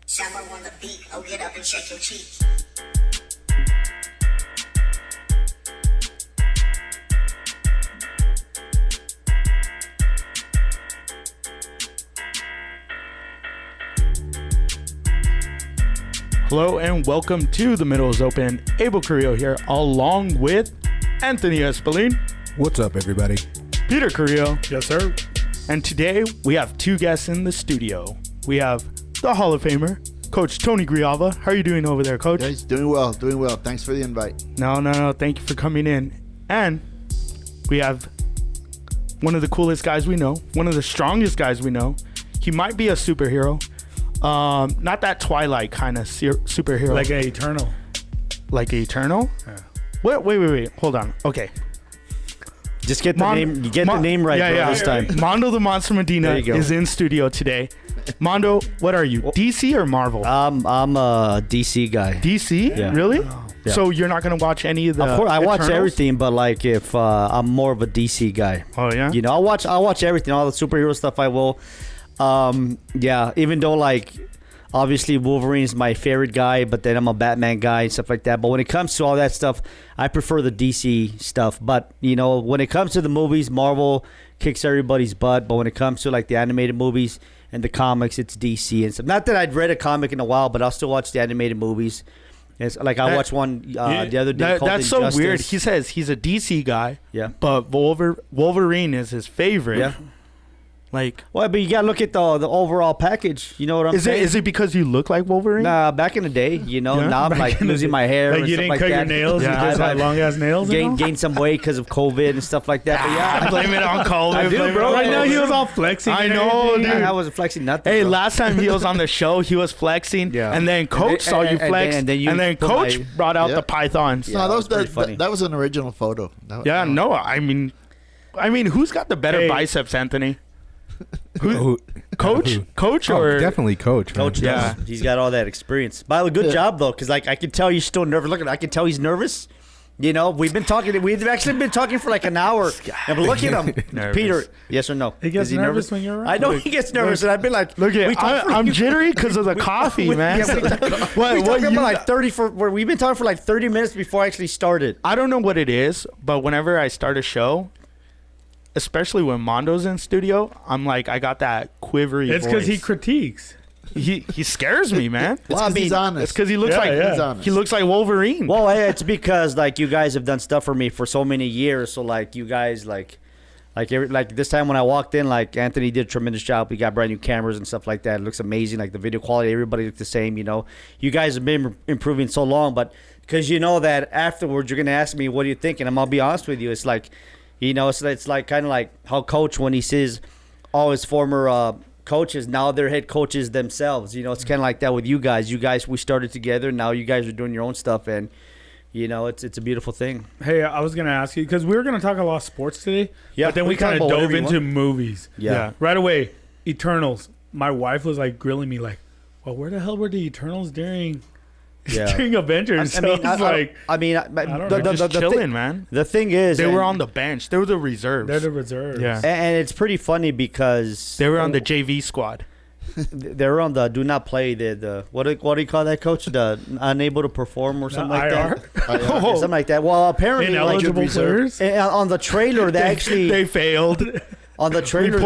Summer on the beat, oh get up and shake your cheek. Hello and welcome to The Middle is Open. Abel Carrillo here, along with Anthony Espelin. What's up, everybody? Peter Carrillo. Yes, sir. And today we have two guests in the studio. We have the Hall of Famer, Coach Tony Grijalva. How are you doing over there, Coach? Guys, doing well. Thanks for the invite. No. Thank you for coming in. And we have one of the coolest guys we know, one of the strongest guys we know. He might be a superhero. Not that Twilight kind of superhero. Like an Eternal. Like Eternal? Yeah. Wait. Hold on. Okay. Just get the name. You get the name right this time. Mondo the Monster Medina is in studio today. Mondo, what are you? DC or Marvel? I'm a DC guy. DC? Yeah. Really? Yeah. So you're not gonna watch any of the? Of course, I watch Eternals? everything, but like if I'm more of a DC guy. Oh yeah. You know, I watch everything, all the superhero stuff. I will. Yeah. Even though like, obviously Wolverine is my favorite guy, but then I'm a Batman guy and stuff like that. But when it comes to all that stuff, I prefer the DC stuff. But you know, when it comes to the movies, Marvel kicks everybody's butt. But when it comes to like the animated movies and the comics, it's DC and stuff. Not that I'd read a comic in a while, but I'll still watch the animated movies. It's like I watched one the other day called That's so Injustice. weird. He says he's a DC guy. Yeah. But Wolverine is his favorite. Yeah. Like, Well, but you gotta look at the overall package. You know what I'm saying? is it because you look like Wolverine? Nah, back in the day, you know, Yeah? now I'm like losing my hair Like and you stuff didn't like cut that. your nails. Yeah. You just had long ass nails. Gained some weight because of COVID and stuff like that. But yeah, Blame it on COVID. I do, blame it bro. on Right now COVID. he was all flexing. I and know, everything. dude. I wasn't flexing nothing. Hey, bro. last time he was on the show, he was flexing, Yeah. and then Coach saw you and then- flex, and then you put Coach my- brought out Yeah. the pythons. Yeah, No, that was pretty funny. that was an original photo. Yeah, no, I mean, who's got the better Hey. biceps, Anthony? Coach, or Definitely Coach. man. Coach, Yeah. he's got all that experience. By the way, good job though, because like I can tell he's still nervous. Look at, I can tell he's nervous. You know, we've actually been talking for like an hour. And look at him, Nervous. Peter. Yes or no? He gets Is nervous when you're around. I know he gets nervous, and I've been like, Look we at talked for- I'm jittery because of the coffee, man. Yeah, we talked about like 30 we've been talking for like 30 minutes before I actually started. I don't know what it is, but whenever I start a show, especially when Mondo's in studio, I'm like, I got that quivery It's because he voice. critiques. He scares me, man. It's because he's honest. It's because he looks Yeah, like yeah. He's honest. he looks like Wolverine. Well, it's because like you guys have done stuff for me for so many years. So like you guys like this time when I walked in, like Anthony did a tremendous job. We got brand new cameras and stuff like that. It looks amazing. Like the video quality, everybody looks the same. You know, you guys have been improving so long, but because you know that afterwards you're gonna ask me what do you think, and I'm gonna be honest with you. It's like, you know, it's like kind of like how Coach when he says all his former coaches now they're head coaches themselves. You know, it's kind of like that with you guys. You guys, we started together. Now you guys are doing your own stuff, and you know, it's a beautiful thing. Hey, I was gonna ask you because we were gonna talk a lot of sports today. Yeah, but then we can kind talk of about dove whatever you into movies. Yeah. Right away, Eternals. My wife was like grilling me, like, "Well, where the hell were the Eternals during Avengers?" I mean, know. Just chilling, man. The thing is, They were and- on the bench. They were the reserves. They're the reserves. Yeah. and it's pretty funny because They were on the JV squad. they were on the do not play the what do you call that, coach? The unable to perform or something like IR? that. Yeah, something like that. Well, apparently, like, Ineligible players. on the trailer, they actually They failed. on the trailer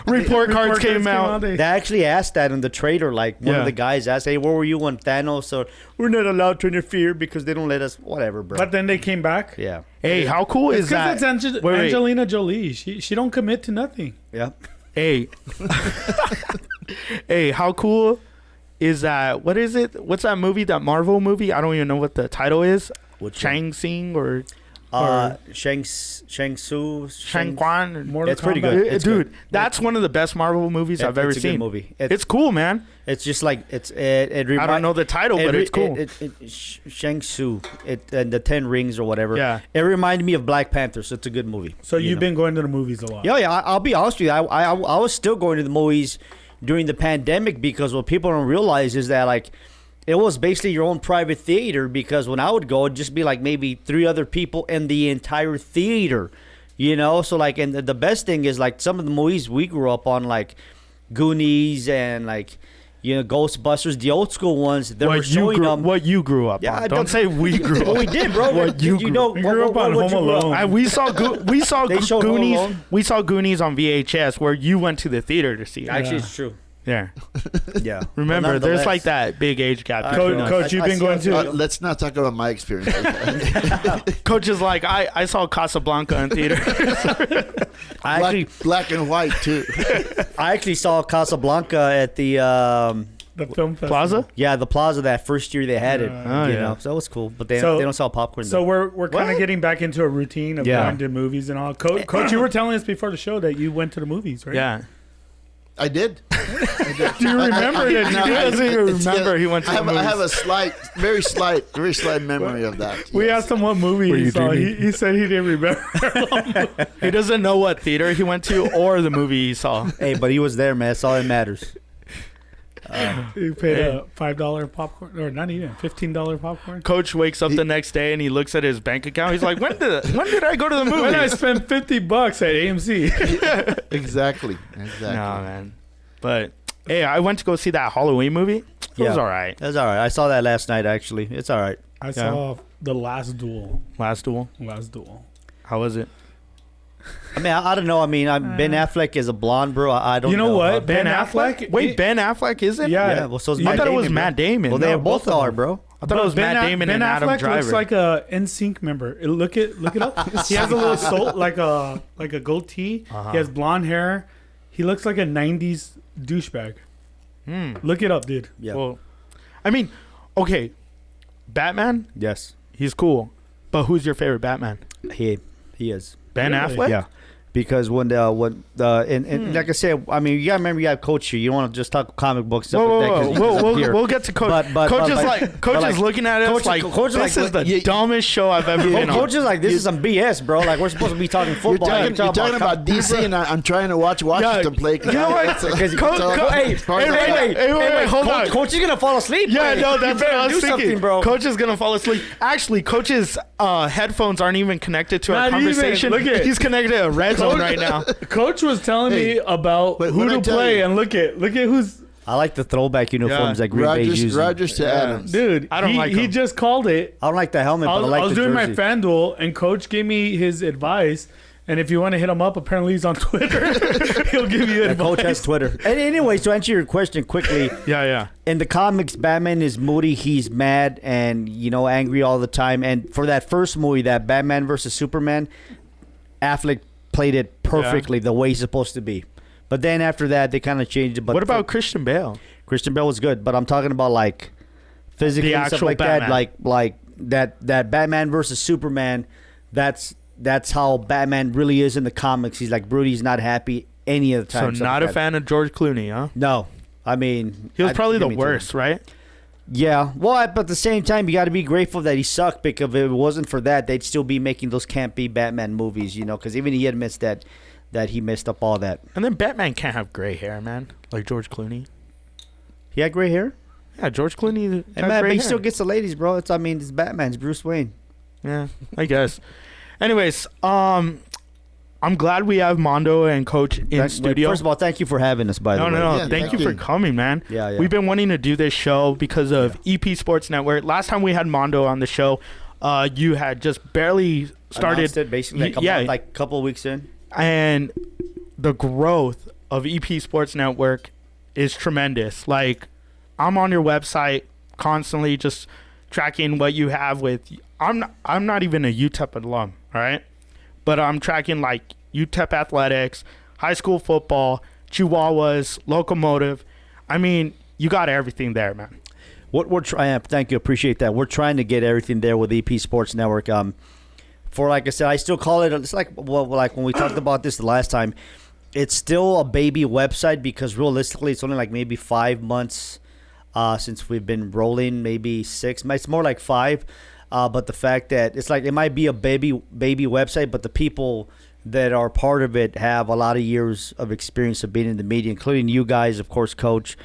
Report cards came out. they actually asked that in the trailer. Like one Yeah. of the guys asked, "Hey, where were you when Thanos?" So we're not allowed to interfere because they don't let us. Whatever, bro. But then they came back. yeah, Hey, how cool is It's because that? it's Wait. Angelina Jolie. She don't commit to nothing. yeah. Hey. Hey, how cool is that? What is it? What's that movie? That Marvel movie? I don't even know what the title is. Which Chang Sing or Shang Tzu, Shang Quan? Mortal It's pretty Kombat. good. It's Dude, good. that's one of the best Marvel movies I've ever it's a seen. good movie. It's cool, man. It's just like it I don't know the title, but it's cool. Shang Tzu, and the 10 Rings or whatever. Yeah. It reminded me of Black Panther, so it's a good movie. So you you've know? been going to the movies a lot. Yeah. I'll be honest with you. I was still going to the movies during the pandemic because what people don't realize is that like it was basically your own private theater, because when I would go, it'd just be like maybe 3 other people in the entire theater, you know? So like, and the best thing is like some of the movies we grew up on, like Goonies and like, You know, Ghostbusters, the old school ones. They were showing them. What you grew up Yeah, on. I Don't don't- say we grew up. Well, we did, bro. What you know? We grew up on what Home you grew up Alone. on? We saw They showed Home Goonies. Alone. We saw Goonies on VHS, where you went to the theater to see it. Actually, it's true. Yeah. Yeah. Remember, But there's nonetheless- like that big age gap. Coach- between us. Coach, you've been going to. Let's not talk about my experience. Coach is like, I saw Casablanca in theater. I actually, black and white too. I actually saw Casablanca at the The film festival. Plaza? the Plaza that first year they had it. Oh, you yeah. know, so it was cool. But they So- don't sell popcorn. So though. we're kind of getting back into a routine of Yeah. going to movies and all. Coach, you were telling us before the show that you went to the movies, right? Yeah. I did. Do you remember that? No, He doesn't even it's- remember he went to I the have movies. a very slight memory of that. We yes. asked him what movie Were he you saw. dreaming? He said he didn't remember. He doesn't know what theater he went to or the movie he saw. Hey, but he was there, man. That's all that matters. He paid a $5 popcorn, or not even $15 popcorn. Coach wakes up the next day and he looks at his bank account. He's like, when did I go to the movie? When I spent $50 at AMC. Exactly. No, man. But hey, I went to go see that Halloween movie. It was all right. That's all right. I saw that last night, actually. It's all right. I saw The Last Duel. Last Duel. How was it? I mean, I don't know. I mean, Ben Affleck is a blonde, bro. I don't know. You know what? Ben Affleck? Wait, Ben Affleck is it? Yeah. Yeah, well, so is I Matt thought it was Damon, bro. Matt Damon. Well, they No, both of are, them. bro. I thought it was Matt Damon Ben and Adam Affleck Driver. looks like a NSYNC member. Look it up. He has a little soul, like a goatee. He has blonde hair. He looks like a '90s douchebag. Look it up, dude. Yeah. Well, I mean, okay, Batman, Yes. he's cool. But who's your favorite Batman? He is. Ben Really? Affleck? Yeah. Because when like I said, I mean, you gotta remember you have Coach here. You don't want to just talk comic books stuff Whoa, like that. 'cause he's up here. we'll get to Coach. But- Coach but- is but- like, Coach but is like- looking at us Coach- like, Coach is this like- is the dumbest show I've ever been on. Coach is like, this is some BS, bro. Like, we're supposed to be talking You're football. talking about DC, and I'm trying to watch Washington play. You know what? Wait, hold on. Coach is gonna fall asleep. Yeah, Wait, no, you that's what better I was do thinking. something, bro. Coach is gonna fall asleep. Actually, Coach's headphones aren't even connected to our Not even. conversation. Look at- He's connected to a red zone right now. Coach was telling me about but who what I to tell play, you- and look at who's I like the throwback uniforms Yeah. that Green Bay is using. Rogers to Adams. dude. I don't he, like He him. just called it. I don't like the helmet, but I like I was the doing jersey. my FanDuel, and Coach gave me his advice. And if you want to hit him up, apparently he's on Twitter. He'll give you Yeah, advice. Coach has Twitter. And anyway, to answer your question quickly, Yeah. in the comics, Batman is moody. He's mad and angry all the time. And for that first movie, that Batman versus Superman, Affleck played it perfectly the way he's supposed to be. But then after that, they kind of changed it. But What about Christian Bale? Christian Bale was good? But I'm talking about like physically The and stuff actual like Batman. that. Like that Batman versus Superman. That's how Batman really is in the comics. He's like broody. He's not happy any of the So time. stuff not like a that. fan of George Clooney, huh? No, I mean He was probably the give me two. worst, right? Yeah, well, but at the same time, you got to be grateful that he sucked, because if it wasn't for that, they'd still be making those campy Batman movies, because even he admits that he messed up all that. And then Batman can't have gray hair, man, like George Clooney. He had gray hair, Yeah, George Clooney and got man, gray but he hair. still gets the ladies, bro. It's Batman, it's Bruce Wayne. Yeah, I guess. Anyways, I'm glad we have Mondo and Coach in studio. First of all, thank you for having us. By the way, No. Yeah, thank you for coming, man. Yeah. We've been wanting to do this show because of EP Sports Network. Last time we had Mondo on the show, you had just barely started. Announced it basically like a couple of weeks in. And the growth of EP Sports Network is tremendous. Like, I'm on your website constantly, just tracking what you have with. I'm not even a Utep alum, all right? But I'm tracking like Utep athletics, high school football, Chihuahuas, Locomotive. I mean, you got everything there, man. What we're trying, thank you, appreciate that. We're trying to get everything there with EP Sports Network. For like I said, I still call it. It's like when we talked about this the last time. It's still a baby website because realistically, it's only like maybe 5 months since we've been rolling. Maybe 6. It's more like 5. But the fact that it's like it might be a baby website, but the people that are part of it have a lot of years of experience of being in the media, including you guys, of course, Coach,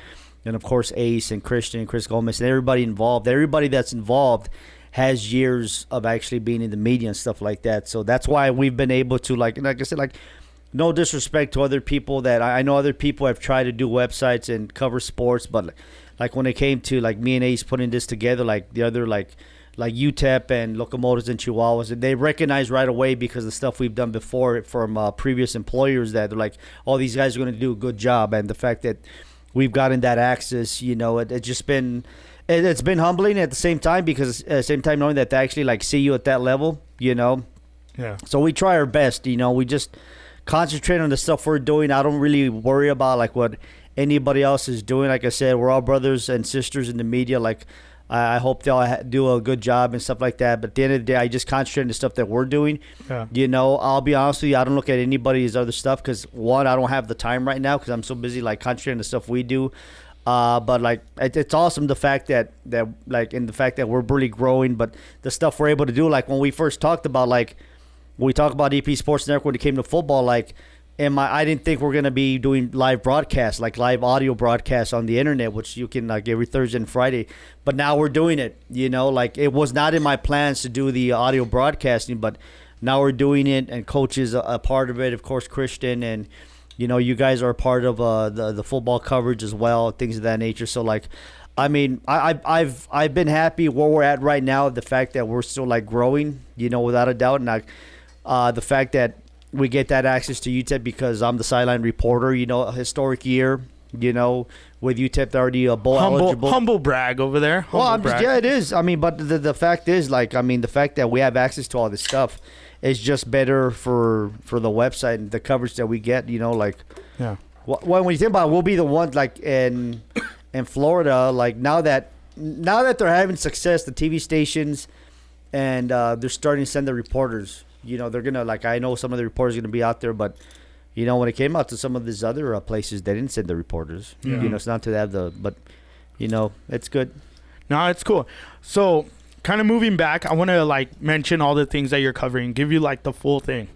and of course Ace and Christian and Chris Gomez and everybody involved. Everybody that's involved has years of actually being in the media and stuff like that. So that's why we've been able to like I said, like no disrespect to other people that I know other people have tried to do websites and cover sports, but like when it came to like me and Ace putting this together, like the other like Utep and Locomotives and Chihuahuas, they recognize right away because of the stuff we've done before from previous employers that they're like, oh, these guys are going to do a good job. And the fact that we've gotten that access, it's just been, it's been humbling at the same time because at the same time knowing that they actually like see you at that level, Yeah. So we try our best, we just concentrate on the stuff we're doing. I don't really worry about like what anybody else is doing. Like I said, we're all brothers and sisters in the media. Like I hope they'll do a good job and stuff like that. But at the end of the day, I just concentrate on the stuff that we're doing. Yeah. I'll be honest with you. I don't look at anybody's other stuff because one, I don't have the time right now because I'm so busy like concentrating on the stuff we do. But like it's awesome the fact that like in the fact that we're really growing. But the stuff we're able to do, like when we first talked about like when we talked about EP Sports Network when it came to football, like. I didn't think we're going to be doing live broadcasts, like live audio broadcasts on the internet, which you can like every Thursday and Friday. But now we're doing it, like it was not in my plans to do the audio broadcasting, but now we're doing it and Coach is a part of it. Of course, Christian and, you guys are a part of the football coverage as well, things of that nature. So like, I mean, I've been happy where we're at right now. The fact that we're still like growing, without a doubt. And like, the fact that, we get that access to Utep because I'm the sideline reporter, a historic year, with Utep already a bowl eligible. Humble brag over there. Yeah, it is. I mean, but the fact is, like, I mean, the fact that we have access to all this stuff is just better for the website and the coverage that we get, like. Yeah. When you think about it, we'll be the ones, like, in Florida, like, now that they're having success, the TV stations, and they're starting to send the reporters. They're going to, like, I know some of the reporters are going to be out there, but, when it came out to some of these other places, they didn't send the reporters. Yeah. It's not to have but, it's good. No, it's cool. So, kind of moving back, I want to, like, mention all the things that you're covering, give you, like, the full thing.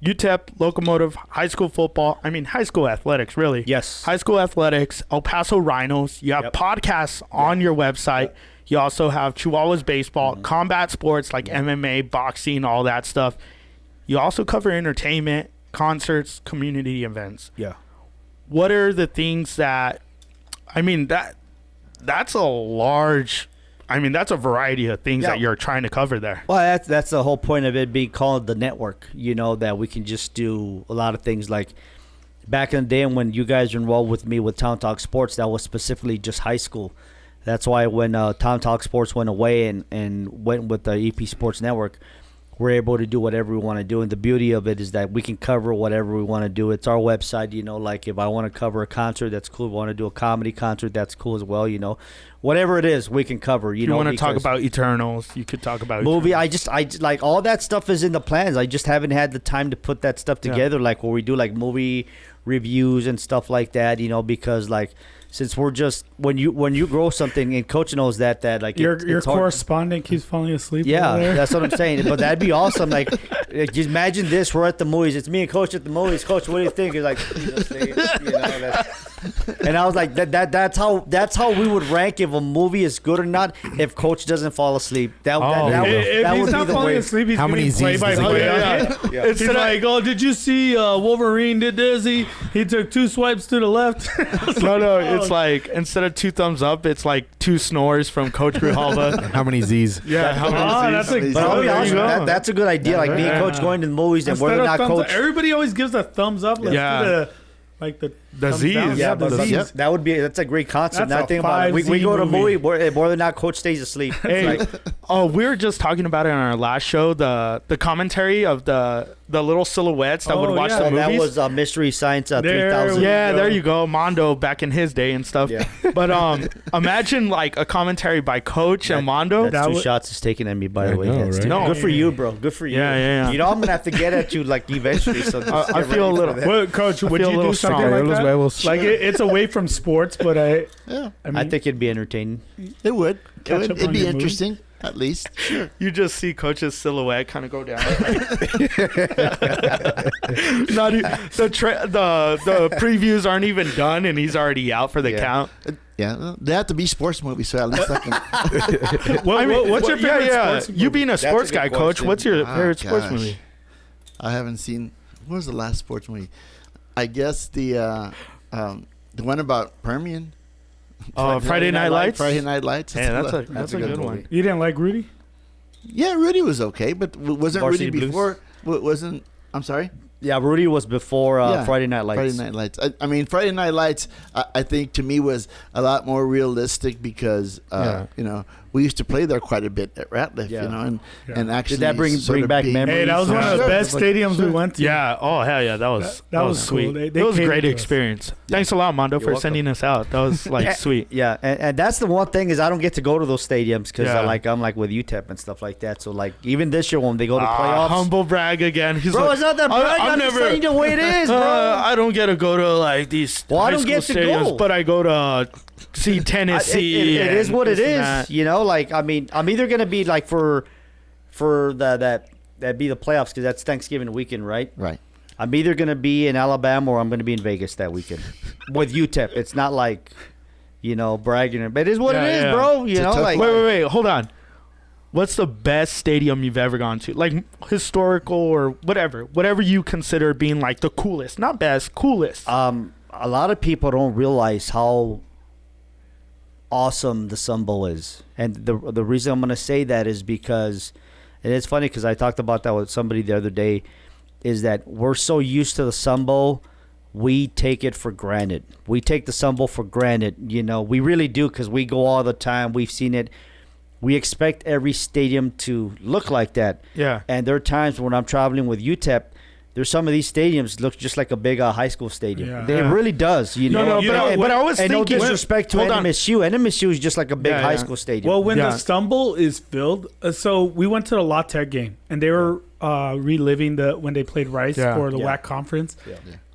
UTEP, Locomotive, high school football, high school athletics, really. Yes. High school athletics, El Paso Rhinos. You have podcasts on your website. Yep. You also have Chihuahuas baseball, combat sports like MMA, boxing, all that stuff. You also cover entertainment, concerts, community events. Yeah. What are the things that, that's a large, that's a variety of things that you're trying to cover there. Well, that's the whole point of it being called the network, that we can just do a lot of things like back in the day when you guys were involved with me with Town Talk Sports, that was specifically just high school. That's why when Town Talk Sports went away and went with the EP Sports Network, we're able to do whatever we want to do. And the beauty of it is that we can cover whatever we want to do. It's our website, like if I want to cover a concert, that's cool. If I want to do a comedy concert, that's cool as well, Whatever it is, we can cover, If you want to talk about Eternals, you could talk about movie. Eternals. I just like all that stuff is in the plans. I just haven't had the time to put that stuff together, like where we do like movie reviews and stuff like that, because like since we're just when you grow something and Coach knows that like your it's correspondent keeps falling asleep. Yeah, over there. that's what I'm saying. But that'd be awesome. Like, just imagine this: we're at the movies. It's me and Coach at the movies. Coach, what do you think? He's like, and I was like, that's how we would rank if a movie is good or not. If Coach doesn't fall asleep, that if he's would not be the falling way. asleep, he's How many play Z's by does he play. get? Yeah. He's like, oh, did you see Wolverine did this? He took 2 swipes to the left. No, it's like instead of 2 thumbs up, it's like 2 snores from Coach Grijalva. How many Z's? Yeah, how many that's Z's? a But I'll be there honest, you go. that's a good idea. Like me and Coach going to the movies and Instead whether or of not thumbs Coach. up, everybody always gives a thumbs up. Let's Yeah. do the thumbs Z's. down. Yeah, the but Z's. that would be that's a great concept. That's Now a think about it. We 5Z go to a movie. movie whether or not Coach stays asleep. Hey, Like, we were just talking about it on our last show. The commentary of the little silhouettes that would watch yeah. the that movies. was Mystery Science There 3000. we Yeah, go. there you go. Mondo back in his day and stuff. Yeah. But imagine like a commentary by Coach and Mondo. That's That 2 would- shots is taken at me, by I the way. know, That's right? No. good for you, bro. Good for you. Yeah. I'm gonna have to get at you like eventually. So just I get feel a ready for little- that. Well, Coach, would feel a you little do something strong. like Los that? huevos. Like it's away from sports, but I I think it'd be entertaining. It would. Catch up on It'd be your interesting, at least. Sure. You just see Coach's silhouette kind of go down. The previews aren't even done, and he's already out for the Yeah. count. Yeah, well, they have to be sports movies, so at least I can. what's your favorite sports You being a sports a good guy, Coach, question. what's your Oh, favorite sports gosh. movie? I haven't seen what was the last sports movie? I guess the one about Permian. Friday Night Lights. Friday Night Lights. Yeah, that's a good movie. one. You didn't like Rudy? Yeah, Rudy was okay, but wasn't Varsity Rudy Blues? before? Wasn't I'm sorry. Yeah, Rudy was before Yeah, Friday Night Lights. Friday Night Lights. I mean, Friday Night Lights. I think to me was a lot more realistic because you know, we used to play there quite a bit at Ratliff. Yeah. You know, and Did actually that bring sort of back being- memories? Hey, that was one of the Sure. best stadiums we went to. Yeah. Oh hell yeah, that was That was sweet. cool. They it was a catered great to us. experience. Thanks a lot, Mondo, for welcome. sending us out. That was like sweet. Yeah, and that's the one thing is I don't get to go to those stadiums because Yeah. I'm like with Utep and stuff like that. So like even this year when they go to playoffs, Humble brag again. He's bro, like, it's not that brag. I'm just telling you the way it is, bro. I don't get to go to like these Well, I high don't school get to stadiums, go. but I go to see Tennessee. It is and what it this and is, that. you know. Like I mean, I'm either gonna be like for that be the playoffs because that's Thanksgiving weekend, right? Right. I'm either gonna be in Alabama or I'm gonna be in Vegas that weekend with UTEP. It's not like, you know, bragging, but it is what Yeah, it is, yeah. bro. You It's a know, tough like Wait, hold on. What's the best stadium you've ever gone to? Like historical or whatever you consider being like the coolest, not best, coolest. a lot of people don't realize how awesome the Sun Bowl is, and the reason I'm gonna say that is because, and it's funny because I talked about that with somebody the other day, is that we're so used to the Sun Bowl, we take it for granted. We take the Sun Bowl for granted, you know. We really do because we go all the time. We've seen it. We expect every stadium to look like that. Yeah. And there are times when I'm traveling with UTEP, there's some of these stadiums look just like a big high school stadium. Yeah. It really does. You No, know. no, but I was and thinking. no disrespect to Hold on. NMSU. NMSU is just like a big Yeah, high yeah. school stadium. Well, when Yeah. the stumble is filled, so we went to the La Tech game, and they were reliving when they played Rice Yeah. for the Yeah. WAC conference.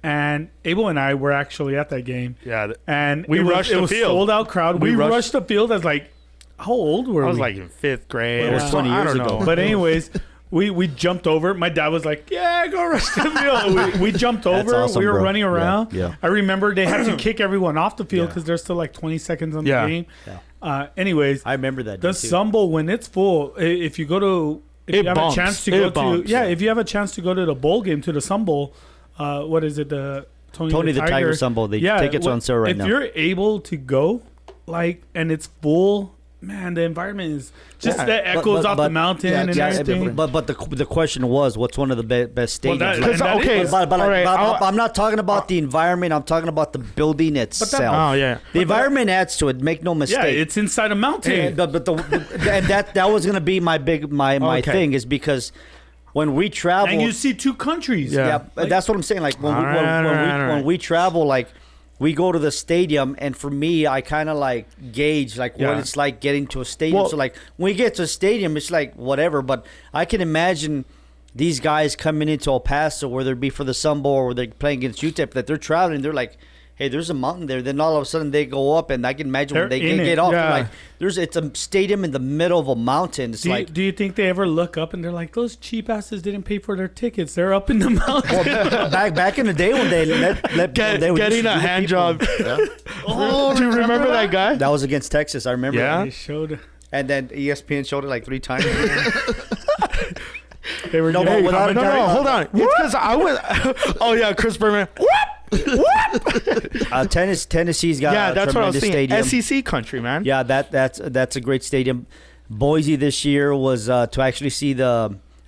And Abel and I were actually at that game. Yeah. And We rushed it the was field. sold out crowd. We rushed- rushed the field as like, how old were I we? was like in 5th grade. It was or 20 something. I years don't ago. know. But anyways, we jumped over. My dad was like, "Yeah, go rush the field." We jumped over. awesome, we were bro. running around. Yeah. I remember they had to kick everyone off the field because there's still like 20 seconds on Yeah. the game. Anyways, I remember that. the day, too. Sun Bowl when it's full, if you go to, if It you have bumps. a chance to It go bumps. to, if you have a chance to go to the bowl game to the Sun Bowl, what is it? The Tony the Tiger Sun Bowl. The tickets are on sale right now. If you're able to go, like, and it's full, man, the environment is just Yeah. that echoes off the mountain and everything. But the question was, what's one of the best stadiums? that- Like- and that okay, is- But all right, I'm not talking about the environment. I'm talking about the building itself. Oh yeah. The environment adds to it. Make no mistake. Yeah, it's inside a mountain. And that was gonna be my Okay. thing is because when we travel, and you see two countries. Yeah. that's what I'm saying. Like when Alright. we travel, like we go to the stadium, and for me, I kind of like gauge like what Yeah. it's like getting to a stadium. Well- So like when we get to a stadium, it's like whatever. But I can imagine these guys coming into El Paso, whether it be for the Sun Bowl or they're playing against UTEP, that they're traveling. They're like, hey, there's a mountain there. Then all of a sudden they go up, and I can imagine when They're they in it, get off, they're yeah. like it's a stadium in the middle of a mountain. It's like Do you think they ever look up and they're like, those cheap asses didn't pay for their tickets? They're up in the mountain. back in the day when they let they would Getting just a do hand people. job. Oh, do you remember that guy? That was against Texas. I remember. Yeah. They showed. And then ESPN showed it like 3 times. They were No, giving but without a commentary. doubt- Hold on. It's because I was. Oh yeah, Chris Berman. Tennessee's got Yeah, a that's what I was tremendous saying. stadium. SEC country, man. Yeah, that's a great stadium. Boise this year was to actually see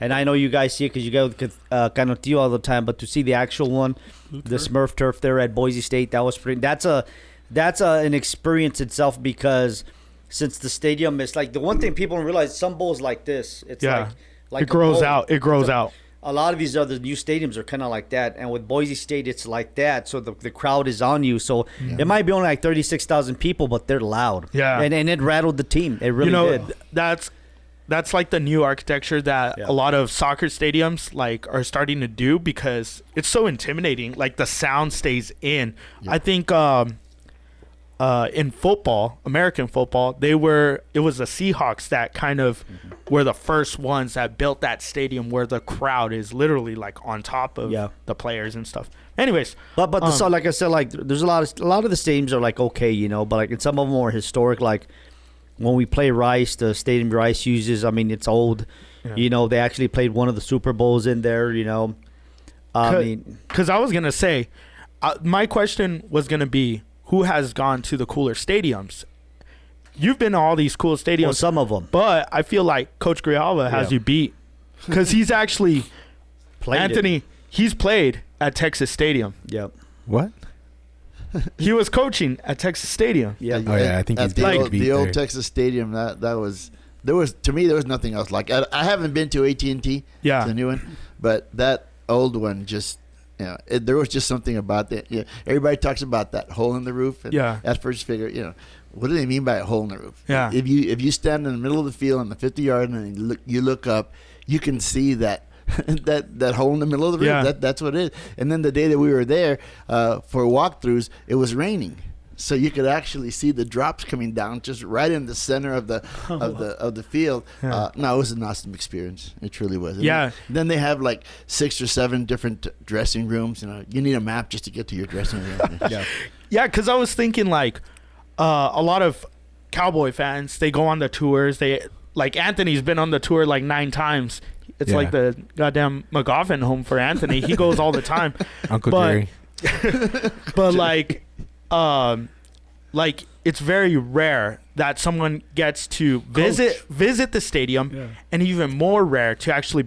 and I know you guys see it because you go with Canutillo all the time, but to see the actual one, the Smurf turf there at Boise State, that was pretty. That's an experience itself because since the stadium is like the one thing people don't realize, some bowls like this. It's Yeah. like It grows a bowl. out. It grows out. A lot of these other new stadiums are kind of like that, and with Boise State, it's like that. So the crowd is on you. So it might be only like 36,000 people, but they're loud. Yeah. and it rattled the team. It really did. That's like the new architecture that Yeah. a lot of soccer stadiums like are starting to do because it's so intimidating. Like the sound stays in. I think in football, American football, it was the Seahawks that kind of were the first ones that built that stadium where the crowd is literally like on top of the players and stuff. Anyways, But so like I said, like there's a lot of the stadiums are like okay, you know, but like and some of them are historic. Like when we play Rice, the stadium Rice uses, I mean, it's old. Yeah. You know, they actually played one of the Super Bowls in there. You know, I mean, because I was gonna say, my question was gonna be, who has gone to the cooler stadiums? You've been to all these cool stadiums, well, some of them but I feel like Coach Grijalva has Yeah. you beat because he's actually played Anthony. He's played at Texas Stadium. Yep. What? He was coaching at Texas Stadium. Yeah. Oh yeah, I think he's At the, getting old, beat the old there. Texas Stadium. That was to me there was nothing else like. I haven't been to AT&T, Yeah. the new one, but that old one just. There was just something about that. Everybody talks about that hole in the roof. And Yeah. at first, figure, what do they mean by a hole in the roof? Yeah. If you stand in the middle of the field on the 50-yard and you look up, you can see that that hole in the middle of the roof. Yeah. That's what it is. And then the day that we were there for walkthroughs, it was raining. So you could actually see the drops coming down just right in the center of the of the field. Yeah. No, it was an awesome experience. It truly was. And Yeah. then they have like 6 or 7 different dressing rooms. You need a map just to get to your dressing room. Yeah. Yeah, because I was thinking like a lot of Cowboy fans, they go on the tours. They like Anthony's been on the tour like 9 times. It's Yeah. like the goddamn McGoffin home for Anthony. He goes all the time. Uncle but- Jerry. But like it's very rare that someone gets to visit the stadium, Yeah. and even more rare to actually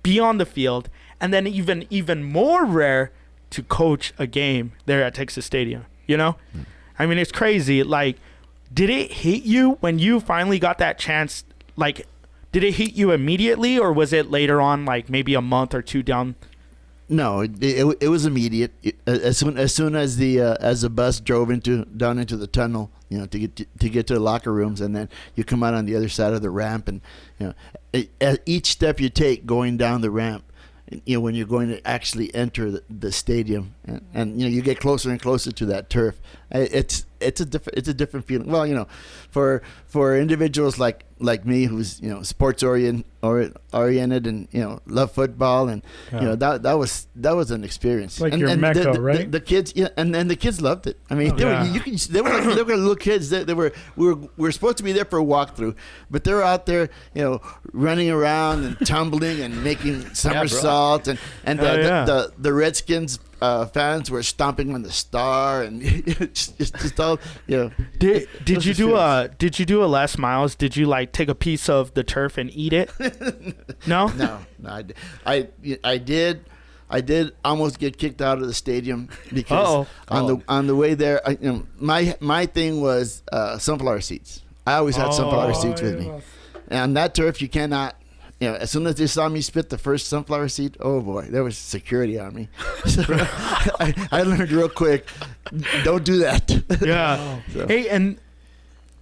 be on the field, and then even more rare to coach a game there at Texas Stadium. I mean, it's crazy. Like, did it hit you when you finally got that chance? Like, did it hit you immediately, or was it later on, like maybe a month or 2 down? No, it was immediate. As soon as the bus drove down into the tunnel, to get to the locker rooms, and then you come out on the other side of the ramp, and at each step you take going down the ramp, when you're going to actually enter the stadium, and you get closer and closer to that turf, it's a different feeling. Well, for individuals like me who's sports oriented and love football, and that was an experience. Like and, your and Mecca, the, right? The kids, and the kids loved it. I mean, they were little kids. We were supposed to be there for a walkthrough, but they were out there, running around and tumbling and making somersaults, and the Redskins fans were stomping on the star, and just all Did you do a Les Miles? Did you like take a piece of the turf and eat it? No. No, I did. I did almost get kicked out of the stadium because on the way there, my thing was sunflower seeds. I always had sunflower seeds with me, and on that turf you cannot. As soon as they saw me spit the first sunflower seed, oh boy, there was security on me. So I learned real quick, don't do that. Yeah. So. Hey, and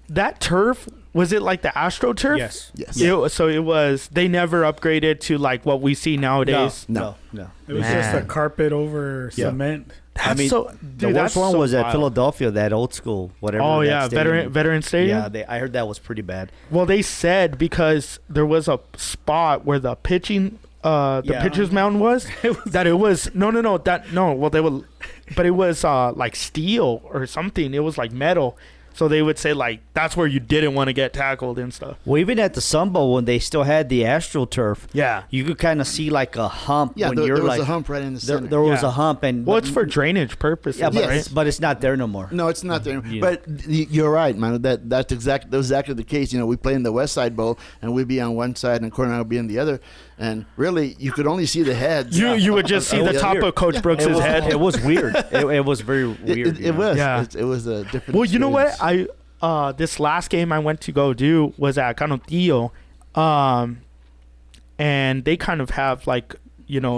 that turf, was it like the Astro turf? Yes. Yes. So it was. They never upgraded to like what we see nowadays. No. It was just a carpet over cement. That's the worst one was at Philadelphia, that old school, whatever. Oh that yeah, stadium. veteran stadium. Yeah, I heard that was pretty bad. Well, they said because there was a spot where the pitching, pitcher's mound was, that it was well they were, but it was like steel or something. It was like metal. So they would say like that's where you didn't want to get tackled and stuff. Well, even at the Sun Bowl when they still had the AstroTurf, Yeah. you could kind of see like a hump Yeah, when there you're was like a hump right in the center. there was Yeah. a hump, and Well, it's for drainage purposes, yeah, but, right? but it's not there no more. No, it's not there. Yeah. But you're right, man. That's exactly the case. We play in the West Side Bowl, and we'd be on one side, and Cornell would be on the other. And really, you could only see the heads. You would just see the top weird. of Coach Brooks' head. It was weird. It was very weird. It was. Yeah. It was a different. Well, you know what? experience. This last game I went to go do was at Canotillo, and they kind of have like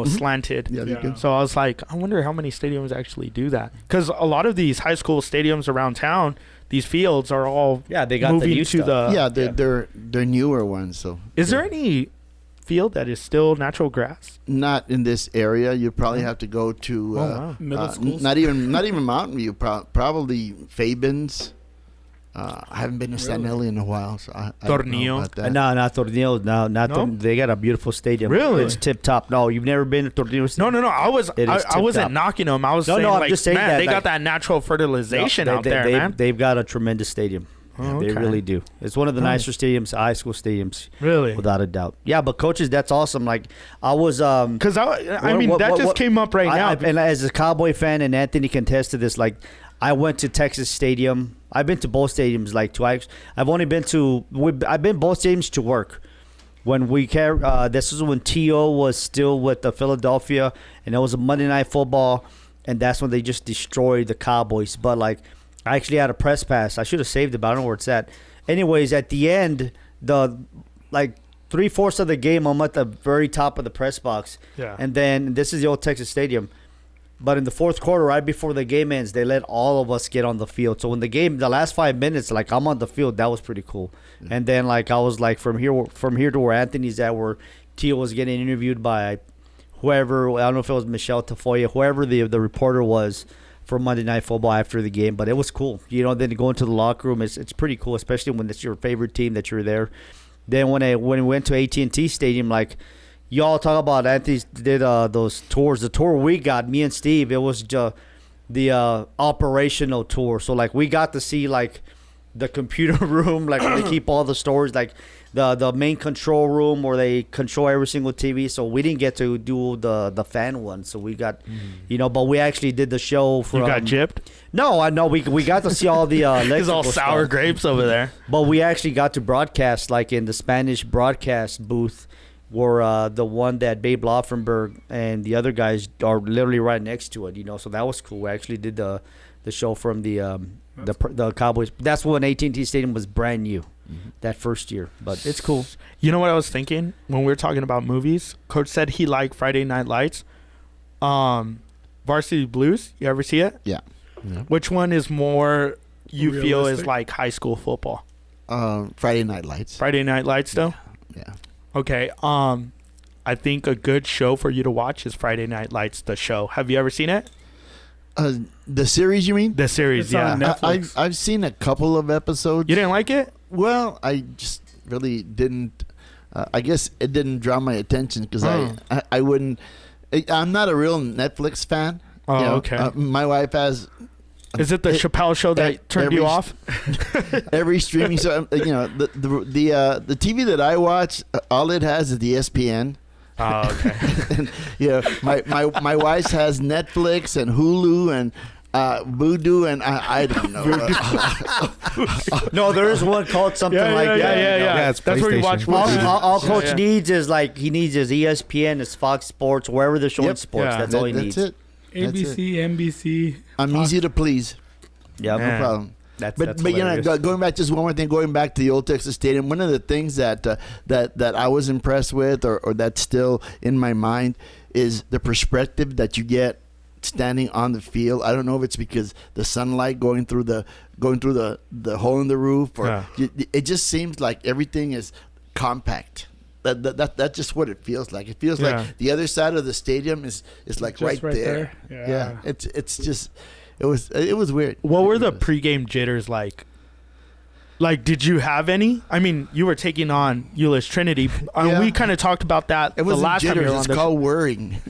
slanted. Yeah, they do. So I was like, I wonder how many stadiums actually do that, because a lot of these high school stadiums around town, these fields are all Yeah, they got the moving new to stuff. the. they're newer ones. So Is there any field that is still natural grass? not in this area? You probably have to go to wow. Middle schools? Not even Mountain View. Probably Fabens. I haven't been to San Eli in a while, so I don't know Tornillo. about that. No, not Tornillo. No, not No? Tornillo. They got a beautiful stadium. Really? It's tip top. No, you've never been to Tornillo? No. I was It is I wasn't tip-top. knocking them. I was No, saying no, I'm like, just saying man, that, they like- got that natural fertilization out there, man. They've got a tremendous stadium. Oh, They okay. really do. It's one of the Nice. nicer stadiums, high school stadiums, Really? without a doubt. Yeah, but coaches, that's awesome. Like I was, Because I mean, that just came up right now. and as a Cowboy fan, and Anthony can attest to this, like I went to Texas Stadium. I've been to both stadiums like twice. I've only been to I've been both stadiums to work. When this was when T.O. was still with the Philadelphia, and it was a Monday Night Football, and that's when they just destroyed the Cowboys. But like, I actually had a press pass. I should have saved it, but I don't know where it's at. Anyways, at the end, the like 3/4 of the game, I'm at the very top of the press box. Yeah. And then this is the old Texas Stadium. But in the fourth quarter, right before the game ends, they let all of us get on the field. So when the last 5 minutes, like I'm on the field, that was pretty cool. And then like I was like from here to where Anthony's at, where Tio was getting interviewed by whoever, I don't know if it was Michelle Tafoya, whoever the reporter was for Monday Night Football after the game. But it was cool, then to go into the locker room, it's pretty cool, especially when it's your favorite team that you're there. Then when we went to AT&T Stadium, like. Y'all talk about Anthony did those tours. The tour we got, me and Steve, it was just the operational tour. So like we got to see like the computer room, like where they keep all the stores, like the main control room where they control every single TV. So we didn't get to do the fan one. So we got, but we actually did the show from. You got gypped? No, I know we got to see all the. It's all sour stuff. grapes over there. But we actually got to broadcast like in the Spanish broadcast booth. Were the one that Babe Laufenberg and the other guys are literally right next to it, so that was cool. We actually did the show from the Cowboys. That's when AT&T Stadium was brand new, that first year. But it's cool. You know what I was thinking when we were talking about movies? Coach said he liked Friday Night Lights. Varsity Blues, you ever see it? Yeah. Which one is more you feel is Realistic? like high school football? Friday Night Lights. Friday Night Lights, though? Yeah. Okay. I think a good show for you to watch is Friday Night Lights, the show. Have you ever seen it? The series, you mean? The series, It's yeah. on Netflix. I've seen a couple of episodes. You didn't like it? Well, I just really didn't. I guess it didn't draw my attention because I wouldn't. I'm not a real Netflix fan. Oh, okay. My wife has Is it the Chappelle show that turned you off? every streaming. So the TV that I watch, all it has is the ESPN. Oh, okay. And, my wife has Netflix and Hulu and Voodoo and I don't know. No, there is one called something like that. Yeah. it's That's where you watch PlayStation. movies. All Coach Yeah. needs is he needs his ESPN, his Fox Sports, wherever they're showing Yep. sports. Yeah. That's all he That's needs. it. That's ABC, NBC. I'm easy to please. Yeah, No problem. That's But hilarious. going back, just one more thing, going back to the old Texas Stadium, one of the things that I was impressed with, or that's still in my mind, is the perspective that you get standing on the field. I don't know if it's because the sunlight going through the hole in the roof, or it just seems like everything is compact. That's just what it feels like. It feels like the other side of the stadium is like Just right there. Yeah. It's just. It was weird. What were It the was. pregame jitters like? Like, did you have any? I mean, you were taking on Euless Trinity. Yeah. We kind of talked about that It the wasn't last time you jitters. were on It's the called worrying.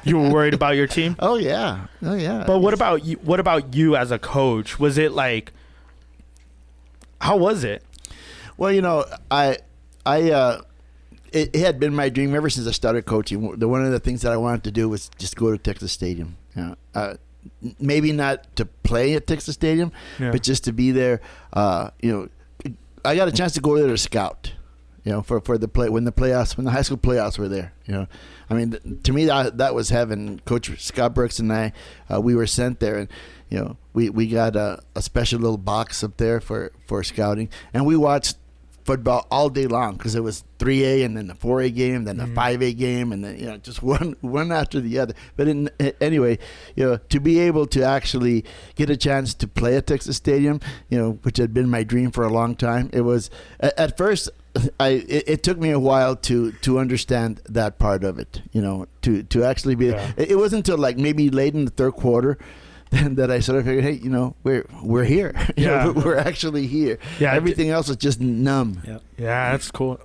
You were worried about your team? Oh yeah. But what about you? What about you as a coach? Was it like? How was it? Well, it had been my dream ever since I started coaching. One of the things that I wanted to do was just go to Texas Stadium. Maybe not to play at Texas Stadium, but just to be there. I got a chance to go there to scout. For the play when the high school playoffs were there. I mean, to me that was heaven. Coach Scott Brooks and I, we were sent there, and we got a special little box up there for scouting, and we watched football all day long because it was 3A and then the 4A game, then the 5A game, and then just one after the other. But anyway, to be able to actually get a chance to play at Texas Stadium, which had been my dream for a long time, it was at first. It took me a while to understand that part of it, to actually be. Yeah. It wasn't until like maybe late in the third quarter that I sort of figured, hey, we're here. Yeah. We're actually here. Yeah, Everything else was just numb. Yeah, that's cool.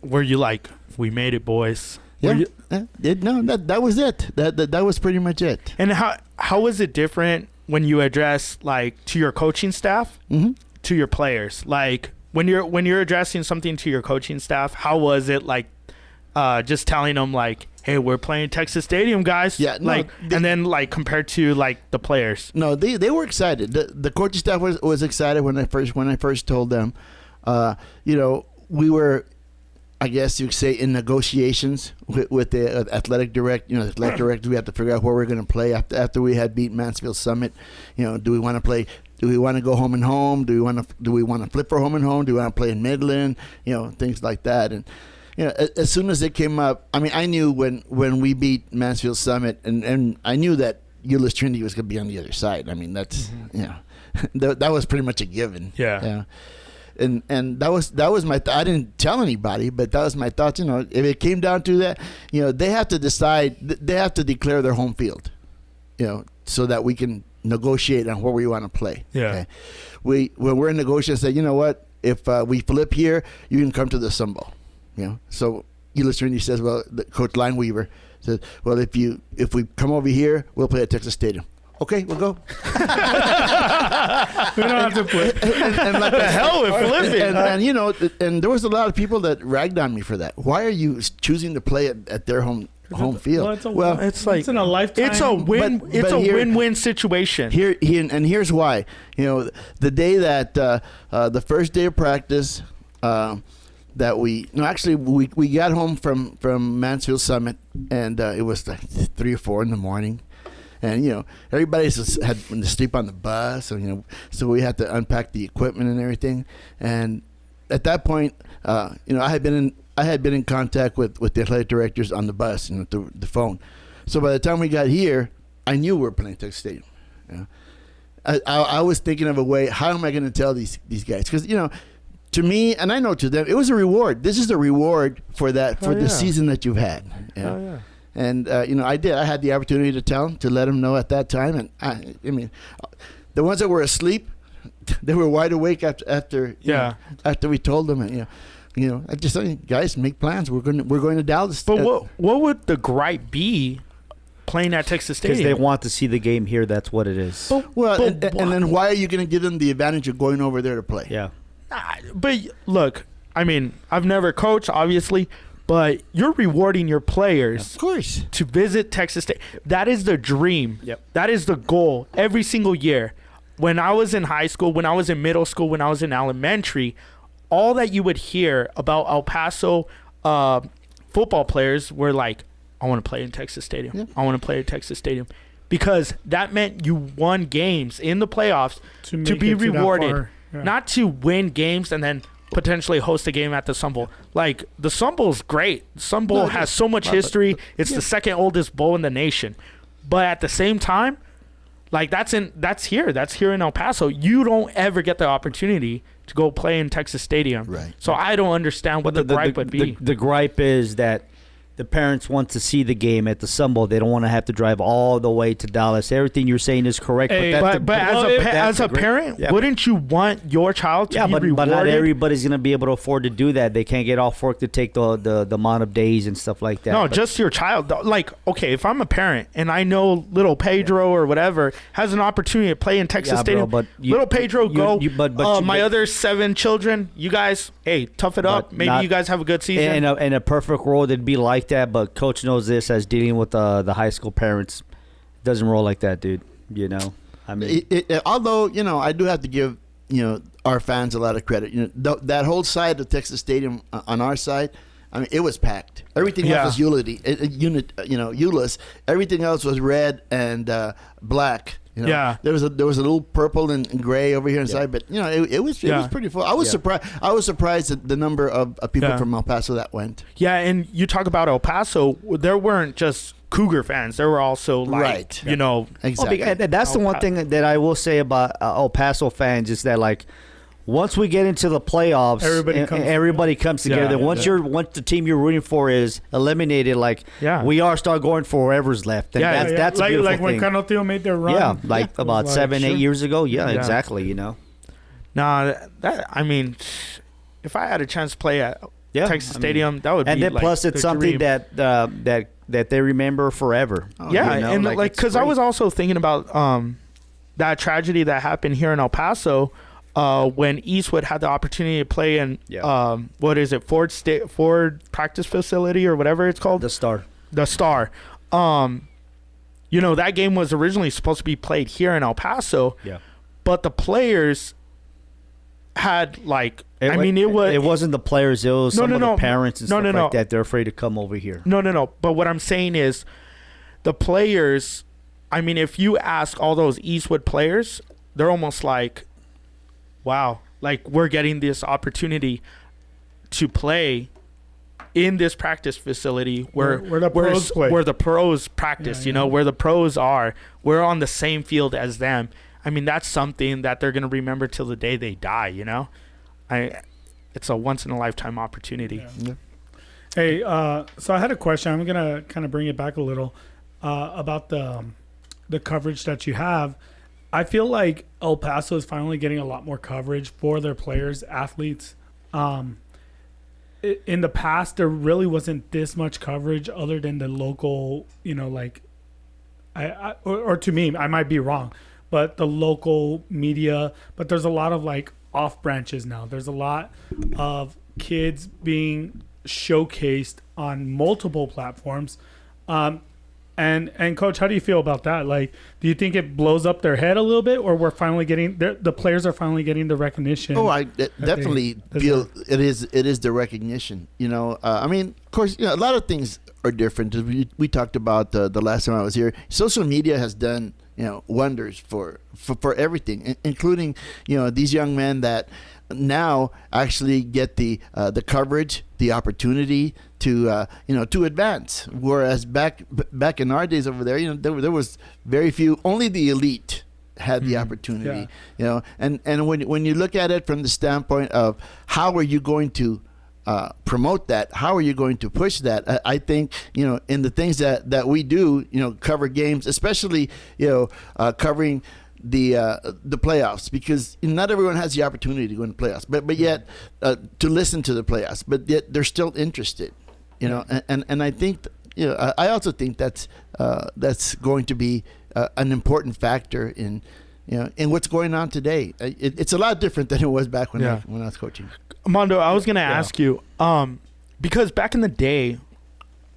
Were you like, we made it, boys? Yeah. Were you- That was it. That was pretty much it. and how was it different when you address like to your coaching staff? Mm-hmm. to your players? Like when you're addressing something to your coaching staff, how was it like just telling them like, hey, we're playing Texas Stadium, guys? Yeah, no, like and then like compared to like the players. No, they were excited. The coaching staff was excited when I first told them. We were, I guess you could say, in negotiations with the athletic director. The athletic director, we had to figure out where we're going to play after we had beat Mansfield Summit. Do we want to play? Do we want to go home and home? Do we want to flip for home and home? Do we want to play in Midland? Things like that. And as soon as it came up, I mean, I knew when we beat Mansfield Summit, and I knew that Euless Trinity was going to be on the other side. I mean, that's that was pretty much a given. Yeah. And that was my I didn't tell anybody, but that was my thoughts. If it came down to that, they have to decide. They have to declare their home field, so that we can negotiate on where we want to play. Yeah. Okay? When we're in negotiations, say, you know what? If we flip here, you can come to the Sun Bowl. So Euless Trinity says, well, Coach Lineweaver says, well, if we come over here, we'll play at Texas Stadium. Okay, we'll go. We don't have to flip. and like The hell with flipping. And there was a lot of people that ragged on me for that. Why are you choosing to play at their home field? It's in a lifetime. It's a win-win situation. Here's why. The day that the first day of practice, that we got home from Mansfield Summit, and it was like 3 or 4 in the morning. And everybody had to sleep on the bus, so we had to unpack the equipment and everything. And at that point, I had been in contact with the athletic directors on the bus, through the phone. So by the time we got here, I knew we were playing Texas Stadium. I was thinking of a way. How am I going to tell these guys? Because to me, and I know to them, it was a reward. This is a reward for the season that you've had. Yeah. And I did. I had the opportunity to tell them, to let them know at that time. And I mean, the ones that were asleep, they were wide awake after we told them. And, I just said, guys, make plans. We're going to Dallas. But what would the gripe be playing at Texas Stadium? Because they want to see the game here. That's what it is. And then why are you going to give them the advantage of going over there to play? Yeah. But look, I mean, I've never coached, obviously. But you're rewarding your players, of course, to visit Texas State. That is the dream. Yep. That is the goal every single year. When I was in high school, when I was in middle school, when I was in elementary, all that you would hear about El Paso football players were like, I want to play in Texas Stadium. Yeah. I want to play at Texas Stadium. Because that meant you won games in the playoffs to be rewarded. Yeah. Not to win games and then potentially host a game at the Sun Bowl. Like, the Sun Bowl is great. The Sun Bowl has so much history. It's the second oldest bowl in the nation. But at the same time, like, that's here in El Paso. You don't ever get the opportunity to go play in Texas Stadium. Right. So I don't understand what the gripe would be. The gripe is that the parents want to see the game at the Sun Bowl. They don't want to have to drive all the way to Dallas. Everything you're saying is correct. But as a parent, wouldn't you want your child to be rewarded? But not everybody's going to be able to afford to do that. They can't get off work to take the amount of days and stuff like that. No, just your child. Like, okay, if I'm a parent and I know little Pedro or whatever has an opportunity to play in Texas Stadium, but little Pedro, my other 7 children, you guys, hey, tough it up. Maybe you guys have a good season. In a perfect world, it'd be like that, but coach knows this as dealing with the high school parents. It doesn't roll like that, dude. I mean, although I do have to give our fans a lot of credit. That whole side of Texas Stadium on our side, I mean, it was packed. Everything else was Euless. Everything else was red and black. There was a little purple and gray over here inside, but it was pretty full. I was surprised at the number of people from El Paso that went. Yeah, and you talk about El Paso, there weren't just Cougar fans. There were also exactly. That's the one thing that I will say about El Paso fans is that, like, once we get into the playoffs, everybody comes together. Once the team you're rooting for is eliminated, we are start going for whoever's left. And that's a beautiful like when thing. Canoteo made their run. Yeah, like about 7-8 years ago. Yeah, exactly. Nah, I mean, if I had a chance to play at Texas Stadium, that would be. And then plus, it's something dream. that they remember forever. And because I was also thinking about that tragedy that happened here in El Paso. when Eastwood had the opportunity to play in what is it, Ford practice facility or whatever it's called, The Star. You know, that game was originally supposed to be played here in El Paso. Yeah. But the players had like, it wasn't the players. It was some of the parents and stuff like that. They're afraid to come over here. No. But what I'm saying is, the players. I mean, if you ask all those Eastwood players, they're almost like, wow, like we're getting this opportunity to play in this practice facility where the pros play. Where the pros practice, you know, where the pros are. We're on the same field as them. I mean, that's something that they're going to remember till the day they die, you know? It's a once-in-a-lifetime opportunity. Yeah. Hey, so I had a question. I'm going to kind of bring it back a little about the coverage that you have. I feel like El Paso is finally getting a lot more coverage for their players, athletes. In the past, there really wasn't this much coverage other than the local, you know, like, or to me, I might be wrong, but the local media. But there's a lot of like off branches now. There's a lot of kids being showcased on multiple platforms. And Coach, how do you feel about that? Like, do you think it blows up their head a little bit, or we're finally getting the players are finally getting the recognition? Oh, I definitely feel it is the recognition. You know, I mean, of course, you know, a lot of things are different. We talked about the last time I was here. Social media has done, you know, wonders for everything, including, you know, these young men that now actually get the coverage, the opportunity to to advance. Whereas back in our days over there, you know, there was very few. Only the elite had the opportunity. You know, and when you look at it from the standpoint of how are you going to promote that, how are you going to push that? I think, you know, in the things that we do, you know, cover games, especially, you know, covering the playoffs, because not everyone has the opportunity to go in the playoffs, but yet to listen to the playoffs, but yet they're still interested, you know, and I think, you know, I also think that's going to be an important factor in, you know, in what's going on today. It's a lot different than it was back when I was coaching. Mondo, I was going to ask you, because back in the day,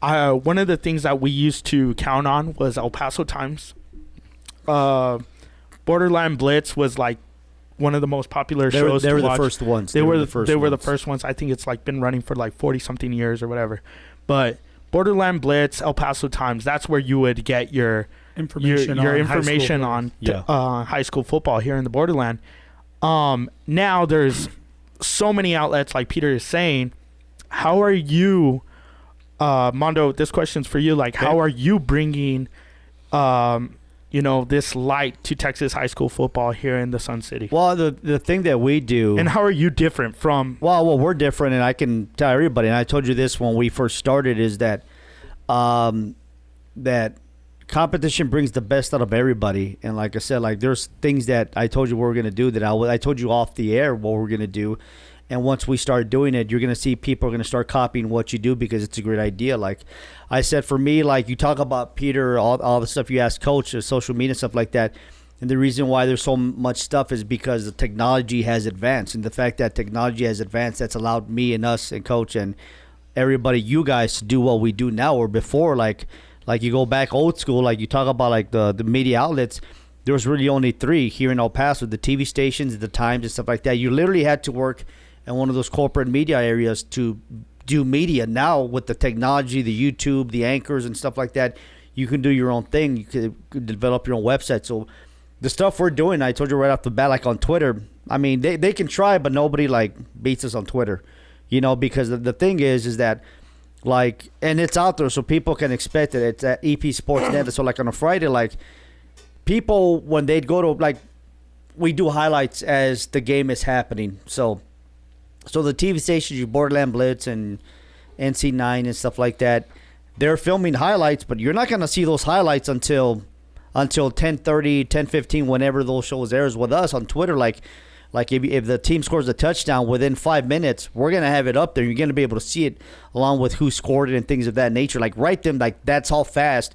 one of the things that we used to count on was El Paso Times. Borderland Blitz was like one of the most popular shows. They were to watch. the first ones. They were the first ones. I think it's like been running for like 40 something years or whatever. But Borderland Blitz, El Paso Times, that's where you would get your information on high school football here in the Borderland. Now there's so many outlets, like Peter is saying. How are you, Mondo, this question's for you, like how are you bringing you know, this light to Texas high school football here in the Sun City? Well, the thing that we do, and how are you different from? Well, we're different, and I can tell everybody, and I told you this when we first started, is that that competition brings the best out of everybody. And like I said, like there's things that I told you we were going to do that I told you off the air what we're going to do. And once we start doing it, you're going to see people are going to start copying what you do because it's a great idea. Like I said, for me, like you talk about Peter, all the stuff you ask Coach, social media, stuff like that. And the reason why there's so much stuff is because the technology has advanced. And the fact that technology has advanced, that's allowed me and us and Coach and everybody, you guys, to do what we do now. Or before, like you go back old school, like you talk about like the media outlets, there was really only 3 here in El Paso, the TV stations, the Times and stuff like that. You literally had to work in one of those corporate media areas to do media. Now with the technology, the YouTube, the anchors and stuff like that, you can do your own thing. You could develop your own website. So the stuff we're doing, I told you right off the bat, like on Twitter, I mean, they can try, but nobody like beats us on Twitter, you know, because the thing is that like, and it's out there so people can expect it. It's at EP Sportsnet. So like on a Friday, like people, when they'd go to, like, we do highlights as the game is happening. So the TV stations, you Borderland Blitz and NC9 and stuff like that, they're filming highlights, but you're not going to see those highlights until 10:30, 10:15, whenever those shows airs. With us on Twitter, like if the team scores a touchdown within 5 minutes, we're going to have it up there. You're going to be able to see it along with who scored it and things of that nature. Like right them, like that's how fast.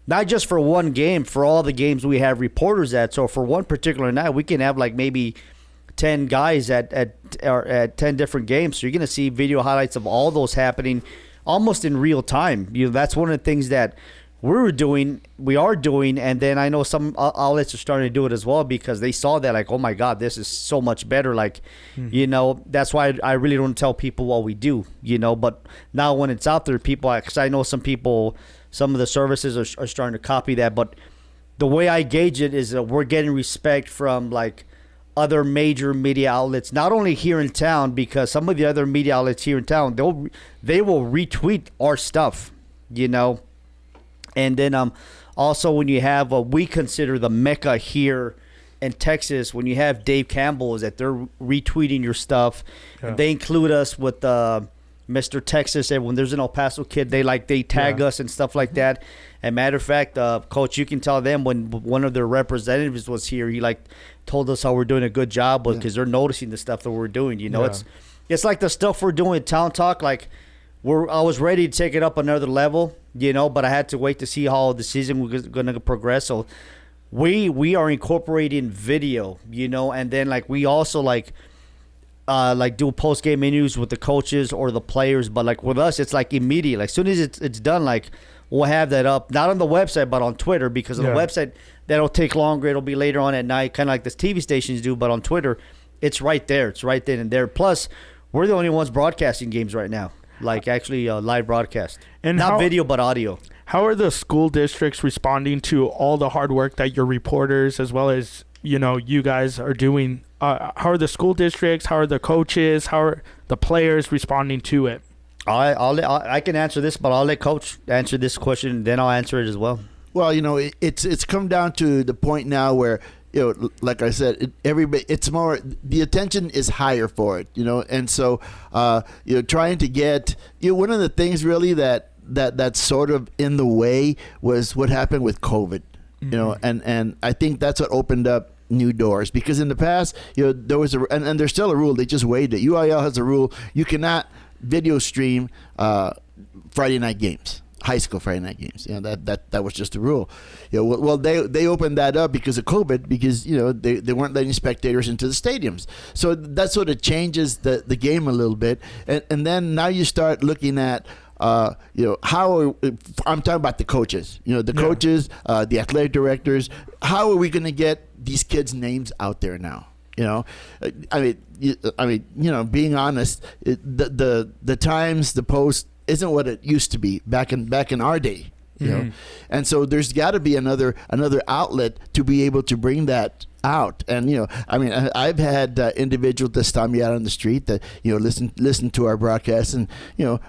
Not just for one game, for all the games we have reporters at. So for one particular night, we can have like maybe 10 guys at 10 different games. So you're going to see video highlights of all those happening almost in real time. That's one of the things that we are doing, and then I know some outlets are starting to do it as well because they saw that, like, oh my God, this is so much better. Like, that's why I really don't tell people what we do, but now when it's out there, people, because I know some of the services are starting to copy that, but the way I gauge it is that we're getting respect from like other major media outlets, not only here in town, because some of the other media outlets here in town, they will retweet our stuff, and then also when you have what we consider the Mecca here in Texas, when you have Dave Campbell, is that they're retweeting your stuff. Yeah. They include us with Mr. Texas, and when there's an El Paso kid, they tag us and stuff like that. And matter of fact, Coach, you can tell them when one of their representatives was here, he told us how we're doing a good job because they're noticing the stuff that we're doing. It's like the stuff we're doing at Town Talk. Like I was ready to take it up another level, but I had to wait to see how the season was going to progress. So we are incorporating video, and then we also do post game interviews with the coaches or the players. But with us, it's immediate. As soon as it's done, we'll have that up, not on the website, but on Twitter, because on the website, that'll take longer. It'll be later on at night, kind of like the TV stations do. But on Twitter, it's right there. It's right then and there. Plus, we're the only ones broadcasting games right now, actually live broadcast. And not video, but audio. How are the school districts responding to all the hard work that your reporters, as well as, you guys are doing? How are the school districts? How are the coaches? How are the players responding to it? I can answer this, but I'll let Coach answer this question, then I'll answer it as well. Well, it's come down to the point now where, like I said, it's more, the attention is higher for it, and so, trying to get, one of the things really that's sort of in the way was what happened with COVID, and I think that's what opened up new doors, because in the past, there was and there's still a rule, they just waived it. UIL has a rule, you cannot video stream Friday night games, high school Friday night games. That was just the rule. Well, they opened that up because of COVID, because they weren't letting spectators into the stadiums. So that sort of changes the game a little bit. And then now you start looking at how I'm talking about the coaches. The coaches, the athletic directors. How are we going to get these kids' names out there now? Being honest, the Times, the Post isn't what it used to be back in our day, and so there's got to be another outlet to be able to bring that out. And I've had individuals that stop me out on the street that listen to our broadcast and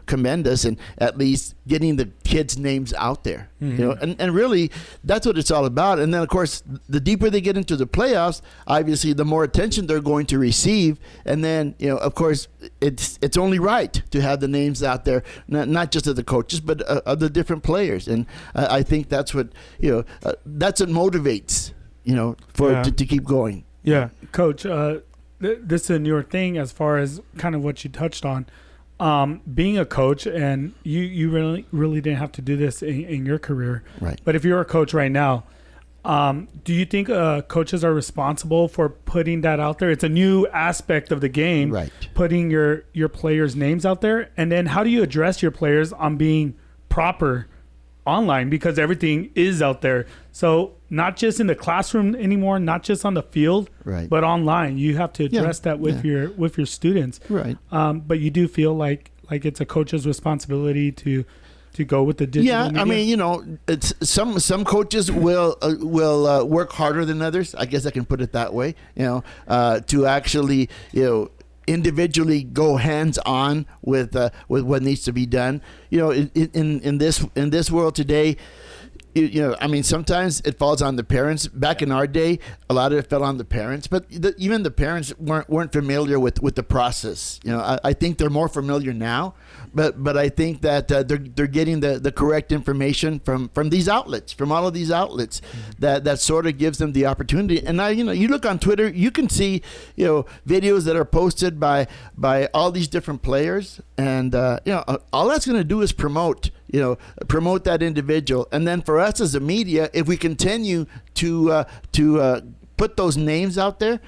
commend us, and at least getting the kids' names out there. And really that's what it's all about. And then of course the deeper they get into the playoffs, obviously the more attention they're going to receive, and then of course it's only right to have the names out there, not just of the coaches but of the different players. And I think that's what that's what motivates to keep going. Yeah, Coach, this is a newer thing as far as kind of what you touched on. Being a coach, and you really didn't have to do this in your career, right? But if you're a coach right now, do you think coaches are responsible for putting that out there? It's a new aspect of the game, right? Putting your players' names out there, and then how do you address your players on being proper online, because everything is out there? So not just in the classroom anymore, not just on the field, right, but online. You have to address that with your students, right? But you do feel like it's a coach's responsibility to go with the digital media? It's some coaches will work harder than others. I guess I can put it that way. To actually individually go hands on with what needs to be done. In this world today, sometimes it falls on the parents. Back in our day, a lot of it fell on the parents, but even the parents weren't familiar with the process. I think they're more familiar now, but I think that they're getting the correct information from these outlets, from all of these outlets, that sort of gives them the opportunity. And now, you look on Twitter, you can see, videos that are posted by all these different players, and all that's going to do is promote that individual. And then for us as a media, if we continue to put those names out there,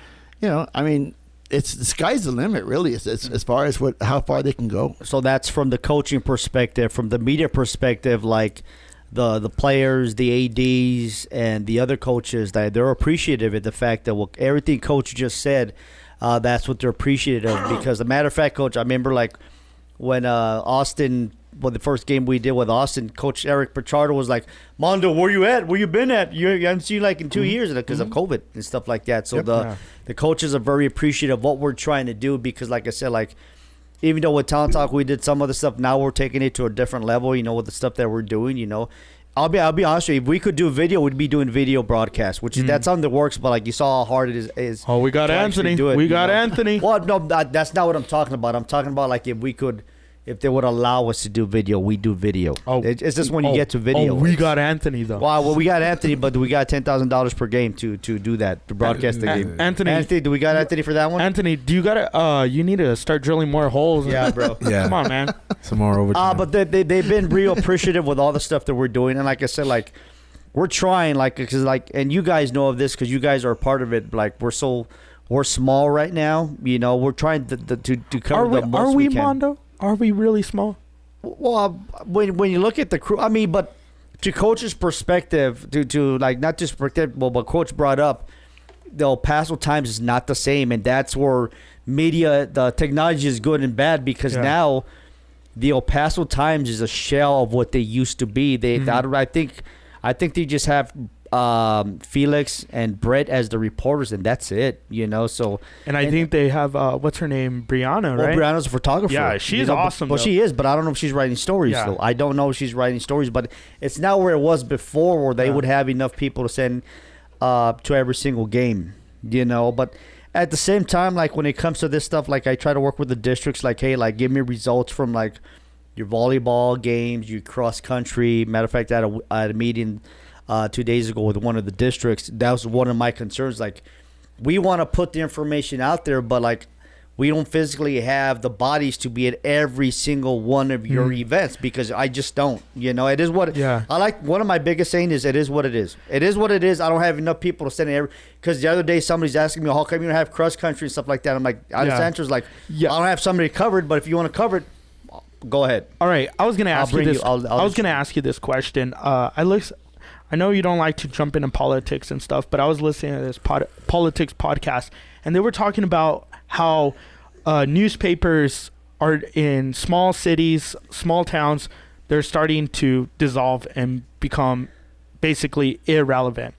it's the sky's the limit, really, as far as how far they can go. So that's from the coaching perspective, from the media perspective, like the players, the ADs, and the other coaches, that they're appreciative of the fact that everything Coach just said, that's what they're appreciative of. Because, as a matter of fact, Coach, I remember like when Austin, the first game we did with Austin, Coach Eric Pichardo was like, "Mondo, where you at? Where you been at? You haven't seen you like in 2 years because of COVID and stuff like that." So the coaches are very appreciative of what we're trying to do, because, like I said, like even though with Talent Talk we did some other stuff, now we're taking it to a different level. You know, with the stuff that we're doing. You know, I'll be honest with you. If we could do video, we'd be doing video broadcast, which is that's something that works. But like you saw how hard it is. Oh, we got to Anthony. do it, We got Anthony. Well, no, that's not what I'm talking about. I'm talking about like if they would allow us to do video, we do video. Oh, it's just when you get to video. Oh, we got Anthony though. Well, we got Anthony, but we got $10,000 per game to do that, to broadcast the game. Anthony, do we got Anthony for that one? Anthony, do you gotta? You need to start drilling more holes. Yeah, bro. Yeah. Come on, man. Some more overtime. But they've been real appreciative with all the stuff that we're doing, and like I said, like we're trying, like, because like, and you guys know of this because you guys are a part of it. Like we're small right now. You know, we're trying to cover the most Are we can. Mondo? Are we really small? Well, when you look at the crew, I mean, but to Coach's perspective, to like not just predictable, but Coach brought up the El Paso Times is not the same, and that's where media, the technology is good and bad, because now the El Paso Times is a shell of what they used to be. I think they just have Felix and Brett as the reporters, and that's it, you know. So, and I think they have what's her name, Brianna, right? Well, Brianna's a photographer. Yeah, she's awesome. Well, she is, but I don't know if she's writing stories. Yeah. So I don't know if she's writing stories, but it's not where it was before, where they would have enough people to send to every single game, you know. But at the same time, like when it comes to this stuff, like I try to work with the districts, like, hey, like give me results from like your volleyball games, your cross country. Matter of fact, I had a meeting 2 days ago with one of the districts. That was one of my concerns. Like, we want to put the information out there, but like we don't physically have the bodies to be at every single one of your events, because I just don't. You know, it is what I like. One of my biggest saying is, it is what it is. It is what it is. I don't have enough people to send it every, because the other day somebody's asking me, how come you don't have cross country and stuff like that? I'm like, the answer is like, I don't have somebody covered, but if you want to cover it, go ahead. All right, I was gonna ask you this. I'll I was gonna ask you this question. I know you don't like to jump into politics and stuff, but I was listening to this politics podcast, and they were talking about how newspapers are in small cities, small towns, they're starting to dissolve and become basically irrelevant.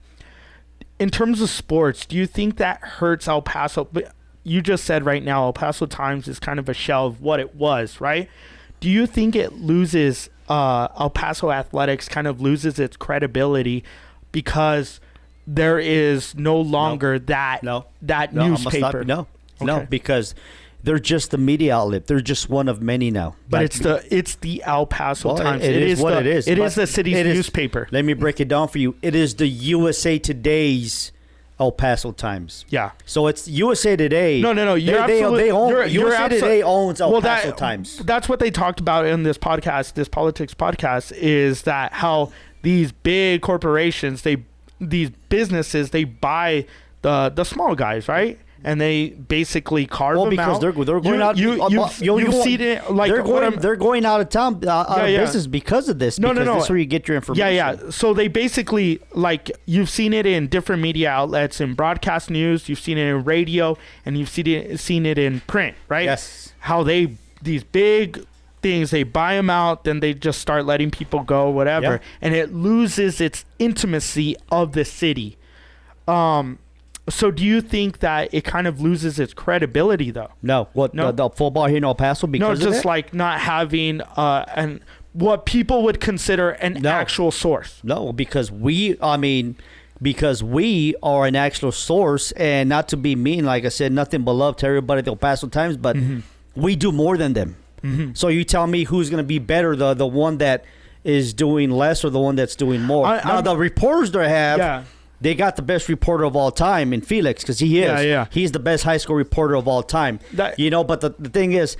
In terms of sports, do you think that hurts El Paso? But you just said right now, El Paso Times is kind of a shell of what it was, right? Do you think it loses El Paso athletics, kind of loses its credibility because there is no longer that newspaper? No, because they're just the media outlet. They're just one of many now. But it's the El Paso Times. It is what it is. It is the city's newspaper. Let me break it down for you. It is the USA Today's El Paso Times. Yeah. So it's USA Today. No. USA Today owns El Paso Times. That's what they talked about in this podcast, this politics podcast, is that how these big corporations, these businesses, they buy the small guys, right? And they basically carve them out. They're going out. You've seen it, like they're going out of town, out of business because of this. No. That's where you get your information. Yeah. So they basically, like, you've seen it in different media outlets, in broadcast news, you've seen it in radio, and you've seen it in print, right? Yes. How these big things, they buy them out, then they just start letting people go, whatever, and it loses its intimacy of the city. So do you think that it kind of loses its credibility, though? No. The football here in El Paso, because no, just like not having and what people would consider an actual source. No, because we are an actual source, and not to be mean, like I said, nothing but love to everybody at the El Paso Times, but we do more than them. So you tell me who's going to be better, the one that is doing less or the one that's doing more. Now, the reporters they have, they got the best reporter of all time in Felix, because he is. Yeah. He's the best high school reporter of all time. But the thing is,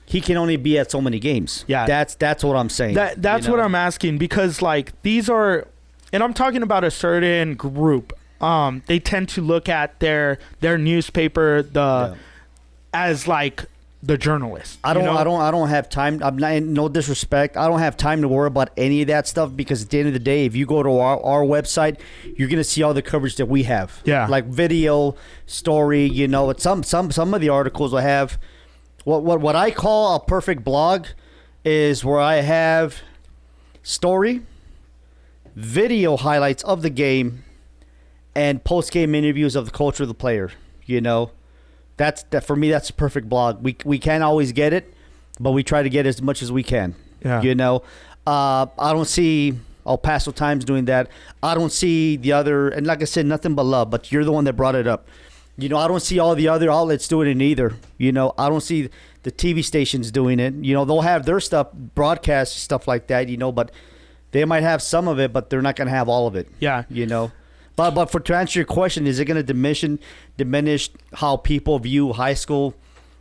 he can only be at so many games. Yeah. That's what I'm saying. That's what I'm asking, because like these are, and I'm talking about a certain group. They tend to look at their newspaper, as like the journalist. I don't have time. I'm not, no disrespect. I don't have time to worry about any of that stuff because at the end of the day, if you go to our website, you're gonna see all the coverage that we have. Yeah. Like video, story. You know, it's some of the articles will have what I call a perfect blog is where I have story, video highlights of the game, and post-game interviews of the coach or the player. You know, that for me, that's a perfect blog. We can't always get it, but we try to get as much as we can. Yeah. You know, I don't see El Paso Times doing that. I don't see the other, and like I said, nothing but love. But you're the one that brought it up. You know, I don't see all the other outlets doing it either. You know, I don't see the TV stations doing it. You know, they'll have their stuff, broadcast stuff like that. You know, but they might have some of it, but they're not going to have all of it. Yeah. You know. But to answer your question, is it going to diminish how people view high school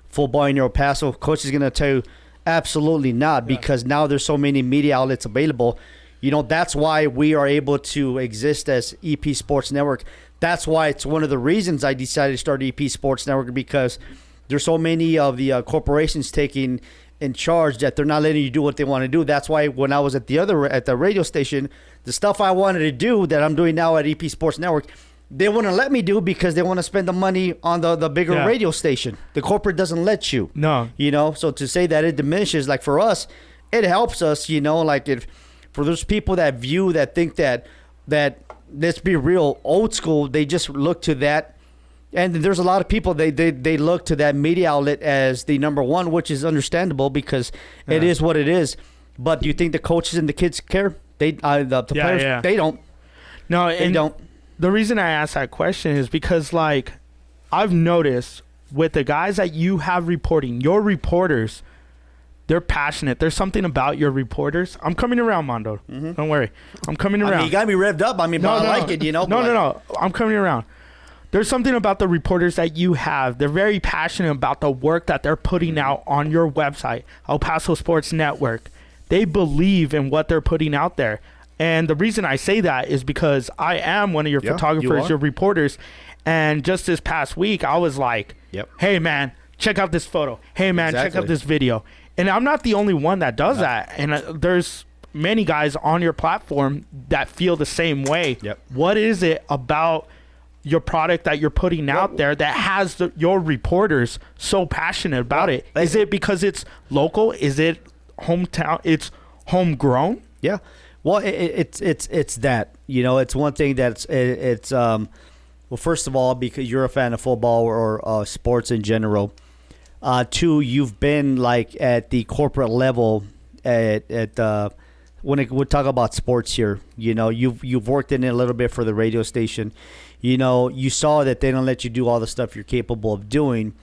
football in El Paso? Coach is going to tell you, absolutely not, because now there's so many media outlets available. You know, that's why we are able to exist as EP Sports Network. That's why it's one of the reasons I decided to start EP Sports Network, because there's so many of the corporations taking in charge that they're not letting you do what they want to do. That's why when I was at the radio station, the stuff I wanted to do that I'm doing now at EP Sports Network, they wouldn't let me do because they want to spend the money on the bigger radio station. The corporate doesn't let you. No. You know, so to say that it diminishes, like for us, it helps us, you know, like if for those people that think that let's be real, old school, they just look to that. And there's a lot of people, they look to that media outlet as the number one, which is understandable because it is what it is. But do you think the coaches and the kids care? The players, they don't. No, They don't. The reason I ask that question is because, like, I've noticed with the guys that you have reporting, your reporters, they're passionate. There's something about your reporters. I'm coming around, Mondo. Don't worry. I'm coming around. I mean, you got me revved up. I mean, but I like it, you know. No. I'm coming around. There's something about the reporters that you have. They're very passionate about the work that they're putting out on your website, El Paso Sports Network. They believe in what they're putting out there. And the reason I say that is because I am one of your photographers, your reporters. And just this past week, I was like, hey, man, check out this photo. Hey, man, check out this video. And I'm not the only one that does that. And there's many guys on your platform that feel the same way. What is it about your product that you're putting out there that has your reporters so passionate about it? Is it because it's local? Is it hometown? It's homegrown? Yeah. Well, it's that, you know, it's one thing that's well, first of all, because you're a fan of football or sports in general. Two, you've been like at the corporate level when we talk about sports here, you know, you've worked in it a little bit for the radio station. You know, you saw that they don't let you do all the stuff you're capable of doing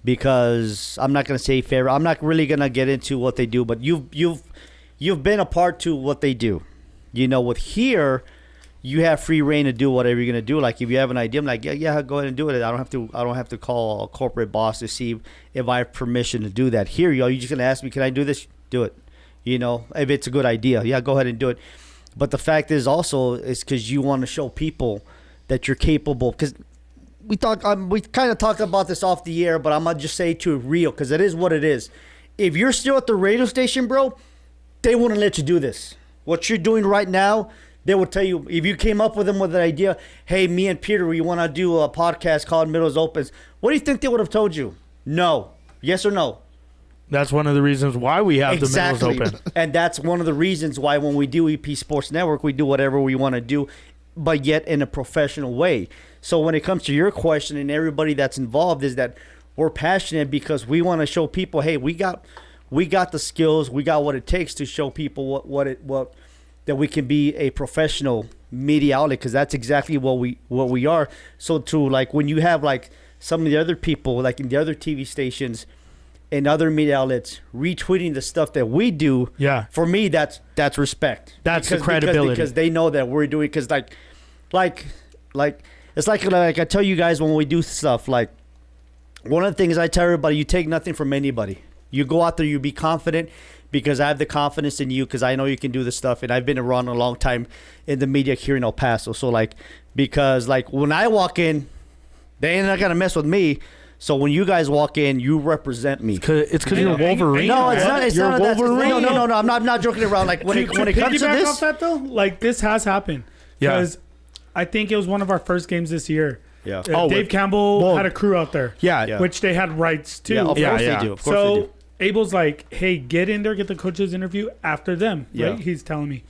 because I'm not going to say fair. I'm not really going to get into what they do, but you've been a part to what they do. You know, with here, you have free reign to do whatever you're going to do. Like if you have an idea, I'm like, yeah, go ahead and do it. I don't have to call a corporate boss to see if I have permission to do that. Here, you're just going to ask me, can I do this? Do it. You know, if it's a good idea, go ahead and do it. But the fact is also is because you want to show people that you're capable. Because we kind of talked about this off the air, but I'm gonna just say to it real because it is what it is. If you're still at the radio station, bro, they wouldn't let you do this. What you're doing right now, they would tell you if you came up with them with an idea. Hey, me and Peter, we want to do a podcast called Middles Opens. What do you think they would have told you? No. Yes or no? That's one of the reasons why we have the Middles Open. And that's one of the reasons why when we do EP Sports Network, we do whatever we want to do, but yet in a professional way. So when it comes to your question and everybody that's involved is that we're passionate because we want to show people, hey, we got the skills, we got what it takes to show people what that we can be a professional media outlet because that's exactly what we are. So to like when you have like some of the other people like in the other TV stations and other media outlets retweeting the stuff that we do. Yeah. For me, that's respect. That's the credibility because they know that we're doing. Because like it's like I tell you guys when we do stuff. Like one of the things I tell everybody, you take nothing from anybody. You go out there, you be confident because I have the confidence in you because I know you can do this stuff, and I've been around a long time in the media here in El Paso. So like because like when I walk in, they ain't not gonna mess with me. So when you guys walk in, you represent me. It's because you're Wolverine. No, it's not. It's You're not. That's, Wolverine. no. I'm not joking around. Like when it comes to piggyback this, off that though, like this has happened. Yeah. Because I think it was one of our first games this year. yeah, Dave Campbell well, had a crew out there. Yeah. Which they had rights to. yeah, of Yeah, course yeah. they do. Of course they So do. Abel's like, hey, get in there, get the coach's interview after them. Yeah. Right? He's telling me.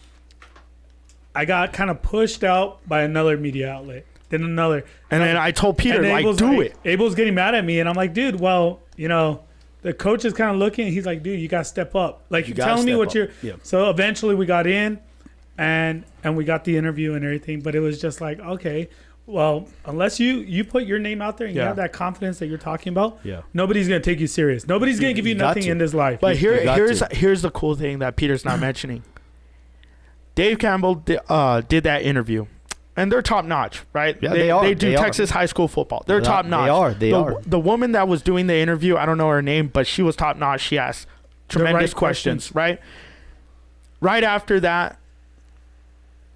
I got kind of pushed out by another media outlet. Then another. And then I told Peter, And like, Abel's do it. Abel's getting mad at me, and I'm like, dude, well, you know, the coach is kind of looking. And he's like, dude, you got to step up. Like, You you're gotta telling me step what up. you're. Yeah. So eventually we got in, and we got the interview and everything. But it was just like, okay, well, unless you put your name out there and you Yeah. have that confidence that you're talking about, Yeah. nobody's gonna take you serious. Nobody's gonna give you got nothing to. in this life. But You got here's the cool thing that Peter's not mentioning. Dave Campbell did that interview, and they're top notch, right? Yeah, they are. They do They are. Texas high school football. They're They top are. notch. They are. The woman that was doing the interview, I don't know her name, but she was top notch. She asked tremendous right questions, right? Right after that,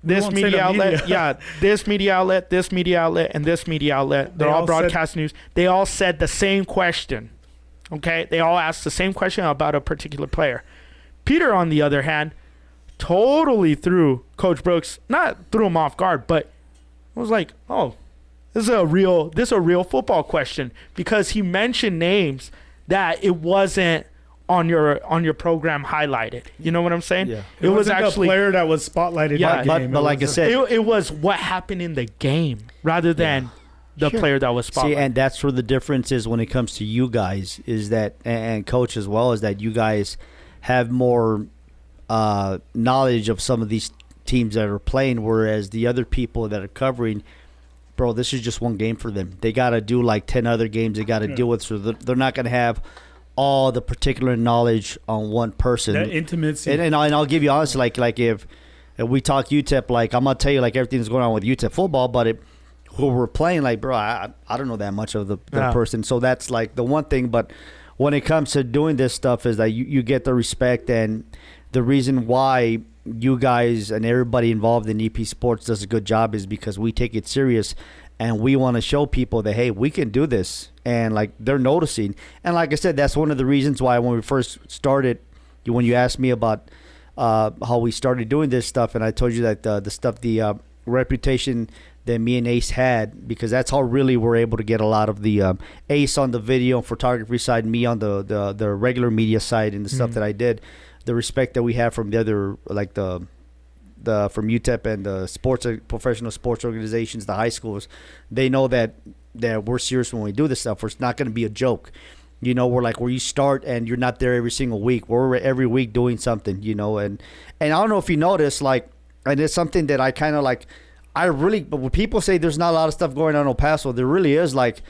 this won't say media the outlet, media. yeah, this media outlet, this media outlet, and this media outlet, they're They all all said- broadcast news. They all said the same question. Okay? They all asked the same question about a particular player. Peter, on the other hand, totally threw Coach Brooks, not threw him off guard, but was like, oh, this is a real football question, because he mentioned names that it wasn't on your program highlighted. You know what I'm saying? Yeah. It was wasn't actually the player that was spotlighted. Yeah, that game. but like I said, it was what happened in the game rather than the player that was spotlighted. see, and that's where the difference is when it comes to you guys, is that, and coach as well, is that you guys have more knowledge of some of these teams that are playing, whereas the other people that are covering, bro, this is just one game for them. They got to do like 10 other games they got to deal with, so they're not going to have all the particular knowledge on one person. that intimacy. And I'll give you honestly, like if we talk UTEP, like I'm gonna tell you like everything that's going on with UTEP football, but who we're playing, like, bro, I don't know that much of the Yeah. person, so that's like the one thing. But when it comes to doing this stuff, is that you get the respect, and the reason why you guys and everybody involved in EP Sports does a good job is because we take it serious, and we want to show people that, hey, we can do this, and like they're noticing. And like I said, that's one of the reasons why when we first started, when you asked me about how we started doing this stuff, and I told you that the reputation that me and Ace had, because that's how really we're able to get a lot of the Ace on the video and photography side, me on the regular media side and the stuff that I did, the respect that we have from the other, like the from UTEP and the sports, professional sports organizations, the high schools. They know that we're serious when we do this stuff. It's not going to be a joke. You know, we're like where you start and you're not there every single week. We're every week doing something, you know. And I don't know if you notice, like, and it's something that I kind of like, but when people say there's not a lot of stuff going on in El Paso, there really is. Like,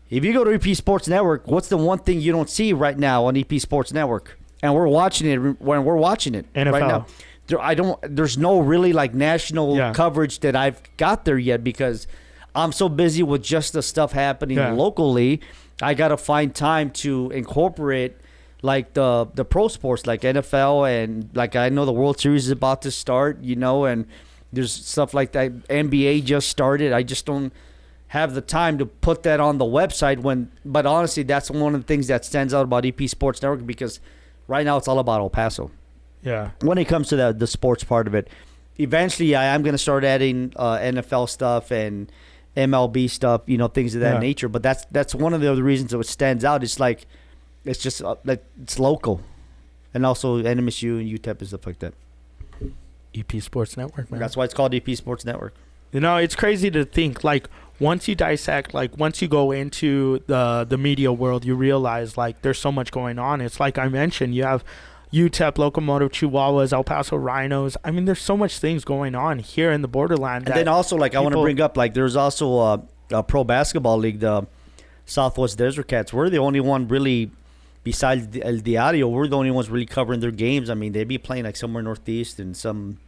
if you go to EP Sports Network, what's the one thing you don't see right now on EP Sports Network? And we're watching it when we're watching it NFL. right now. There's no really like national coverage that I've got there yet, because I'm so busy with just the stuff happening locally. I got to find time to incorporate like the pro sports, like NFL, and like I know the World Series is about to start, you know, and there's stuff like that. NBA just started. I just don't have the time to put that on the website but honestly, that's one of the things that stands out about EP Sports Network, because right now it's all about El Paso. Yeah. When it comes to the sports part of it, eventually I am going to start adding NFL stuff and MLB stuff, you know, things of that nature. But that's one of the other reasons it stands out. It's like, it's just like it's local, and also NMSU and UTEP and stuff like that. EP Sports Network, man. That's why it's called EP Sports Network. You know, it's crazy to think, like, once you dissect, like, once you go into the media world, you realize, like, there's so much going on. It's like I mentioned, you have UTEP, Locomotive Chihuahuas, El Paso Rhinos. I mean, there's so much things going on here in the borderland. And then also, like, I want to bring up, like, there's also a pro basketball league, the Southwest Desert Cats. We're the only one really, besides El Diario, we're the only ones really covering their games. I mean, they'd be playing, like, somewhere northeast in some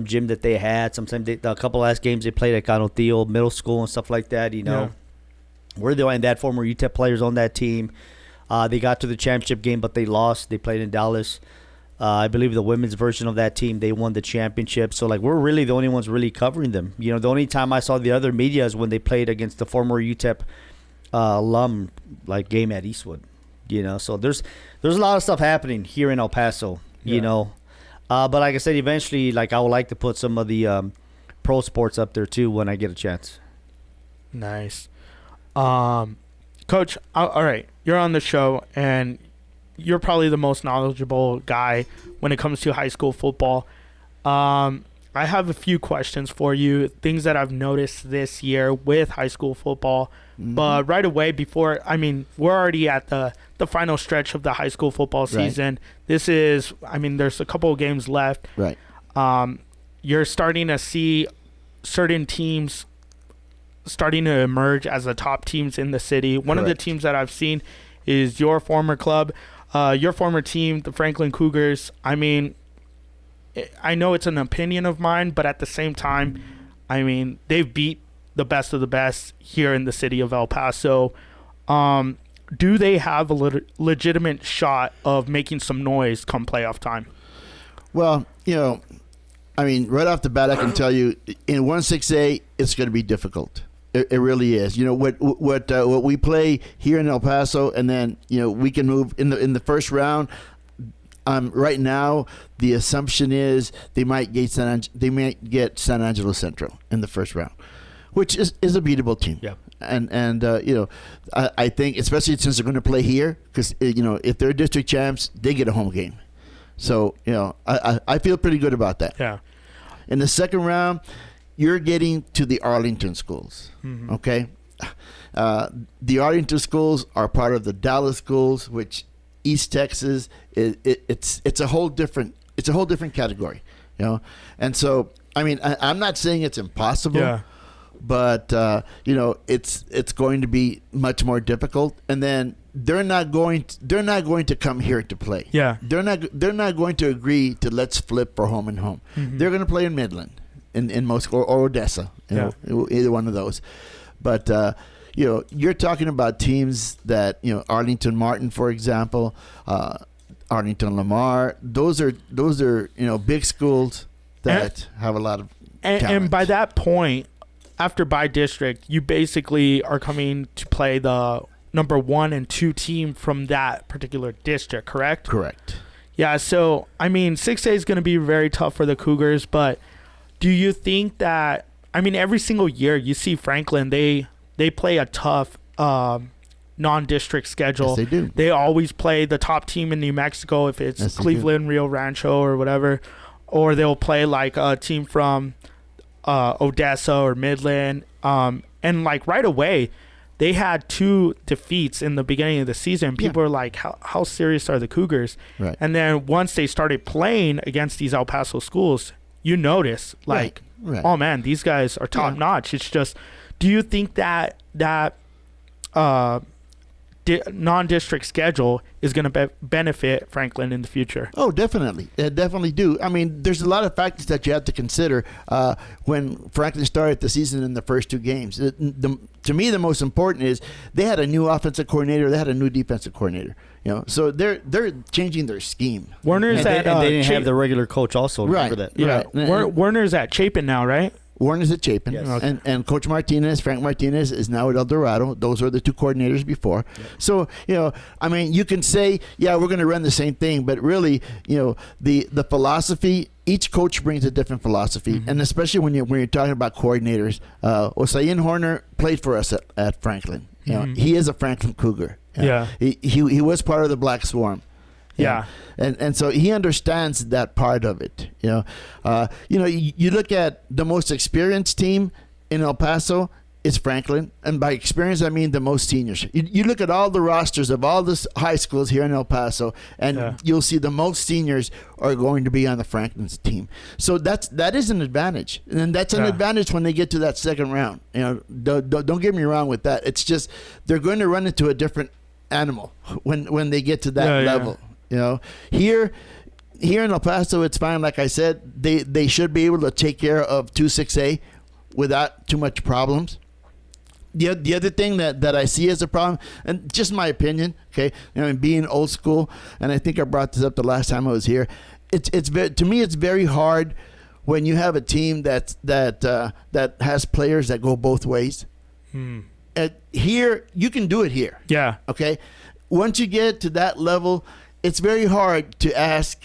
gym that they had. Sometimes a couple last games they played at Canotillo Middle School and stuff like that, you know. We're the only, and that former UTEP players on that team. They got to the championship game, but they lost. They played in Dallas. I believe the women's version of that team, they won the championship. So, like, we're really the only ones really covering them. You know, the only time I saw the other media is when they played against the former UTEP alum like game at Eastwood. So there's a lot of stuff happening here in El Paso. But like I said, eventually, like I would like to put some of the pro sports up there too when I get a chance. Nice. Coach, all right, you're on the show, and you're probably the most knowledgeable guy when it comes to high school football. I have a few questions for you, things that I've noticed this year with high school football. Mm-hmm. But right away, we're already at the final stretch of the high school football season. Right. This is, there's a couple of games left. Right. You're starting to see certain teams starting to emerge as the top teams in the city. One of the teams that I've seen is your former club, your former team, the Franklin Cougars. I know it's an opinion of mine, but at the same time, they've beat the best of the best here in the city of El Paso. Do they have a legitimate shot of making some noise come playoff time? Well, right off the bat, I can tell you, in 1-6A, it's going to be difficult. It really is. What we play here in El Paso, and then we can move in the first round. Right now, the assumption is they might get San Angelo Central in the first round, which is a beatable team. Yeah. And I think, especially since they're going to play here, because if they're district champs, they get a home game. So I feel pretty good about that. Yeah. In the second round, you're getting to the Arlington schools. Mm-hmm. Okay. The Arlington schools are part of the Dallas schools, which East Texas it's a whole different category, and so I'm not saying it's impossible, but it's going to be much more difficult, and then they're not going to come here to play. They're not going to agree to let's flip for home and home. Mm-hmm. They're going to play in Midland, in most or Odessa, either one of those, but. You're talking about teams that, Arlington Martin, for example, Arlington Lamar. Those are big schools that have a lot of talent. And by that point, after by district, you basically are coming to play the number 1 and 2 team from that particular district, correct? Correct. Yeah, so, 6A is going to be very tough for the Cougars, but do you think that, every single year you see Franklin, they play a tough non-district schedule. Yes, they do. They always play the top team in New Mexico, if it's Cleveland, Rio Rancho, or whatever. Or they'll play like a team from Odessa or Midland. And like right away, they had 2 defeats in the beginning of the season. People are like, how serious are the Cougars? Right. And then once they started playing against these El Paso schools, you notice like, oh man, these guys are top notch. It's just... Do you think that non-district schedule is going to benefit Franklin in the future? Oh, definitely. Definitely do. There's a lot of factors that you have to consider when Franklin started the season in the first 2 games. To me, the most important is they had a new offensive coordinator. They had a new defensive coordinator. So they're changing their scheme. Warner's and they didn't have the regular coach also. Remember that? Yeah. Warner's at Chapin now, right? Warner's at Chapin, yes. and Coach Frank Martinez, is now at El Dorado. Those were the 2 coordinators before. Yep. So, you can say, we're going to run the same thing, but really, the philosophy, each coach brings a different philosophy, mm-hmm. and especially when you're talking about coordinators. Osayin Horner played for us at Franklin. Mm-hmm. He is a Franklin Cougar. He was part of the Black Swarm. Yeah. And so he understands that part of it. You look at the most experienced team in El Paso is Franklin, and by experience I mean the most seniors. You look at all the rosters of all the high schools here in El Paso, and you'll see the most seniors are going to be on the Franklin's team. So that is an advantage, and that's an advantage when they get to that second round. Don't get me wrong with that. It's just they're going to run into a different animal when they get to that level. Here in El Paso, it's fine. Like I said, they should be able to take care of 2-6A without too much problems. The other thing that I see as a problem, and just my opinion, okay, being old school, and I think I brought this up the last time I was here. To me, it's very hard when you have a team that has players that go both ways. Here, you can do it here. Yeah. Okay. Once you get to that level, it's very hard to ask,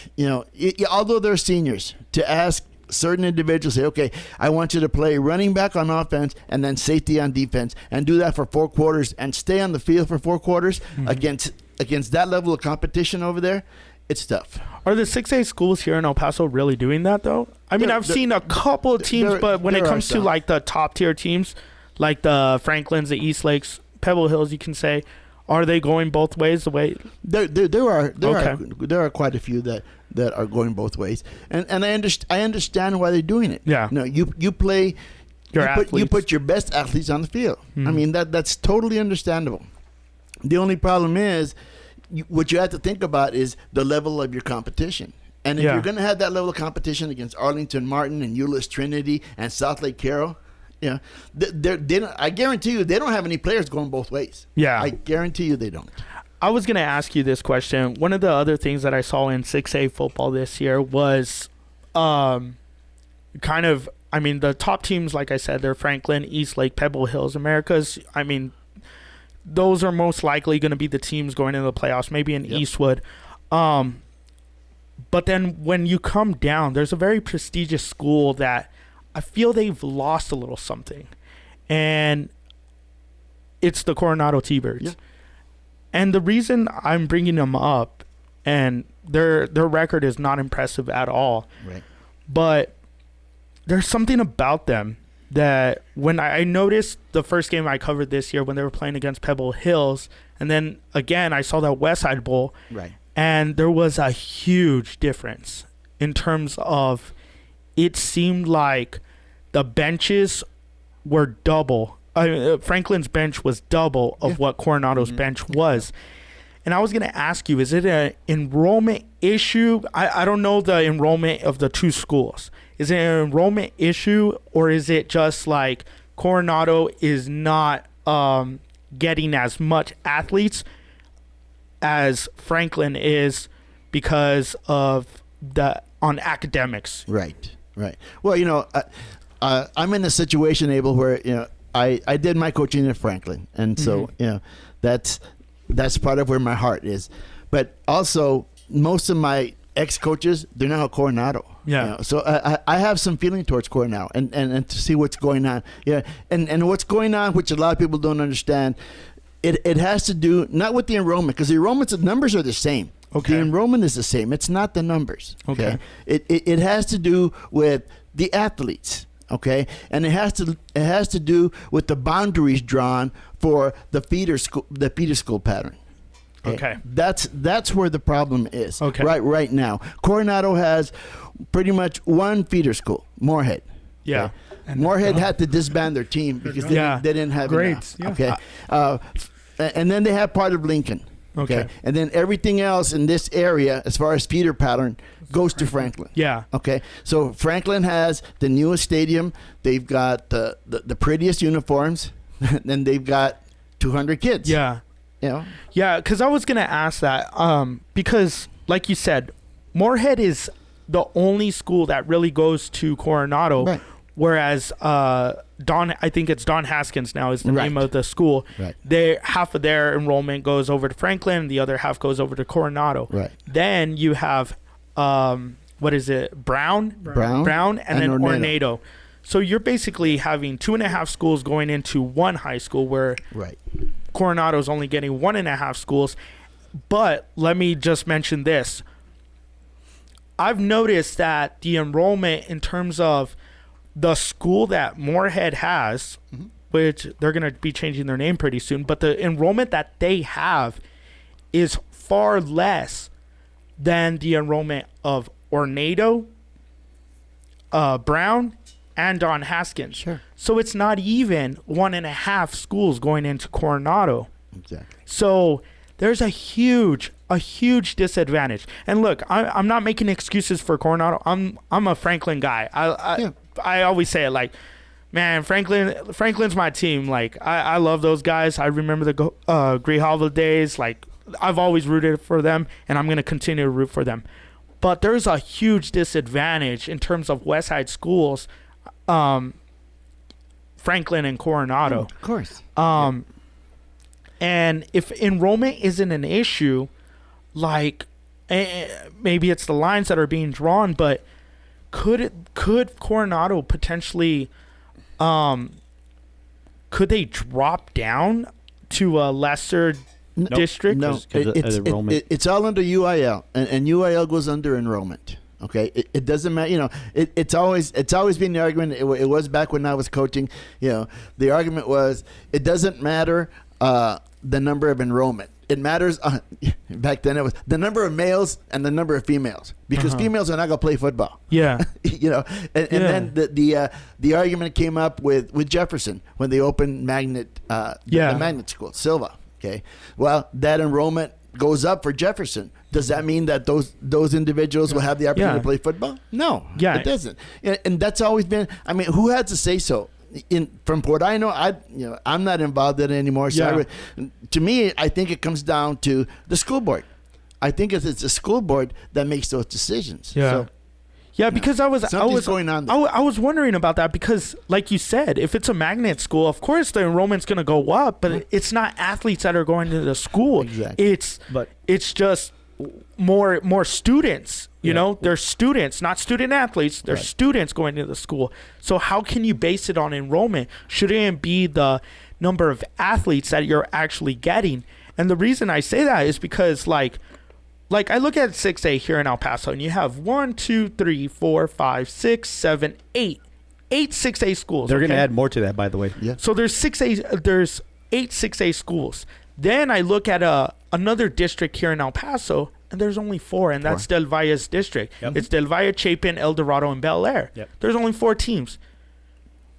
although they're seniors, to ask certain individuals, say, okay, I want you to play running back on offense and then safety on defense, and do that for 4 quarters and stay on the field for 4 quarters against that level of competition over there. It's tough. Are the 6A schools here in El Paso really doing that, though? I mean, I've seen a couple of teams, but when it comes to like the top tier teams, like the Franklins, the East Lakes, Pebble Hills, you can say, are they going both ways? The way there are quite a few that are going both ways, and I understand why they're doing it. Yeah. You play, you put your best athletes on the field. I mean that's totally understandable. The only problem is, what you have to think about is the level of your competition. And if you're going to have that level of competition against Arlington Martin and Euless Trinity and South Lake Carroll, I guarantee you they don't have any players going both ways. Yeah. I guarantee you they don't. I was going to ask you this question. One of the other things that I saw in 6A football this year was the top teams, like I said, they're Franklin, East Lake, Pebble Hills, Americas. I mean, those are most likely going to be the teams going into the playoffs, maybe in Eastwood. But then when you come down, there's a very prestigious school that I feel they've lost a little something. And it's the Coronado T-Birds. Yeah. And the reason I'm bringing them up, and their record is not impressive at all. Right. But there's something about them that when I noticed the first game I covered this year when they were playing against Pebble Hills, and then again I saw that Westside Bowl, right? And there was a huge difference in terms of it seemed like the benches were double. Franklin's bench was double of what Coronado's bench was. And I was going to ask you, is it an enrollment issue? I don't know the enrollment of the two schools. Is it an enrollment issue, or is it just like Coronado is not getting as much athletes as Franklin is because of on academics? Right. Well, I'm in a situation, Abel, where I did my coaching at Franklin, and so that's part of where my heart is. But also, most of my ex-coaches, they're now at Coronado. Yeah. So I have some feeling towards Coronado, and to see what's going on. Yeah. And what's going on, which a lot of people don't understand, it has to do not with the enrollment, because the enrollment numbers are the same. Okay. The enrollment is the same. It's not the numbers. Okay. It has to do with the athletes. Okay, and it has to do with the boundaries drawn for the feeder school pattern. Okay. That's where the problem is. Okay. Right now, Coronado has pretty much one feeder school, Moorhead. Yeah. Okay? Moorhead had to disband their team because they didn't have grades. enough. Okay. And then they have part of Lincoln. Okay. And then everything else in this area, as far as feeder pattern, goes to Franklin. Yeah. Okay. So Franklin has the newest stadium. They've got the prettiest uniforms. Then they've got 200 kids. Yeah. Yeah, because I was going to ask that because, like you said, Moorhead is the only school that really goes to Coronado. Right. Whereas I think it's Don Haskins now is the name of the school. Right. Half of their enrollment goes over to Franklin, the other half goes over to Coronado. Right. Then you have what is it? Brown, and then Ornado. So you're basically having 2.5 schools going into one high school, where Coronado's only getting 1.5 schools. But let me just mention this. I've noticed that the enrollment in terms of the school that Moorhead has, which they're going to be changing their name pretty soon, but the enrollment that they have is far less than the enrollment of Ornado, Brown, and Don Haskins. Sure. So it's not even 1.5 schools going into Coronado. Exactly. So there's a huge disadvantage. And look, I'm not making excuses for Coronado. I'm a Franklin guy. I always say it like, man, Franklin's my team. Like I love those guys. I remember the Grijalva days. Like I've always rooted for them, and I'm gonna continue to root for them. But there's a huge disadvantage in terms of Westside schools. Franklin and Coronado. Of course. And if enrollment isn't an issue, like maybe it's the lines that are being drawn, but could Coronado potentially could they drop down to a lesser district? No, 'Cause of enrollment. it's all under UIL, and UIL goes under enrollment. Okay, it doesn't matter. You know, it's always been the argument. It was back when I was coaching. You know, the argument was it doesn't matter the number of enrollment. It matters back then. It was the number of males and the number of females, because females are not gonna play football. Yeah. You know, and then the argument came up with Jefferson when they opened the magnet school, Silva. Okay, well, that enrollment goes up for Jefferson. Does that mean that those individuals will have the opportunity to play football? No, it doesn't. And that's always been. I mean, who has to say so? From what I know, I'm not involved in it anymore. So to me, I think it comes down to the school board. I think it's the school board that makes those decisions. Yeah. So, Yeah, because I was going on there. I was wondering about that, because like you said, if it's a magnet school, of course the enrollment's going to go up, but it's not athletes that are going to the school. Exactly. It's just more students. You know, they're students, not student athletes. They're students going to the school. So how can you base it on enrollment? Shouldn't it be the number of athletes that you're actually getting? And the reason I say that is because like I look at 6A here in El Paso, and you have 1, 2, 3, 4, 5, 6, 7, 8 6A schools. They're going to add more to that, by the way. Yeah. So there's 8 6A schools. Then I look at another district here in El Paso, and there's only 4, and that's Del Valle's district. Yep. It's Del Valle, Chapin, El Dorado, and Bel Air. Yep. There's only 4 teams.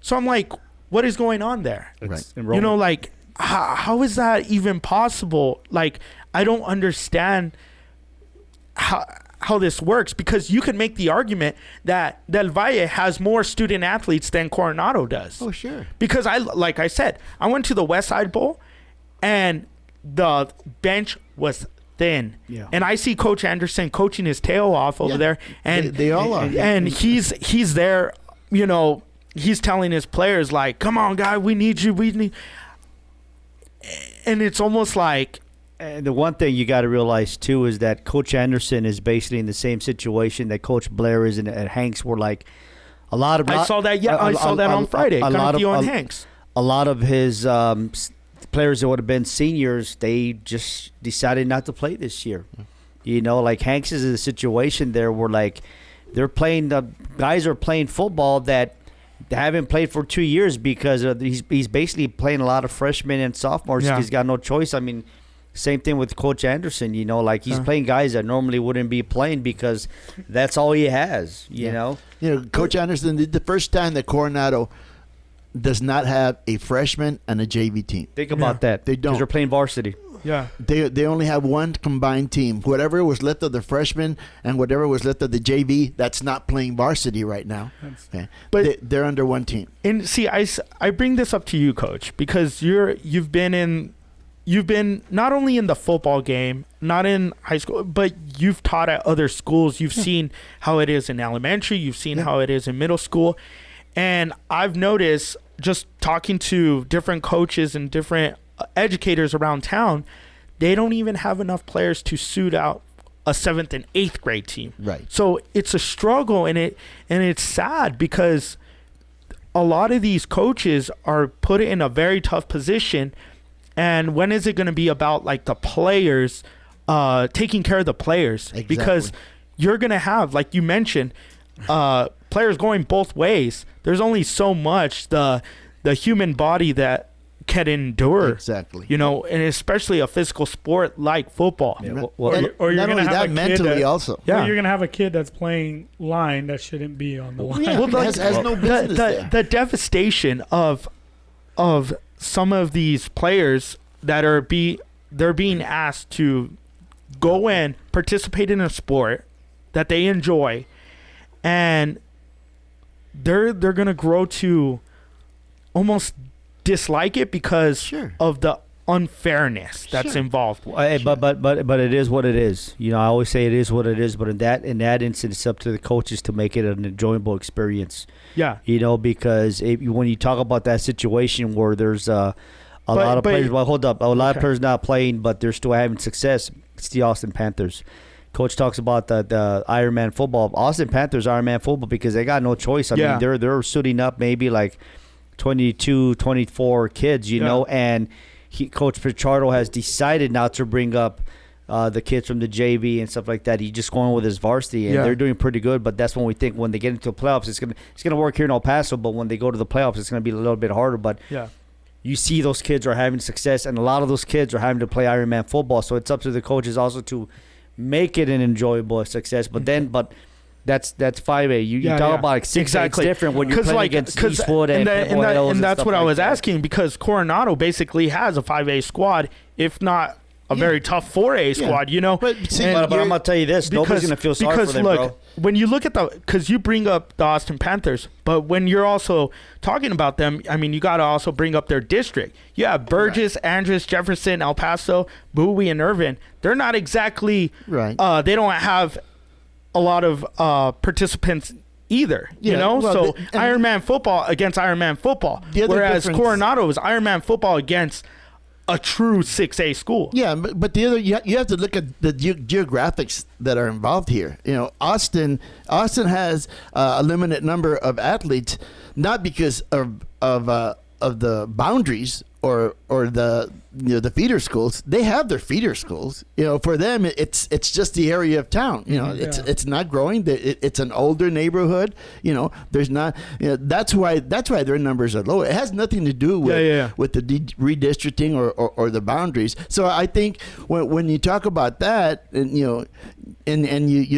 So I'm like, what is going on there? It's You know, like, how is that even possible? Like, I don't understand how this works, because you can make the argument that Del Valle has more student athletes than Coronado does. Oh, sure. Because like I said, I went to the West Side Bowl, and the bench was thin. Yeah. And I see Coach Anderson coaching his tail off over there, and They all are. And he's there, you know, he's telling his players like, "Come on, guy, we need you. We need." And it's almost like, And the one thing you got to realize too is that Coach Anderson is basically in the same situation that Coach Blair is in at Hanks, where like a lot of I saw that. Yeah, I saw that on Friday. Cartio and Hanks. A lot of his players that would have been seniors, they just decided not to play this year. You know, like Hanks is in a situation there where like they're playing, the guys are playing football that they haven't played for 2 years, because he's basically playing a lot of freshmen and sophomores. Yeah. He's got no choice. I mean, same thing with Coach Anderson, you know, like he's playing guys that normally wouldn't be playing because that's all he has, you know. You know, Coach Anderson, the first time that Coronado does not have a freshman and a JV team. Think about that. They 'cause don't. they're playing varsity. Yeah. They only have one combined team. Whatever was left of the freshman and whatever was left of the JV, that's not playing varsity right now. Okay. But- they're under one team. And see, I bring this up to you, Coach, because you've been not only in the football game, not in high school, but you've taught at other schools. You've seen how it is in elementary. You've seen how it is in middle school. And I've noticed, just talking to different coaches and different educators around town, they don't even have enough players to suit out a 7th and 8th grade team. Right. So it's a struggle, and it's sad, because a lot of these coaches are put in a very tough position. And when is it going to be about like the players, taking care of the players? Exactly. Because you're going to have, like you mentioned, players going both ways. There's only so much the human body that can endure. Exactly. You know, and especially a physical sport like football. Yeah, And or you're not gonna only have that, a kid mentally that- also. Yeah. Or you're gonna have a kid that's playing line that shouldn't be on the line. Yeah, Well, has no business there. the devastation of some of these players that they're being asked to go in, participate in a sport that they enjoy, and they're gonna grow to almost dislike it because Sure. of the unfairness that's involved. But it is what it is. You know, I always say it is what it is. But in that instance, it's up to the coaches to make it an enjoyable experience. Yeah. You know, because when you talk about that situation where there's a lot of players, well, hold up, a lot of players not playing, but they're still having success. It's the Austin Panthers. Coach talks about the Iron Man football. Austin Panthers Iron Man football because they got no choice. I mean, they're suiting up maybe like 22, 24 kids, you know, and Coach Pichardo has decided not to bring up the kids from the JV and stuff like that. He's just going with his varsity, and they're doing pretty good. But that's when we think when they get into the playoffs, it's gonna work here in El Paso. But when they go to the playoffs, it's gonna be a little bit harder. But you see those kids are having success, and a lot of those kids are having to play Ironman football. So it's up to the coaches also to make it an enjoyable success. But that's 5A. You talk about like 6A. Exactly. It's different when you're playing against Eastwood and that's what I was like asking, because Coronado basically has a 5A squad, if not a very tough 4A squad, you know. But I'm gonna tell you this: nobody's gonna feel sorry for them, bro. When you look at because you bring up the Austin Panthers, but when you're also talking about them, I mean, you got to also bring up their district. You have Burgess, Andress, Jefferson, El Paso, Bowie, and Irvin. They're not exactly right. They don't have a lot of participants either, you know. Well, so Ironman football against Ironman football, whereas Coronado is Ironman football against a true 6A school. Yeah, but the other, you have to look at the geographics that are involved here. You know, Austin has a limited number of athletes, not because of the boundaries or the the feeder schools. They have their feeder schools. You know, for them it's just the area of town. You know, it's not growing. It's an older neighborhood. You know, there's not. You know, that's why their numbers are low. It has nothing to do with the redistricting or the boundaries. So I think when you talk about that, and you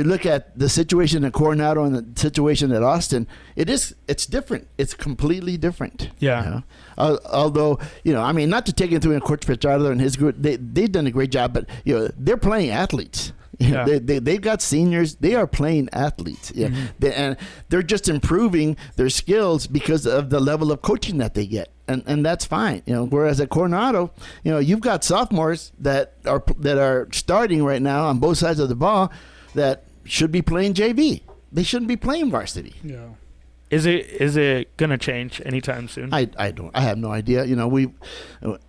look at the situation at Coronado and the situation at Austin, it's different. It's completely different. Yeah. You know? Although, I mean, not to take it through in Coach Pichardo and his group, they've done a great job, but they're playing athletes. Yeah. They've got seniors. They are playing athletes. Yeah. Mm-hmm. And they're just improving their skills because of the level of coaching that they get. And that's fine. Whereas at Coronado, you've got sophomores that are starting right now on both sides of the ball that should be playing JV. They shouldn't be playing varsity. Yeah. Is it gonna change anytime soon? I have no idea.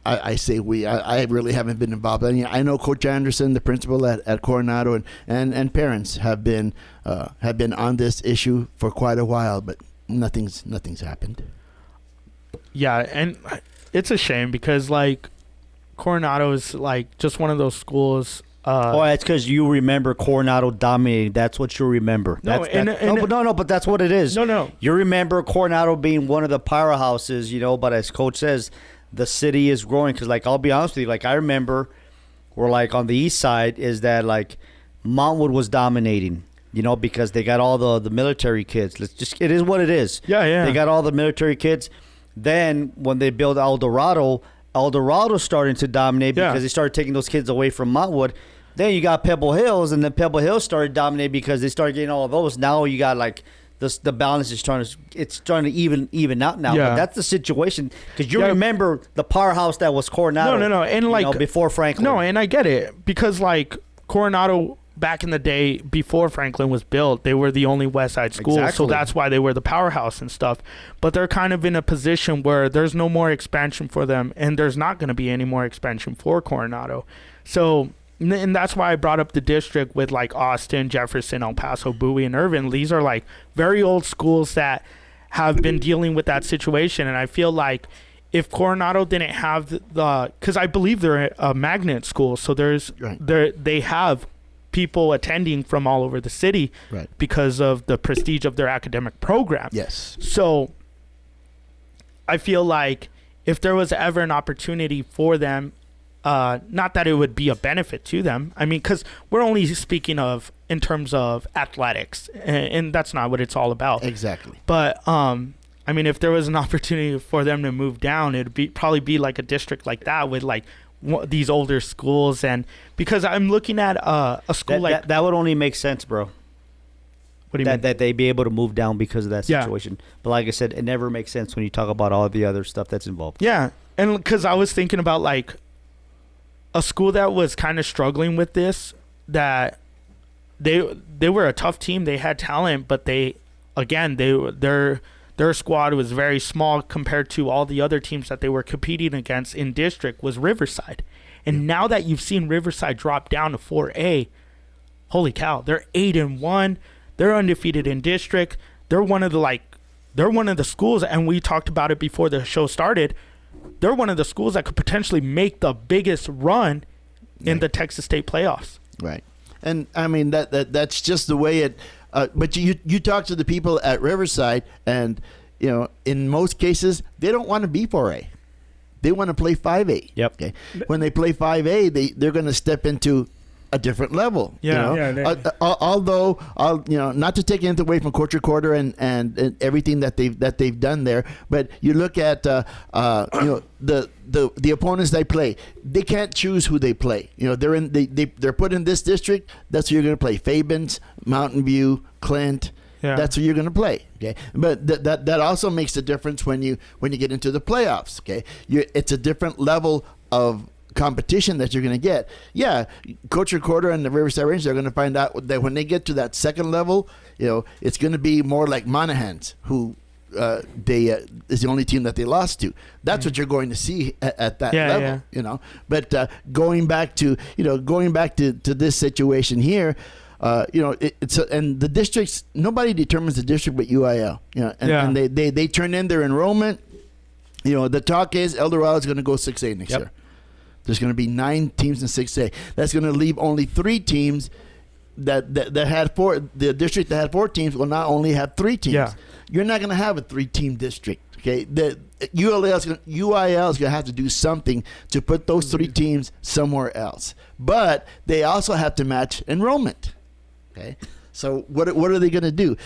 I really haven't been involved. I know Coach Anderson, the principal at Coronado, and parents have been on this issue for quite a while, but nothing's happened. Yeah, and it's a shame because Coronado is just one of those schools. It's because you remember Coronado dominating. That's what you remember. But that's what it is. No. You remember Coronado being one of the powerhouses, but as Coach says, the city is growing. Because, I'll be honest with you, I remember where, on the east side is that, Montwood was dominating, because they got all the military kids. It is what it is. Yeah. They got all the military kids. Then when they built Eldorado's starting to dominate because they started taking those kids away from Montwood. Then you got Pebble Hills, and then Pebble Hills started dominating because they started getting all of those. Now you got the balance is starting to even out now. Yeah. But that's the situation because you remember the powerhouse that was Coronado. No, and before Franklin. No, and I get it because Coronado back in the day before Franklin was built, they were the only West Side school, so that's why they were the powerhouse and stuff. But they're kind of in a position where there's no more expansion for them, and there's not going to be any more expansion for Coronado. So, and that's why I brought up the district with Austin, Jefferson, El Paso, Bowie, and Irvin. These are very old schools that have been dealing with that situation, and I feel if Coronado didn't have because I believe they're a magnet school, so they have people attending from all over the city because of the prestige of their academic program. Yes. So I feel if there was ever an opportunity for them, not that it would be a benefit to them. I mean, because we're only speaking of in terms of athletics, and that's not what it's all about. Exactly. But I mean, if there was an opportunity for them to move down, it'd probably be a district like that with these older schools, and because I'm looking at a school that would only make sense, bro. What do you mean? That they'd be able to move down because of that situation. But like I said, it never makes sense when you talk about all the other stuff that's involved. Yeah, and because I was thinking about a school that was kind of struggling with this, that they were a tough team. They had talent, but their squad was very small compared to all the other teams that they were competing against in district, was Riverside. And now that you've seen Riverside drop down to 4A, holy cow, they're 8-1. They're undefeated in district. They're one of the schools, and we talked about it before the show started. They're one of the schools that could potentially make the biggest run in the Texas State playoffs. Right. And I mean that's just the way it. But you talk to the people at Riverside, and in most cases they don't want to be 4A. They want to play 5A. Yep. Okay. When they play 5A, they're going to step into a different level. Although not to take anything away from Coach Recorder and everything that they've done there, but you look at the opponents they play, they can't choose who they play. They're put in this district. That's who you're going to play. Fabens, Mountain View, Clint. Yeah. That's who you're going to play. Okay, but that also makes a difference when you get into the playoffs. Okay, it's a different level of competition that you're going to get. Yeah, Coach Recorder and the Riverside Rangers are going to find out that when they get to that second level, it's going to be more like Monahans, who is the only team that they lost to. That's what you're going to see at that level. Yeah. But going back to this situation here. And the districts, nobody determines the district but UIL. And they turn in their enrollment. The talk is El Dorado is going to go 6A next year. There's going to be 9 teams in 6A. That's going to leave only 3 teams that had 4. The district that had 4 teams will not only have 3 teams. Yeah. You're not going to have a 3-team district. Okay, the UIL is going to have to do something to put those 3 teams somewhere else. But they also have to match enrollment. Okay, so what are they going to do?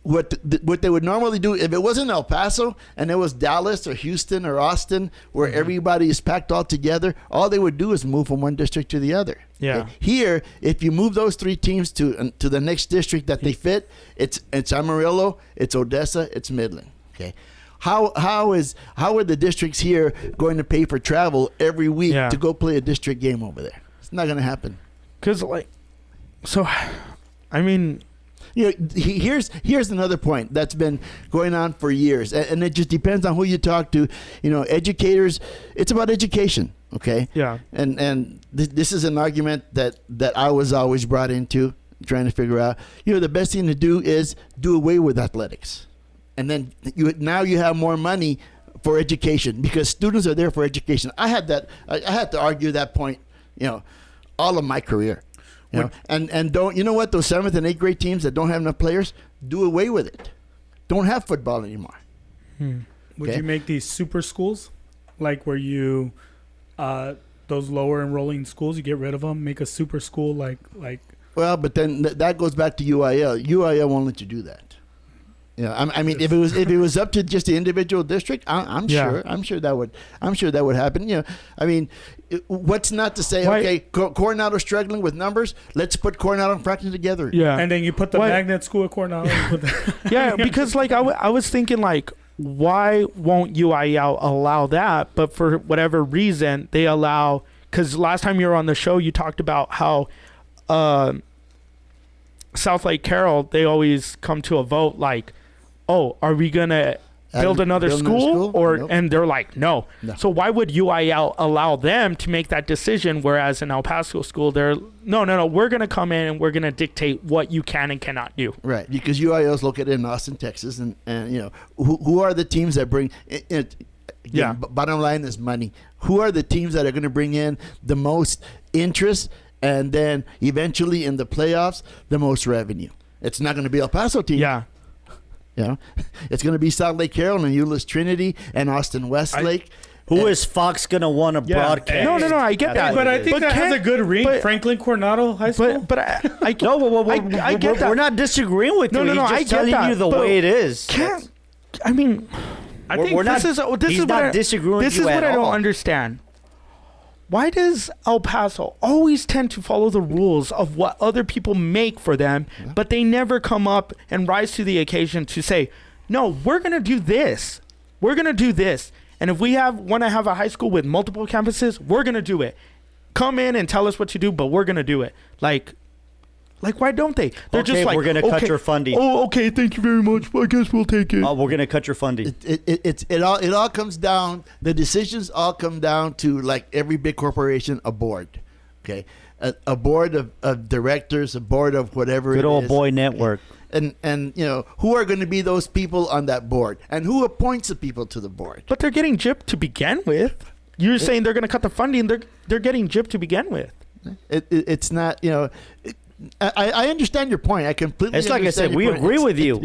What they would normally do if it wasn't El Paso and it was Dallas or Houston or Austin, where everybody is packed all together, all they would do is move from one district to the other. Yeah. Okay? Here, if you move those 3 teams to the next district that they fit, it's Amarillo, it's Odessa, it's Midland. Okay. How are the districts here going to pay for travel every week to go play a district game over there? It's not going to happen. Here's another point that's been going on for years, and it just depends on who you talk to. Educators, it's about education, okay? Yeah. And this is an argument that I was always brought into, trying to figure out. The best thing to do is do away with athletics, and then you have more money for education, because students are there for education. I had to argue that point, all of my career. And don't what, those 7th and 8th grade teams that don't have enough players, do away with it. Don't have football anymore. Would you make these super schools, like where you those lower enrolling schools, you get rid of them, make a super school like? Well, but then that goes back to UIL. UIL won't let you do that. I mean, if it was up to just the individual district, I'm sure that would happen. I mean, what's not to say? Okay, Coronado's struggling with numbers. Let's put Coronado and Franklin together. Yeah, and then you put the magnet school at Coronado. Because I was thinking, why won't UIL allow that? But for whatever reason, they allow. Because last time you were on the show, you talked about how South Lake Carroll, they always come to a vote are we gonna build another school? Or nope. And they're like, no. So why would UIL allow them to make that decision? Whereas in El Paso school, they're no, we're gonna come in and we're gonna dictate what you can and cannot do. Right, because UIL is located in Austin, Texas, and who are the teams that bring it? Bottom line is money. Who are the teams that are going to bring in the most interest, and then eventually in the playoffs the most revenue? It's not going to be El Paso team. Yeah. It's going to be South Lake Carroll and Euless Trinity and Austin Westlake. Who is Fox going to want to broadcast? No, I get that. But I think that has a good ring. Franklin Coronado High School. But I get that. We're not disagreeing with you. No, I get telling that. You the way it is. I think this is what I don't understand. Why does El Paso always tend to follow the rules of what other people make for them, but they never come up and rise to the occasion to say, no, we're going to do this. We're going to do this. And if we want to have a high school with multiple campuses, we're going to do it. come in and tell us what to do, but we're gonna do it. Like why don't they? They're Okay, just like, we're gonna cut your funding. Oh, okay, thank you very much. Well, I guess we'll take it. Oh, we're gonna cut your funding. It all comes down. The decisions all come down to, like every big corporation, a board. Okay, a board of directors, a board of whatever. Good it old is. boy network. And who are going to be those people on that board, and who appoints the people to the board? But they're getting gypped to begin with. You're saying they're gonna cut the funding. They're getting gypped to begin with. It's not. I understand your point. I completely. It's like I understand said, your we point. agree with you.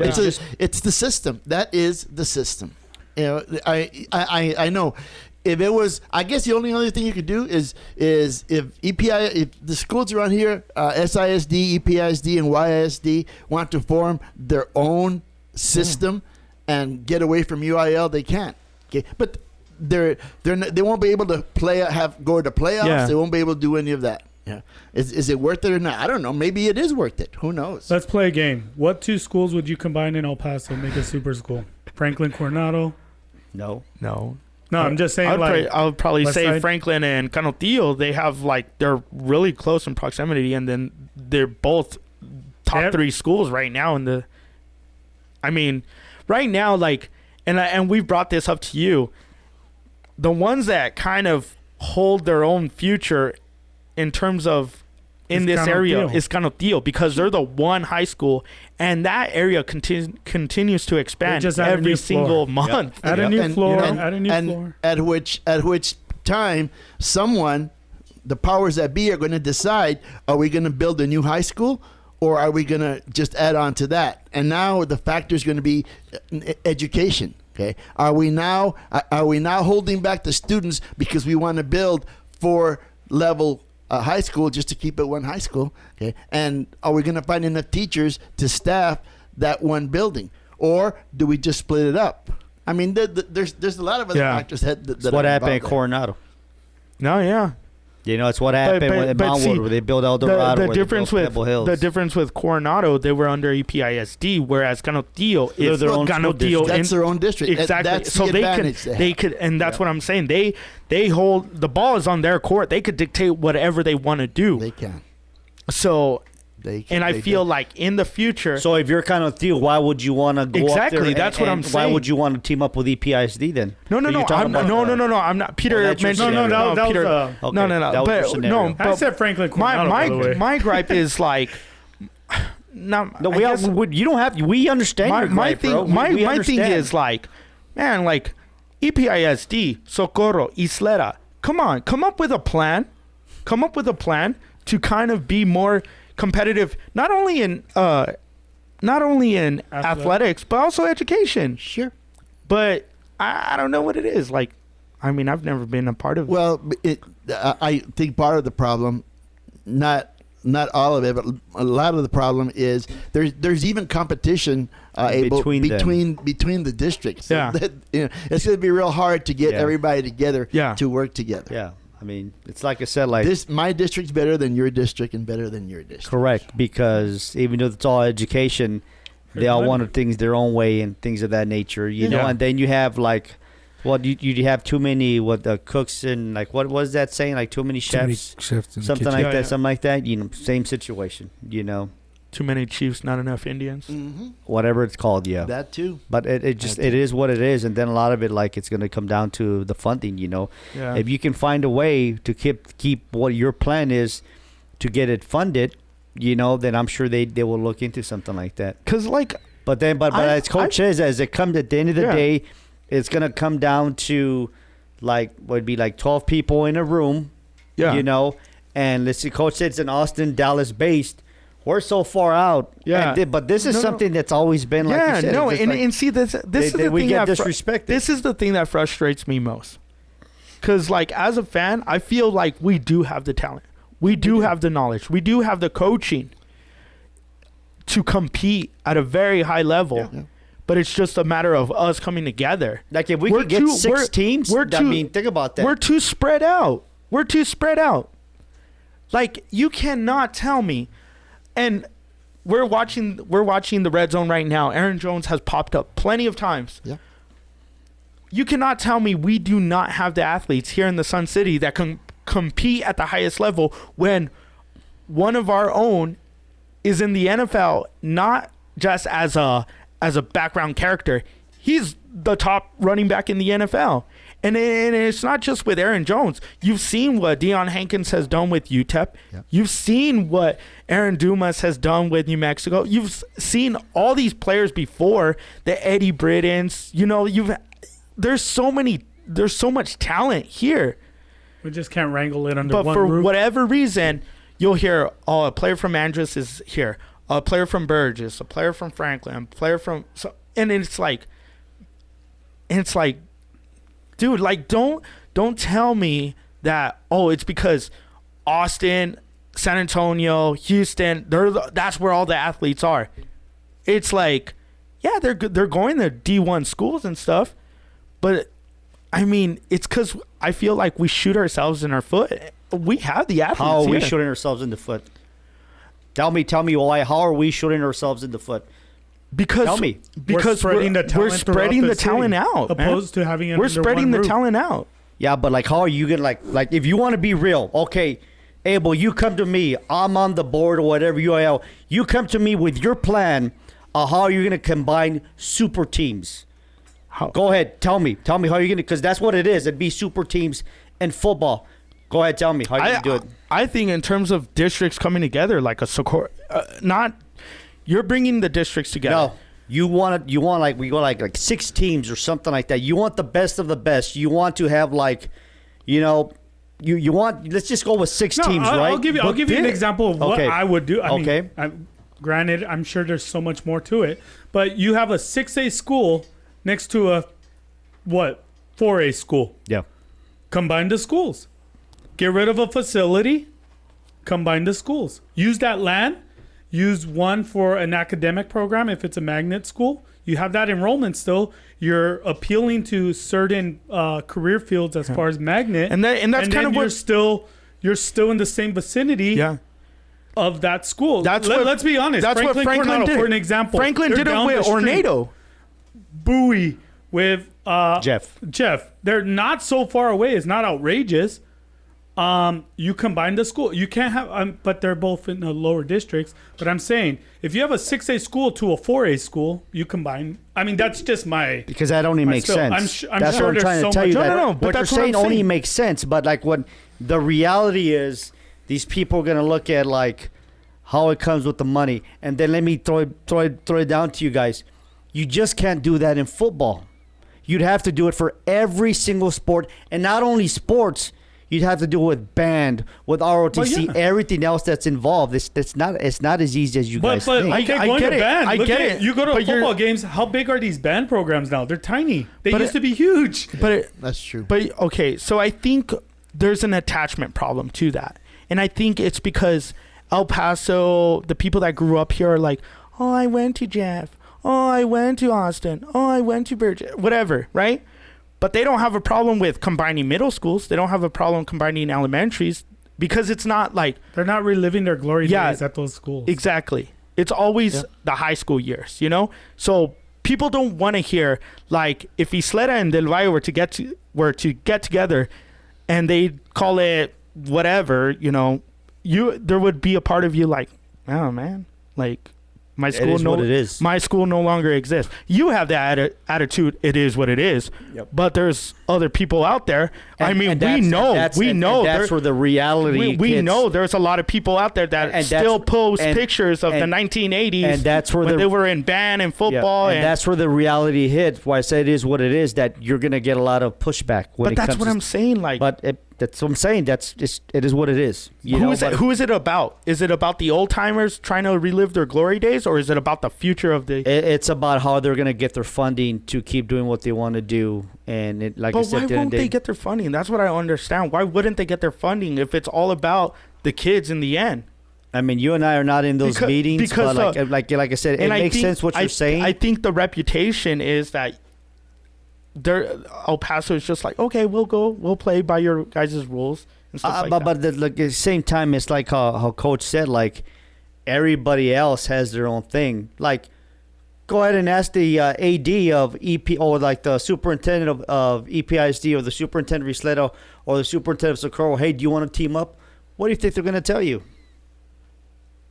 It's the system. That is the system. I know. If it was, I guess the only other thing you could do is if if the schools around here, SISD, EPISD, and YISD want to form their own system and get away from UIL, they can. Okay, but they won't be able to go to playoffs. Yeah. They won't be able to do any of that. Yeah, is it worth it or not? I don't know. Maybe it is worth it. Who knows? Let's play a game. What 2 schools would you combine in El Paso and make a super school? Franklin, Coronado. No. No, I'm just saying. I would probably West say Side? Franklin and Canotillo. They have they're really close in proximity, and then they're both top Yep. 3 schools right now in the. I mean, right now, and we've brought this up to you. The ones that kind of hold their own future in terms of in Is this area Canotillo. is Canotillo, because they're the one high school, and that area continues to expand just added a every new single floor. month. Add a new And, floor. you know, Add a new floor. At which time the powers that be are going to decide: are we going to build a new high school, or are we going to just add on to that? And now the factor is going to be education. Okay, are we now holding back the students because we want to build 4-level high school just to keep it one high school? Okay, and are we going to find enough teachers to staff that one building, or do we just split it up? I mean, there's a lot of other Yeah. factors that That's what are happened at involved there. Coronado. No, yeah. It's what happened with Mountwood, where they built El Dorado. The where difference they built with Pebble Hills. the difference with Coronado, they were under EPISD, whereas Canotillo They're is their own school Canotillo. district. That's their own district. Exactly. That's So the they advantage they could, and that's what I'm saying. They hold the ball is on their court. They could dictate whatever they want to do. They can. So, They can. and I they feel can. like in the future, So if you're kind of Theo, why would you want to go Exactly, up there? that's what I'm Why saying. would you want to team up with EPISD then? no, Are you talking I'm, about, no, I'm not. Peter that's your mentioned scenario. that Peter. was, Okay, no, that was your but scenario. no, I but said Franklin, Coronado. by the way. my gripe is like, No, I guess- you don't have. We understand your my gripe, bro. thing, my thing understand. is like, man, like EPISD, Socorro, Isleta, come up with a plan. Come up with a plan to kind of be more competitive, not only in athletics, but also education. Sure. But I don't know what it is. Like, I mean, I've never been a part of it. Well, I think part of the problem, not all of it, but a lot of the problem is there's even competition Between them. between the districts. Yeah. It's going to be real hard to get Yeah. everybody together Yeah. to work together. Yeah, I mean, it's like I said, like My district's better than your district and better than your district. correct, because even though it's all education, they all want things their own way and things of that nature, you know. Yeah. And then you have like, you have too many cooks and like what was that saying? Like too many Too many chefs, chefs in the something kitchen. like Yeah, that, yeah. something like that. Same situation. Too many chiefs, not enough Indians. Mm-hmm. Whatever it's called, yeah. That too. But it is what it is, and then a lot of it, like, it's going to come down to the funding. Yeah. If you can find a way to keep what your plan is to get it funded, then I'm sure they will look into something like that. Because like, But then, but as Coach says, as it comes at the end of the Yeah. day, it's going to come down to like what would be like 12 people in a room, yeah, and let's see, Coach said it's in Austin, Dallas based. We're so far out. Yeah. But this is No, no. something that's always been like yeah, you said. no, it's just and, like- and see this is the we thing get that disrespected. this is the thing that frustrates me most. Because like as a fan, I feel like we do have the talent, we do have the knowledge, we do have the coaching to compete at a very high level. Yeah. But it's just a matter of us coming together. Like if we We're could get too- 6 we're- teams, we're I too- mean, think about that. We're too spread out. We're too spread out. Like you cannot tell me, and we're watching the red zone right now. Aaron Jones has popped up plenty of times. Yeah. You cannot tell me we do not have the athletes here in the Sun City that can compete at the highest level when one of our own is in the NFL, not just as a background character. He's the top running back in the NFL. And it's not just with Aaron Jones. You've seen what Deion Hankins has done with Utep. Yep. You've seen what Aaron Dumas has done with New Mexico. You've seen all these players before, the Eddie Brittens. You know, there's so much talent here. We just can't wrangle it under But one for roof. whatever reason, you'll hear, oh, a player from Andrus is here, a player from Burgess, a player from Franklin, a player from and it's like, dude, like don't tell me that, oh, it's because Austin, San Antonio, Houston, that's where all the athletes are. It's like, yeah, they're going to D1 schools and stuff, but I mean, it's because I feel like we shoot ourselves in our foot. We have the athletes. How are we here. shooting ourselves in the foot? Tell me why. How are we shooting ourselves in the foot? Because Tell me. because we're spreading the talent we're spreading throughout the the talent city, out, man. opposed to having it we're under spreading one the roof. talent out. Yeah, but like, how are you gonna like if you want to be real? Okay, Abel, you come to me. I'm on the board or whatever you are. You come to me with your plan. How are you gonna combine super teams? Go ahead, tell me how you're gonna, because that's what it is. It'd be super teams in football. Go ahead, tell me how you gonna do it. I think in terms of districts coming together, like a Socorro, you're bringing the districts together. No, you want like we go like 6 teams or something like that. You want the best of the best. You want to have like, you want. Let's just go with 6 teams, right? I'll give you an example of what Okay. I would do. I Okay. mean, granted, I'm sure there's so much more to it, but you have a 6A school next to a 4A school. Yeah. Combine the schools. Get rid of a facility. Combine the schools. Use that land. Use one for an academic program if it's a magnet school. You have that enrollment still. You're appealing to certain career fields as far as magnet, And that's kind of you're what still in the same vicinity yeah. of that school. That's what- Let's be honest. That's what Franklin Coronado, did. for an example. Franklin They're did it down with the street. Ornado. Bowie with Jeff. They're not so far away. It's not outrageous. You combine the school. You can't have, but they're both in the lower districts. But I'm saying, if you have a 6A school to a 4A school, you combine. I mean, that's just my. Because that only makes still- sense. I'm That's sure what I'm there's trying so to tell much- you. No, That no, no, but what you're that's what I'm saying only saying. makes sense. But like, what the reality is, these people are gonna look at like how it comes with the money, and then let me throw it down to you guys. You just can't do that in football. You'd have to do it for every single sport, and not only sports. You'd have to do it with band, with ROTC, Well, yeah. everything else that's involved. It's not as easy as you guys But think. okay, I going get to it. band. I look get at it. You go to But you're- football games. How big are these band programs now? They're tiny. They But used to be huge. But That's true. But okay, so I think there's an attachment problem to that. And I think it's because El Paso, the people that grew up here are like, oh, I went to Jeff. Oh, I went to Austin. Oh, I went to Burgess. Whatever, right? But they don't have a problem with combining middle schools. They don't have a problem combining elementaries because it's not like, They're not reliving their glory Yeah. days at those schools. exactly. It's always the high school years, you know? So people don't want to hear, like, if Isleta and Del Valle were to get together and they call it whatever, you know, there would be a part of you like, oh man, like my It school is what it is. my school no longer exists. You have that attitude. It is what it is. Yep. But there's other people out there. I mean, And that's- and that's there- where the reality. we hits. know there's a lot of people out there that And still that's- post and- pictures of the and- 1980s and that's where when the- they were in band and Yeah, football. and that's where the reality hit. Why I say it is what it is. That you're gonna get a lot of pushback. When but it that's comes what to- I'm saying. Like, That's what I'm saying. It is what it is. You who know, is it? but Who is it about? Is it about the old timers trying to relive their glory days, or is it about the future of the? It's about how they're gonna get their funding to keep doing what they want to do. And it, like I But said, why at the end won't of the they day- get their funding? That's what I don't understand. Why wouldn't they get their funding if it's all about the kids in the end? I mean, you and I are not in those meetings, because, but like I said, it makes sense what you're saying. I think the reputation is that El Paso is just like, okay, we'll play by your guys' rules and stuff like that. But at the same time, it's like how Coach said, like everybody else has their own thing. Like go ahead and ask the AD of EP or like the superintendent of EPISD or the superintendent of Isleta or the superintendent of Socorro. Hey, do you want to team up? What do you think they're going to tell you?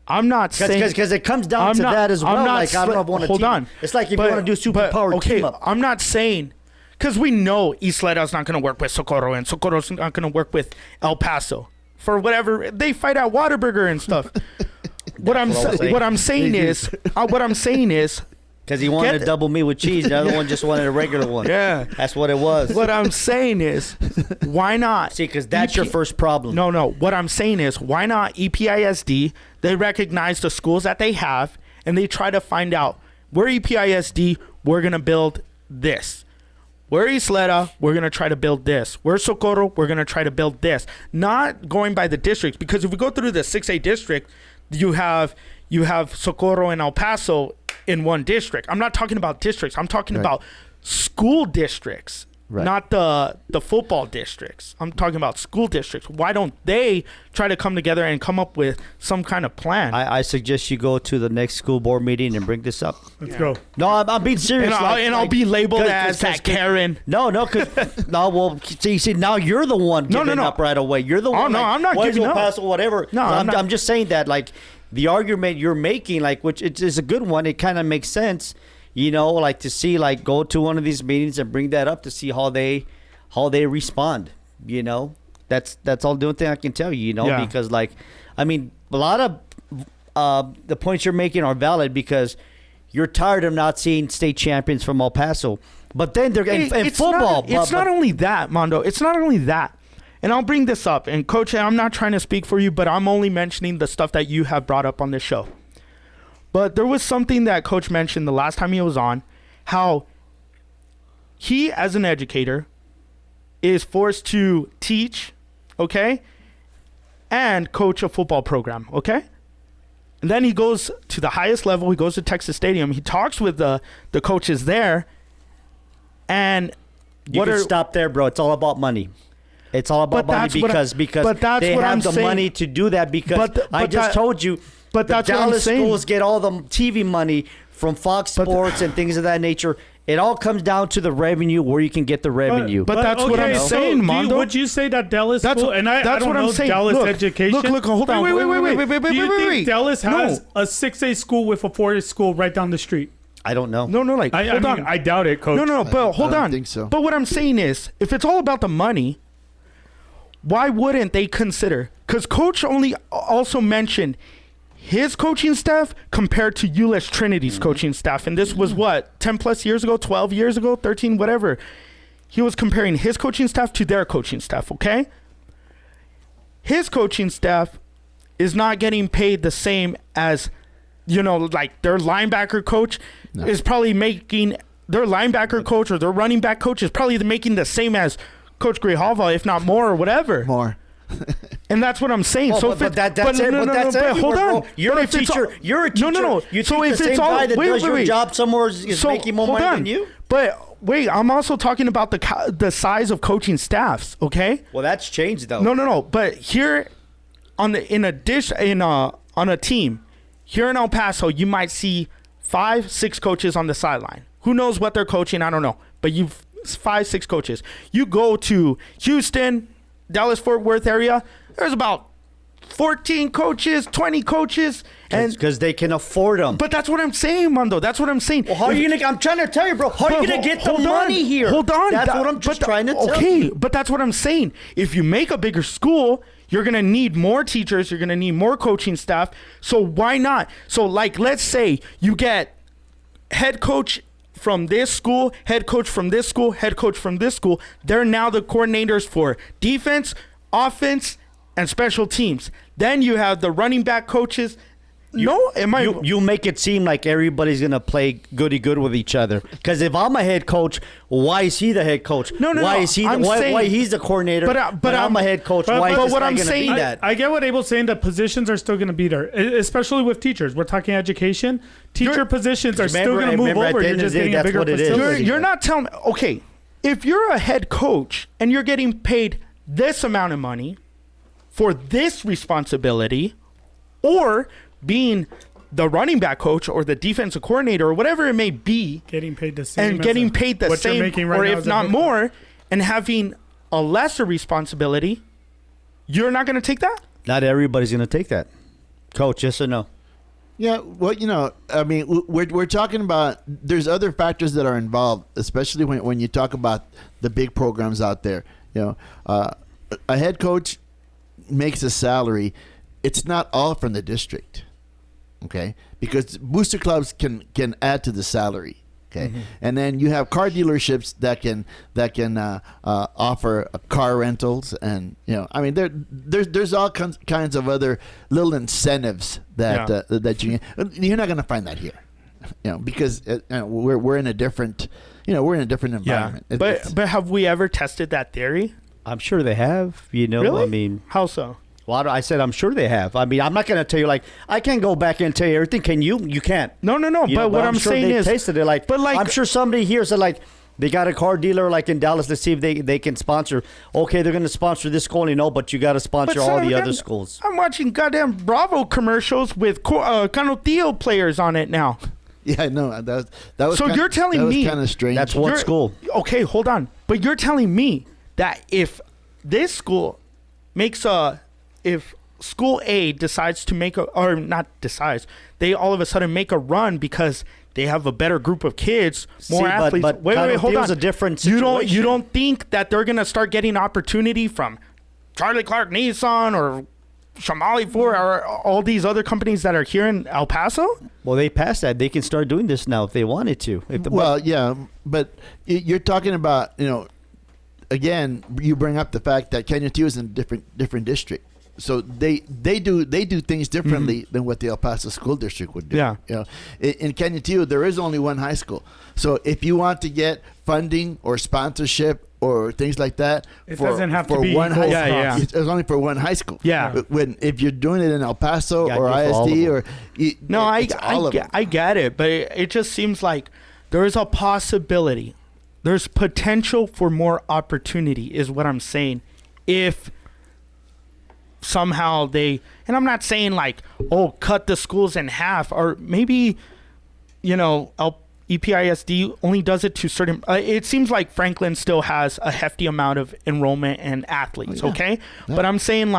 I'm not saying because it comes down to that as well. Like I don't know if I want to hold team. on. It's like if you want to do superpower team up. I'm not saying because we know Isleta's not going to work with Socorro and Socorro's not going to work with El Paso for whatever they fight at Whataburger and stuff. what I'm saying is because he wanted a double meat with cheese, the other one just wanted a regular one. Yeah, that's what it was. What I'm saying is, why not? See, because that's your first problem. No. What I'm saying is, why not EPISD? They recognize the schools that they have, and they try to find out where EPISD, we're gonna build this. Where Isleta, we're gonna try to build this. Where Socorro, we're gonna try to build this. Not going by the districts, because if we go through the 6A district, you have Socorro and El Paso in one district. I'm not talking about districts. I'm talking about school districts, not the football districts. I'm talking about school districts. Why don't they try to come together and come up with some kind of plan? I suggest you go to the next school board meeting and bring this up. Let's go. No, I'm being serious. I'll be labeled as that Karen. Well, see, now you're the one giving up right away. You're the one. Oh, no, I'm not giving up. Pass or whatever. No, I'm just saying that, like, the argument you're making, like, which it is a good one. It kind of makes sense, you know, like to see, like, go to one of these meetings and bring that up to see how they respond. You know, that's all the only thing I can tell you. You know, because like, I mean, a lot of the points you're making are valid because you're tired of not seeing state champions from El Paso. But then they're in football. It's not only that, Mondo. It's not only that. And I'll bring this up. And, Coach, I'm not trying to speak for you, but I'm only mentioning the stuff that you have brought up on this show. But there was something that Coach mentioned the last time he was on, how he, as an educator, is forced to teach, okay, and coach a football program, okay? And then he goes to the highest level. He goes to Texas Stadium. He talks with the coaches there. And you can stop there, bro. It's all about money. It's all about money because they have the money to do that because I just told you the Dallas schools get all the TV money from Fox Sports and things of that nature. It all comes down to the revenue, where you can get the revenue. But that's what I'm saying, Mondo. Would you say that Dallas school, and I don't know Dallas education. Look, hold on. Wait. Do you think Dallas has a 6A school with a 4A school right down the street? I don't know. No, like, hold on. I doubt it, Coach. No, but hold on. I don't think so. But what I'm saying is, if it's all about the money, why wouldn't they consider? Because Coach also mentioned his coaching staff compared to ULES Trinity's coaching staff. And this was 10 plus years ago, 12 years ago, 13, whatever. He was comparing his coaching staff to their coaching staff, okay? His coaching staff is not getting paid the same as, you know, like their linebacker coach is probably making, their linebacker coach or their running back coach is probably making the same as Coach Grijalva, if not more or whatever. More. And that's what I'm saying. Well, but hold on. You're a teacher. You're a teacher. No. You think the same guy that does your job somewhere is making more money than you? But wait, I'm also talking about the size of coaching staffs. Okay. Well, that's changed though. No. But here, on a team, here in El Paso, you might see 5-6 coaches on the sideline. Who knows what they're coaching? I don't know. But 5-6 coaches. You go to Houston, Dallas-Fort Worth area, there's about 14 coaches, 20 coaches. Because they can afford them. But that's what I'm saying, Mondo. That's what I'm saying. Well, how are you going to, I'm trying to tell you, bro, how are you going to get the money here? Hold on. That's what I'm just trying to tell you. Okay, but that's what I'm saying. If you make a bigger school, you're going to need more teachers. You're going to need more coaching staff. So why not? So, like, let's say you get head coach from this school, head coach from this school, head coach from this school. They're now the coordinators for defense, offense, and special teams. Then you have the running back coaches. You make it seem like everybody's gonna play goody good with each other. Because if I'm a head coach, why is he the head coach? Why is he? Why he's the coordinator? But I'm a head coach. Why is this guy gonna be that? I get what Abel's saying. That positions are still gonna be there, especially with teachers. We're talking education. Teacher positions are still gonna move over. You're just getting a bigger facility. You're not telling. Okay, if you're a head coach and you're getting paid this amount of money for this responsibility, or being the running back coach or the defensive coordinator or whatever it may be, getting paid the same, and getting paid the what you're same, making right or now if as a not head more, and having a lesser responsibility, you're not going to take that? Not everybody's going to take that. Coach, yes or no? Yeah, well, I mean, we're talking about, there's other factors that are involved, especially when you talk about the big programs out there. A head coach makes a salary. It's not all from the district, okay? Because booster clubs can add to the salary. Okay, and then you have car dealerships that can offer car rentals, and I mean there's all kinds of other little incentives that you're not going to find that here, because we're in a different environment. Yeah. But have we ever tested that theory? I'm sure they have. Really? I mean, how so? Well, I said I'm sure they have. I mean, I'm not going to tell you I can't go back and tell you everything. Can you? You can't. No. But what I'm sure saying is, tasted it. I'm sure somebody here said they got a car dealer in Dallas. Let's see if they can sponsor. Okay, they're going to sponsor this school, but you got to sponsor all the other schools. I'm watching goddamn Bravo commercials with Canoteo players on it now. Yeah, I know. That was. So you're telling me kind of strange. That's what school? Okay, hold on. But you're telling me that if this school makes if School A decides to they all of a sudden make a run because they have a better group of kids, more athletes. But wait, hold on. A different situation. You don't think that they're gonna start getting opportunity from Charlie Clark Nissan or Shamali Ford or all these other companies that are here in El Paso? Well, they passed that. They can start doing this now if they wanted to. Yeah, but you're talking about again, you bring up the fact that Canutillo is in a different district. So they do things differently than what the El Paso School District would do. Yeah. In Canutillo, there is only one high school. So if you want to get funding or sponsorship or things like that, doesn't have to be one high school. Yeah. It's only for one high school. Yeah. If you're doing it in El Paso or ISD I get it, but it just seems like there is a possibility. There's potential for more opportunity, is what I'm saying. If somehow and I'm not saying cut the schools in half, or maybe EPISD only does it to certain it seems like Franklin still has a hefty amount of enrollment and athletes. Okay. But I'm saying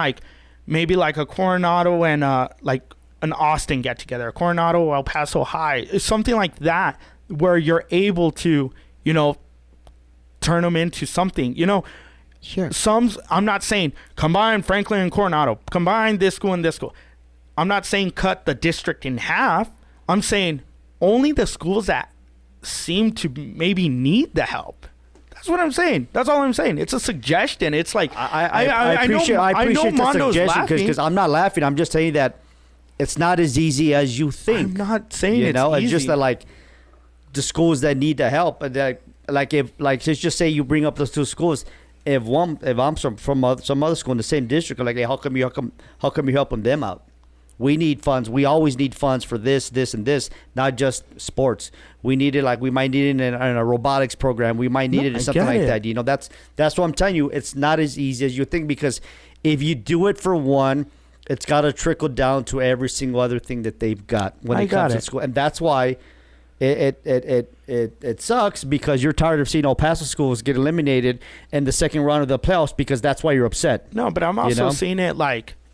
maybe a Coronado and an Austin get together, a Coronado, El Paso High, something like that, where you're able to turn them into something. Sure. I'm not saying combine Franklin and Coronado, combine this school and this school. I'm not saying cut the district in half. I'm saying only the schools that seem to maybe need the help. That's what I'm saying. That's all I'm saying. It's a suggestion. It's I appreciate the Mondo's suggestion because I'm not laughing. I'm just saying that it's not as easy as you think. I'm not saying it's easy. It's just that the schools that need the help, and if let's just say you bring up those two schools. If I'm from some other school in the same district, hey, how come you helping them out? We need funds. We always need funds for this, and this, not just sports. We need it we might need it in a robotics program. We might need it in something like that. That's what I'm telling you. It's not as easy as you think, because if you do it for one, it's got to trickle down to every single other thing that they've got when it comes to school, and that's why. It sucks, because you're tired of seeing El Paso schools get eliminated in the second round of the playoffs, because that's why you're upset. No, but I'm also seeing it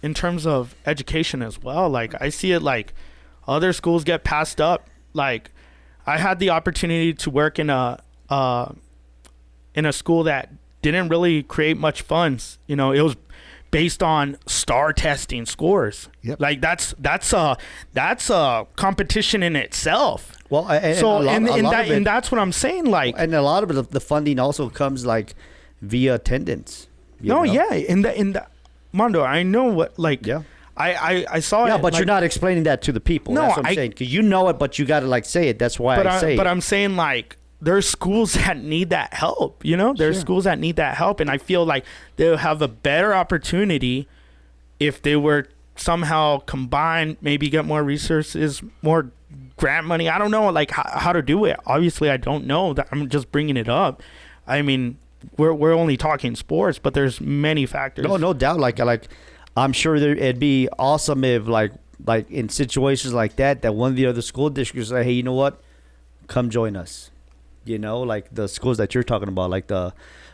in terms of education as well. I see it other schools get passed up. I had the opportunity to work in a school that didn't really create much funds. It was based on star testing scores. Yep. That's a competition in itself. Well, and that's what I'm saying. And a lot of the funding also comes via attendance. In the Mondo, I know what I saw it. Yeah, but you're not explaining that to the people. No, that's what I'm saying, because you know it, but you got to say it. That's why I say it. But I'm saying there's schools that need that help. There's schools that need that help, and I feel they'll have a better opportunity if they were somehow combined, maybe get more resources, more grant money. I don't know how to do it. Obviously, I don't know. That I'm just bringing it up. I mean, we're only talking sports, but there's many factors. No doubt. I'm sure it'd be awesome if like in situations like that one of the other school districts say, hey, you know what, come join us. You know, like the schools that you're talking about, like the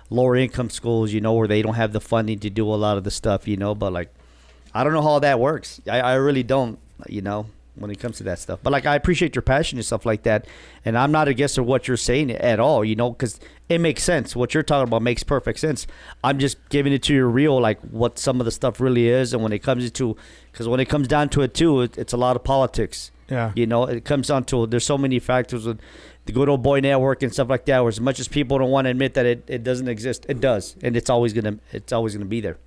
lower income schools, you know, where they don't have the funding to do a lot of the stuff, you know. But like, I don't know how that works. I really don't, you know, when it comes to that stuff. But like, I appreciate your passion and stuff like that, and I'm not against what you're saying at all, you know, because it makes sense. What you're talking about makes perfect sense. I'm just giving it to you real, like what some of the stuff really is, and when it comes to, because when it comes down to it too, it's a lot of politics. Yeah. You know, it comes down to, there's so many factors with the good old boy network and stuff like that, where as much as people don't want to admit that it doesn't exist, it does, and it's always gonna be there.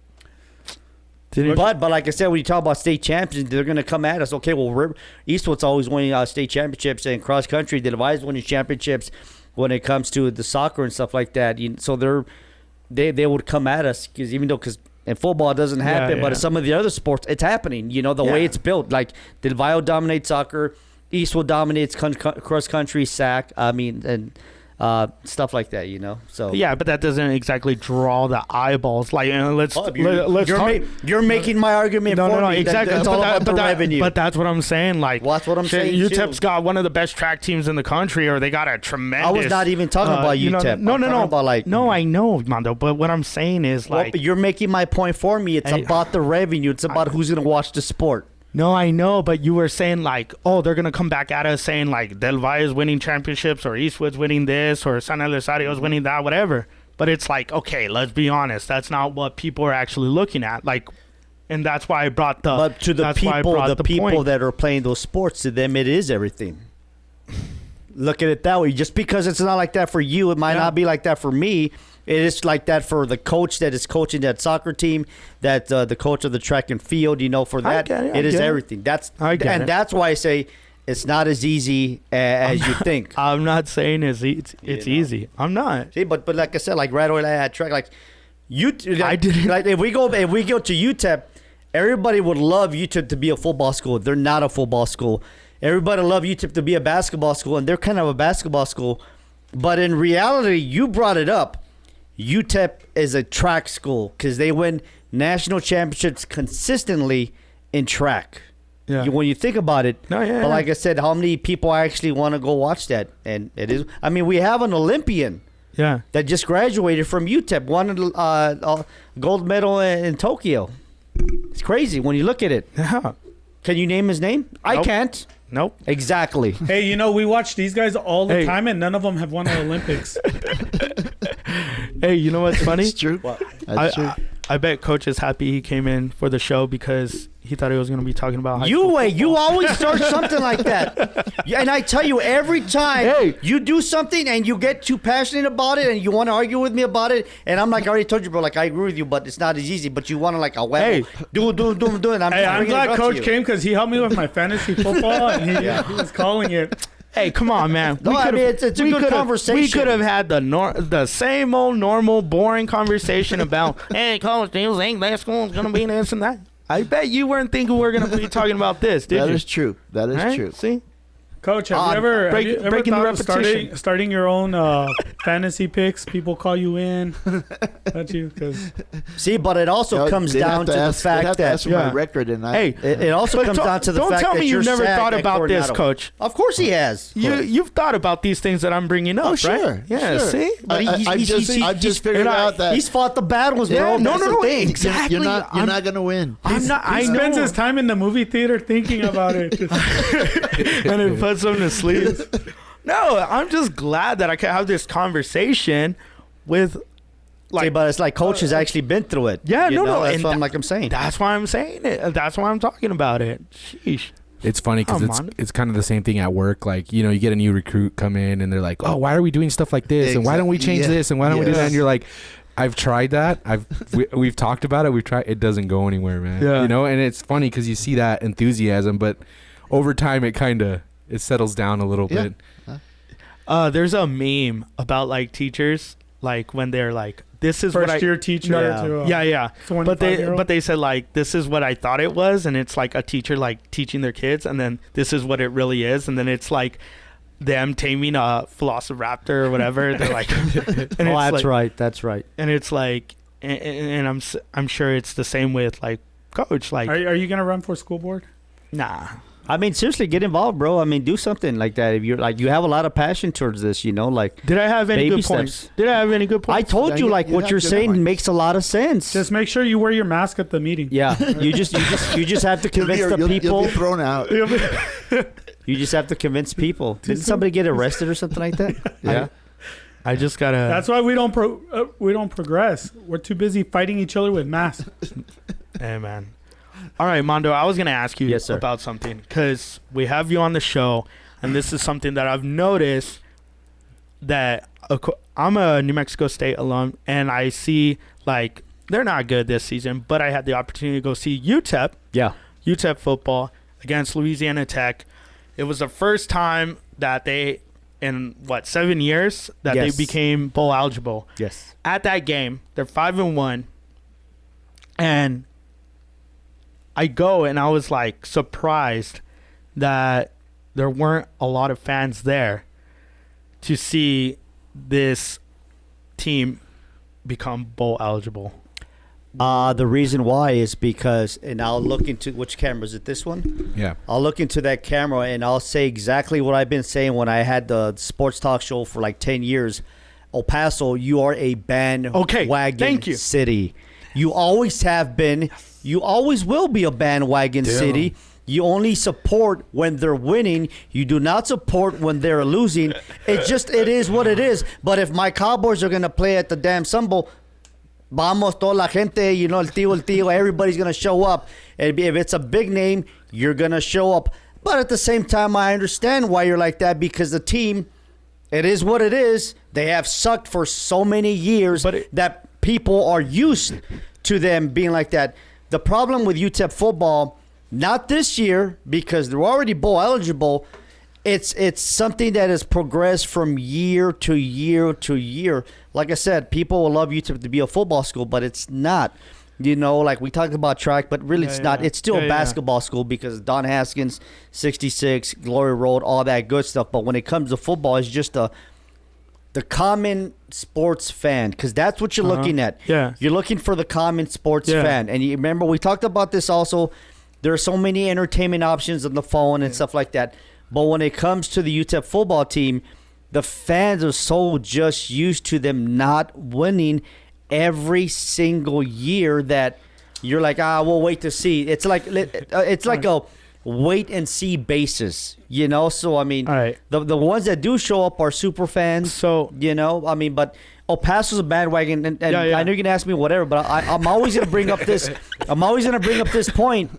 But like I said, when you talk about state champions, they're gonna come at us. Okay, well, Eastwood's always winning state championships, and cross country, the Levi's winning championships when it comes to the soccer and stuff like that. So they would come at us because in football it doesn't happen, but in some of the other sports it's happening. You know, the way it's built, like the Levi dominates soccer. Eastwood dominates cross country, sack. I mean, and stuff like that, you know. So yeah, but that doesn't exactly draw the eyeballs. Like, let's you're making my argument. No, exactly. It's all about the revenue. But that's what I'm saying. Like, well, that's what I'm saying. UTEP's got one of the best track teams in the country, or they got a tremendous. I was not even talking about UTEP. No. About like, no, I know, Mondo. But what I'm saying is, like, but you're making my point for me. It's about the revenue. It's about who's gonna watch the sport. No, I know, but you were saying like, oh, they're gonna come back at us saying like Del Valle is winning championships, or Eastwood's winning this, or San Elizario is winning that, whatever. But it's like, okay, let's be honest, that's not what people are actually looking at. Like, and that's why I brought the. But to the people that are playing those sports, to them it is everything. Look at it that way. Just because it's not like that for you, it might not be like that for me. It is like that for the coach that is coaching that soccer team, that the coach of the track and field. You know, for that, it is everything. That's why I say it's not as easy as you think. I'm not saying it's easy. I'm not. See, but like I said, like right away at track, like I didn't. Like if we go to UTEP, everybody would love UTEP to be a football school. They're not a football school. Everybody love UTEP to be a basketball school, and they're kind of a basketball school. But in reality, you brought it up. UTEP is a track school because they win national championships consistently in track. Yeah. When you think about it, but like I said, how many people actually want to go watch that? And it is. I mean, we have an Olympian. Yeah. That just graduated from UTEP, won a gold medal in Tokyo. It's crazy when you look at it. Yeah. Can you name his name? Nope. I can't. Nope. Exactly. Hey, you know, we watch these guys all the time, and none of them have won the Olympics. Hey, you know what's funny? It's true. That's true. I bet Coach is happy he came in for the show because he thought he was going to be talking about high you school wait. football. You always start something like that. And I tell you, every time you do something and you get too passionate about it and you want to argue with me about it, and I'm like, I already told you, bro, like, I agree with you, but it's not as easy. But you want to, like, do it. I'm glad Coach came because he helped me with my fantasy football, and he was calling it. Hey, come on, man. No, I mean, it's a good conversation. We could have had the same old normal boring conversation about, hey, Coach, do you think that school's going to be this and that? I bet you weren't thinking we were going to be talking about this, did you? That is true. That is true. See? Coach, have you ever breaking thought the of repetition. starting your own fantasy picks? People call you in. That's you. See, but it also comes down to the fact that my record, and it also comes down to the fact that don't tell me you've never thought about this, Coronado. Coach. Of course he has. You've thought about these things that I'm bringing up, sure, right? Yeah, sure. see? But I've just figured out that he's fought the battles, bro. No, Thing. exactly. You're not going to win. He spends his time in the movie theater thinking about it. And it puts him to sleep. No, I'm just glad that I can have this conversation with, like, but it's like Coach has actually been through it. Yeah, no. That's what I'm saying. That's why I'm saying it. That's why I'm talking about it. Sheesh. It's funny because it's kind of the same thing at work. Like, you know, you get a new recruit come in and they're like, oh, why are we doing stuff like this? And why don't we change this? And why don't we do that? And you're like, I've tried that. We've talked about it. We've tried. It doesn't go anywhere, man. Yeah. You know, and it's funny because you see that enthusiasm, but over time it settles down a little bit. There's a meme about like teachers, like when they're like, this is first year teacher. But they said like, this is what I thought it was, and it's like a teacher like teaching their kids, and then this is what it really is, and then it's like them taming a velociraptor or whatever. They're like, and that's right. And it's like, and I'm sure it's the same with like Coach. Like, are you gonna run for school board? Nah. I mean, seriously, get involved, bro. I mean, do something like that. If you're like, you have a lot of passion towards this, you know, like. Did I have any Baby good points? steps. Did I have any good I points? told you, like, you what have you're good saying points. makes a lot of sense. Just make sure you wear your mask at the meeting. Yeah, you just have to convince the You'll people. be thrown out. You just have to convince people. Didn't somebody get arrested or something like that? Yeah. I just gotta. That's why we don't progress. We're too busy fighting each other with masks. Hey, man. All right, Mondo, I was going to ask you Yes, sir. about something because we have you on the show, and this is something that I've noticed that I'm a New Mexico State alum, and I see, like, they're not good this season, but I had the opportunity to go see Utep, Yeah. Utep football against Louisiana Tech. It was the first time that they, in, 7 years, that Yes. they became bowl eligible. Yes. At that game, they're 5-1, and I go and I was like surprised that there weren't a lot of fans there to see this team become bowl eligible. The reason why is because, and I'll look into which camera is it? This one. Yeah. I'll look into that camera and I'll say exactly what I've been saying when I had the sports talk show for like 10 years. El Paso, you are a bandwagon thank you. city. You always have been. You always will be a bandwagon city. You only support when they're winning. You do not support when they're losing. It is what it is. But if my Cowboys are going to play at the damn Sun Bowl, vamos, toda la gente, you know, el tío, everybody's going to show up. And if it's a big name, you're going to show up. But at the same time, I understand why you're like that because the team, it is what it is. They have sucked for so many years that people are used to them being like that. The problem with UTEP football, not this year because they're already bowl eligible, it's something that has progressed from year to year to year. Like I said, people will love UTEP to be a football school, but it's not. You know, like we talked about track, but really it's not. It's still a basketball school because Don Haskins, 66, Glory Road, all that good stuff. But when it comes to football, it's just the common sports fan, because that's what you're looking at. Yeah. You're looking for the common sports fan. And you remember, we talked about this also. There are so many entertainment options on the phone and stuff like that. But when it comes to the UTEP football team, the fans are so just used to them not winning every single year that you're like, we'll wait to see. It's like a wait and see basis, you know. So I mean, All right. the ones that do show up are super fans. So You know, I mean, but El Paso's a bandwagon, and I know you can ask me whatever, but I'm always gonna bring up this. I'm always gonna bring up this point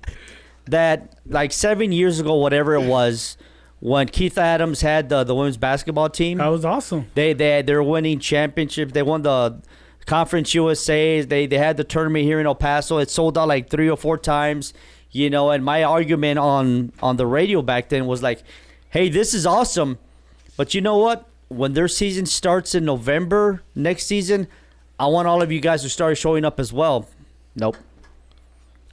that like 7 years ago, whatever it was, when Keith Adams had the women's basketball team, That was awesome. they're winning championships. They won the Conference USA. They had the tournament here in El Paso. It sold out like 3 or 4 times, you know. And my argument on the radio back then was like, hey, this is awesome, but you know what? When their season starts in November next season, I want all of you guys to start showing up as well. Nope.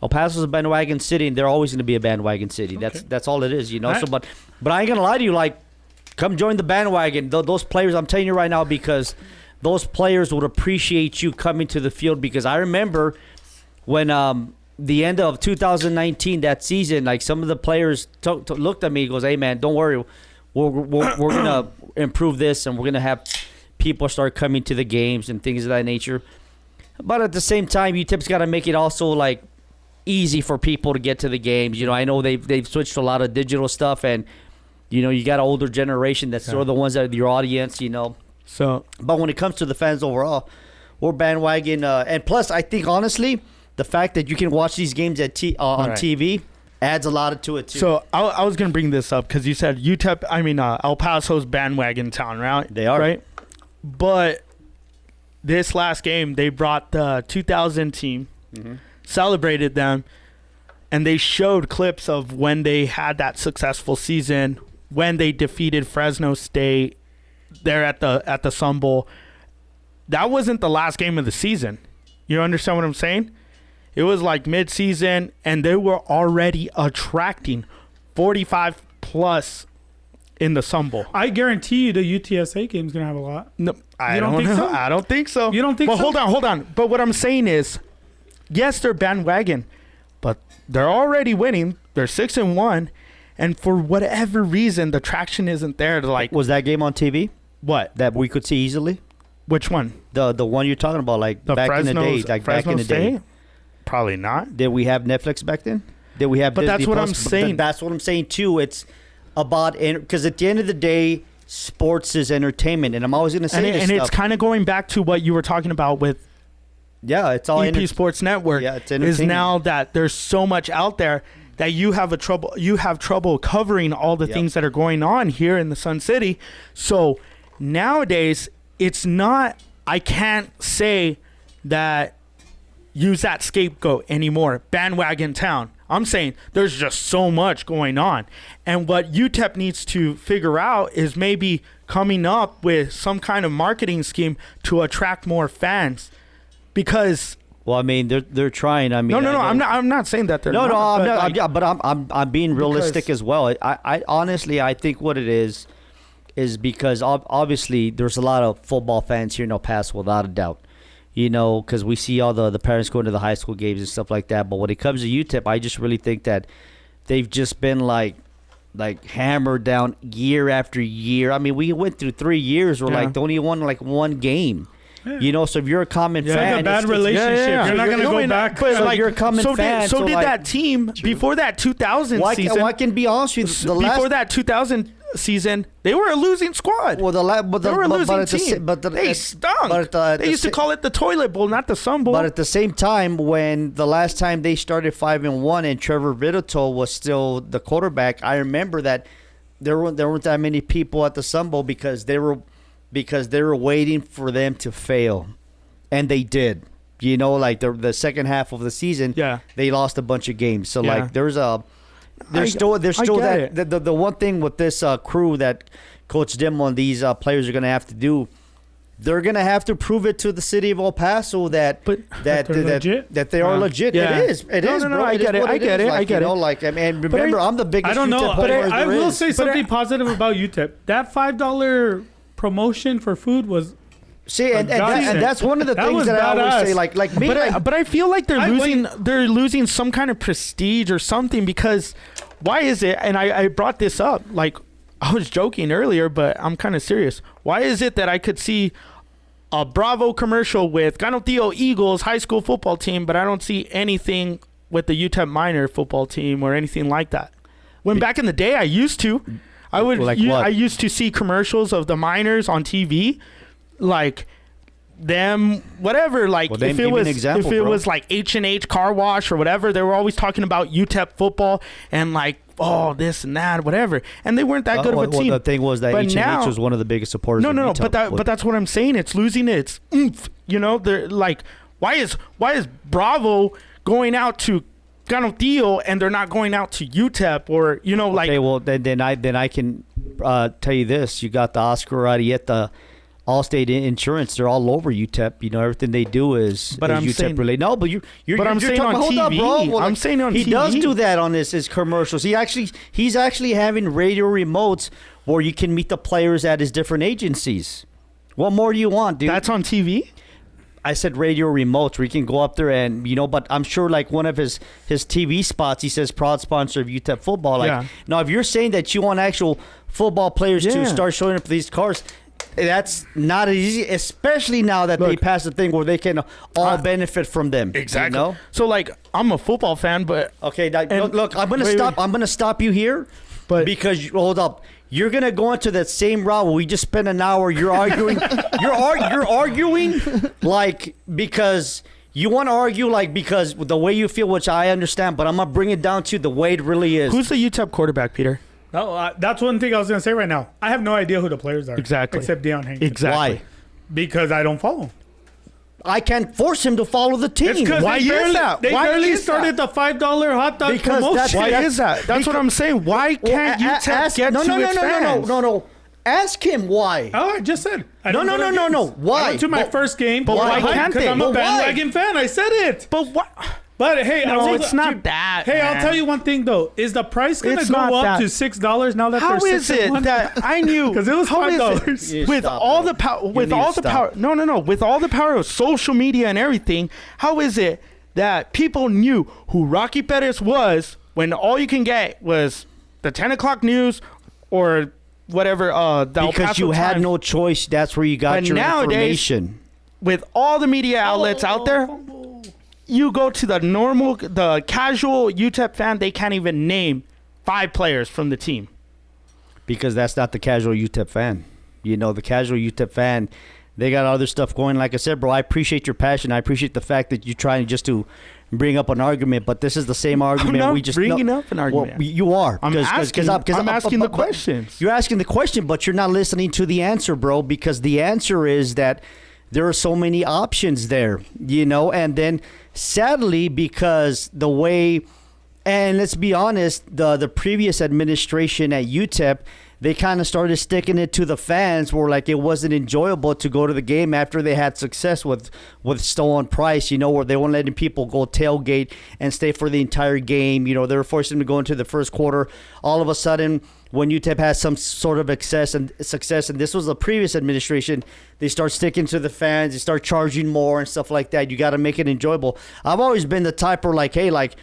El Paso's a bandwagon city, and they're always going to be a bandwagon city. That's all it is, you know. So, but I ain't gonna lie to you. Like, come join the bandwagon. Those players, I'm telling you right now, because those players would appreciate you coming to the field. Because I remember when the end of 2019, that season, like some of the players looked at me and goes, hey, man, don't worry. We're going to improve this, and we're going to have people start coming to the games and things of that nature. But at the same time, UTEP's got to make it also, like, easy for people to get to the games. You know, I know they've switched to a lot of digital stuff, and, you know, you got an older generation that's sort of the ones that are your audience, you know. So, but when it comes to the fans overall, we're bandwagon. And plus, I think, honestly, the fact that you can watch these games on TV adds a lot to it, too. So I was going to bring this up because you said UTEP, El Paso's bandwagon town, right? They are. Right? But this last game, they brought the 2000 team, celebrated them, and they showed clips of when they had that successful season, when they defeated Fresno State. They're at the Sun Bowl. That wasn't the last game of the season. You understand what I'm saying? It was like mid-season, and they were already attracting 45 plus in the Sun Bowl. I guarantee you the UTSA game is going to have a lot. No, I You don't don't think know. so? I don't think so. You don't think but so? Hold on. But what I'm saying is, yes, they're bandwagon, but they're already winning They're 6-1, and for whatever reason, the traction isn't there to like. Was that game on TV What? that we could see easily? Which one? The one you're talking about, like The back in the Fresno's- day, like Fresno back in the day. State? Probably not. Did we have Netflix back then? Did we have? But that's Disney what Plus? I'm But saying. That's what I'm saying too. It's about because at the end of the day, sports is entertainment, and I'm always going to say And, this and it's stuff. kind of going back to what you were talking about with Yeah, it's all EP Sports Network. Yeah, it's is entertainment. now that there's so much out there that you have trouble covering all the Yep. things that are going on here in the Sun City. So nowadays, it's not. I can't say that use that scapegoat anymore. Bandwagon town. I'm saying there's just so much going on. And what UTEP needs to figure out is maybe coming up with some kind of marketing scheme to attract more fans. Because Well, I mean, they're trying. I mean, no, I know- I'm not saying that they're No, not. I'm but not. like, Yeah, but I'm being realistic Because- as well. I honestly, I think what it is because obviously there's a lot of football fans here in El Paso, without a doubt. You know, because we see all the parents going to the high school games and stuff like that. But when it comes to UTEP, I just really think that they've just been like hammered down year after year. I mean, we went through 3 years where Yeah. like they only won like one game. You know, so if you're a common It's fan, like a bad it's- relationship. You're not going to go back. But So like, you're a common so fan, Did, so so did like- that team before that 2000 Why season. can, I can be honest with you, the before last that 2000 season, they were a losing squad. well, they were a losing at the team. sa- but the, they at- stunk. But at they used to call it the toilet bowl, not the sun bowl. But at the same time, when the last time they started 5-1 and Trevor Vitito was still the quarterback, I remember that there weren't that many people at the Sun Bowl because they were waiting for them to fail, and they did. You know, like the second half of the season, Yeah. they lost a bunch of games. So Yeah. like there's I still get that the one thing with this crew that Coach Demo and these players are going to have to do. They're gonna have to prove it to the city of El Paso that But- that they're legit? that they are legit. Yeah. It is. It No, is. no, no, bro. I It is get it. what I get is. it. Like, I get you know, it. like and remember, I'm the biggest. I don't know, UTEP but homer I there will is. say something positive about UTEP. That $5 promotion for food was. See, and godsend. that's one of the That things was that I always badass. say. Like me, But I feel like I- they're losing some kind of prestige or something because why is it? And I brought this up like I was joking earlier, but I'm kind of serious. Why is it that I could see a Bravo commercial with Ganotio Eagles high school football team, but I don't see anything with the UTEP minor football team or anything like that? When back in the day, I used to. I would. Like what? I used to see commercials of the minors on TV, like them whatever. Like Well, then if give it me an was example, if it bro. was like H&H car wash or whatever, they were always talking about UTEP football and like this and that whatever, and they weren't that good of a team. The thing was that But H&H now- was one of the biggest supporters. No, of no, no. UTEP. But that's what I'm saying. It's losing its oomph. You know, they're like, why is Bravo going out to Ganotio and they're not going out to UTEP or like Okay, well then I can tell you this: you got the Oscar Arietta, Allstate Insurance. They're all over UTEP. You know, everything they do is But I'm UTEP saying- related. No, but you're But I'm you're saying talking on hold up, TV. bro. Well, I'm saying on he TV. does do that on his commercials. He's actually having radio remotes where you can meet the players at his different agencies. What more do you want, dude? that's on TV. I said radio remotes where you can go up there and but I'm sure like one of his TV spots he says proud sponsor of UTEP football. Like Yeah. now if you're saying that you want actual football players to Yeah. start showing up for these cars, that's not as easy, especially now that they Look, passed the thing where they can all benefit from them. Exactly. You know? So like I'm a football fan, but Okay, now, And- look, I'm gonna wait, stop. wait. I'm gonna stop you here, But- because hold up, you're gonna go into that same route where we just spent an hour. You're arguing. you're arguing like because you want to argue like because the way you feel, which I understand, but I'm gonna bring it down to the way it really is. who's the UTEP quarterback, Peter? No, that's one thing I was going to say right now. I have no idea who the players are. Exactly. Except Deion Hankins. Exactly. Why? Because I don't follow him. I can't force him to follow the team. It's because Why they is barely, that? They Why barely is started the $5 hot dog Because promotion. that's- Why That's- is that? That's what because- I'm saying. Why can't UTEP get no, to no, no, its no, fans? no. Ask him why. Oh, I just said. I No, don't no, go to no, no, games. no. Why? I went to my But- first game. but why can't Because they? I'm a But why? bandwagon fan. I said it. But what? But hey, No, I'll it's not that. Hey, I'll man. tell you one thing though. Is the price going to It's go not up that. to $6 now that How they're is it 6-1? that I knew? 'Cause it was how is $5. You with stop, all bro. the power? You With need all to the power? stop. No. With all the power of social media and everything, how is it that people knew who Rocky Perez was when all you can get was the 10 o'clock news or whatever. The El Because Paso you had Times. no choice. That's where you got But your nowadays, information. With all the media outlets out there, you go to the casual UTEP fan, they can't even name 5 players from the team. Because that's not the casual UTEP fan. You know, the casual UTEP fan, they got other stuff going. Like I said, bro, I appreciate your passion. I appreciate the fact that you're trying just to bring up an argument, but this is the same argument. not we just bringing up an argument. Well, you are. I'm asking the but questions. You're asking the question, but you're not listening to the answer, bro, because the answer is that there are so many options there, you know, and then sadly, because the way, and let's be honest, the previous administration at UTEP, they kind of started sticking it to the fans where like it wasn't enjoyable to go to the game after they had success with Stolen Price, you know, where they weren't letting people go tailgate and stay for the entire game. You know, they were forcing them to go into the first quarter. All of a sudden, when UTEP has some sort of success, and this was the previous administration, they start sticking to the fans, they start charging more and stuff like that. You got to make it enjoyable. I've always been the type where like, hey, like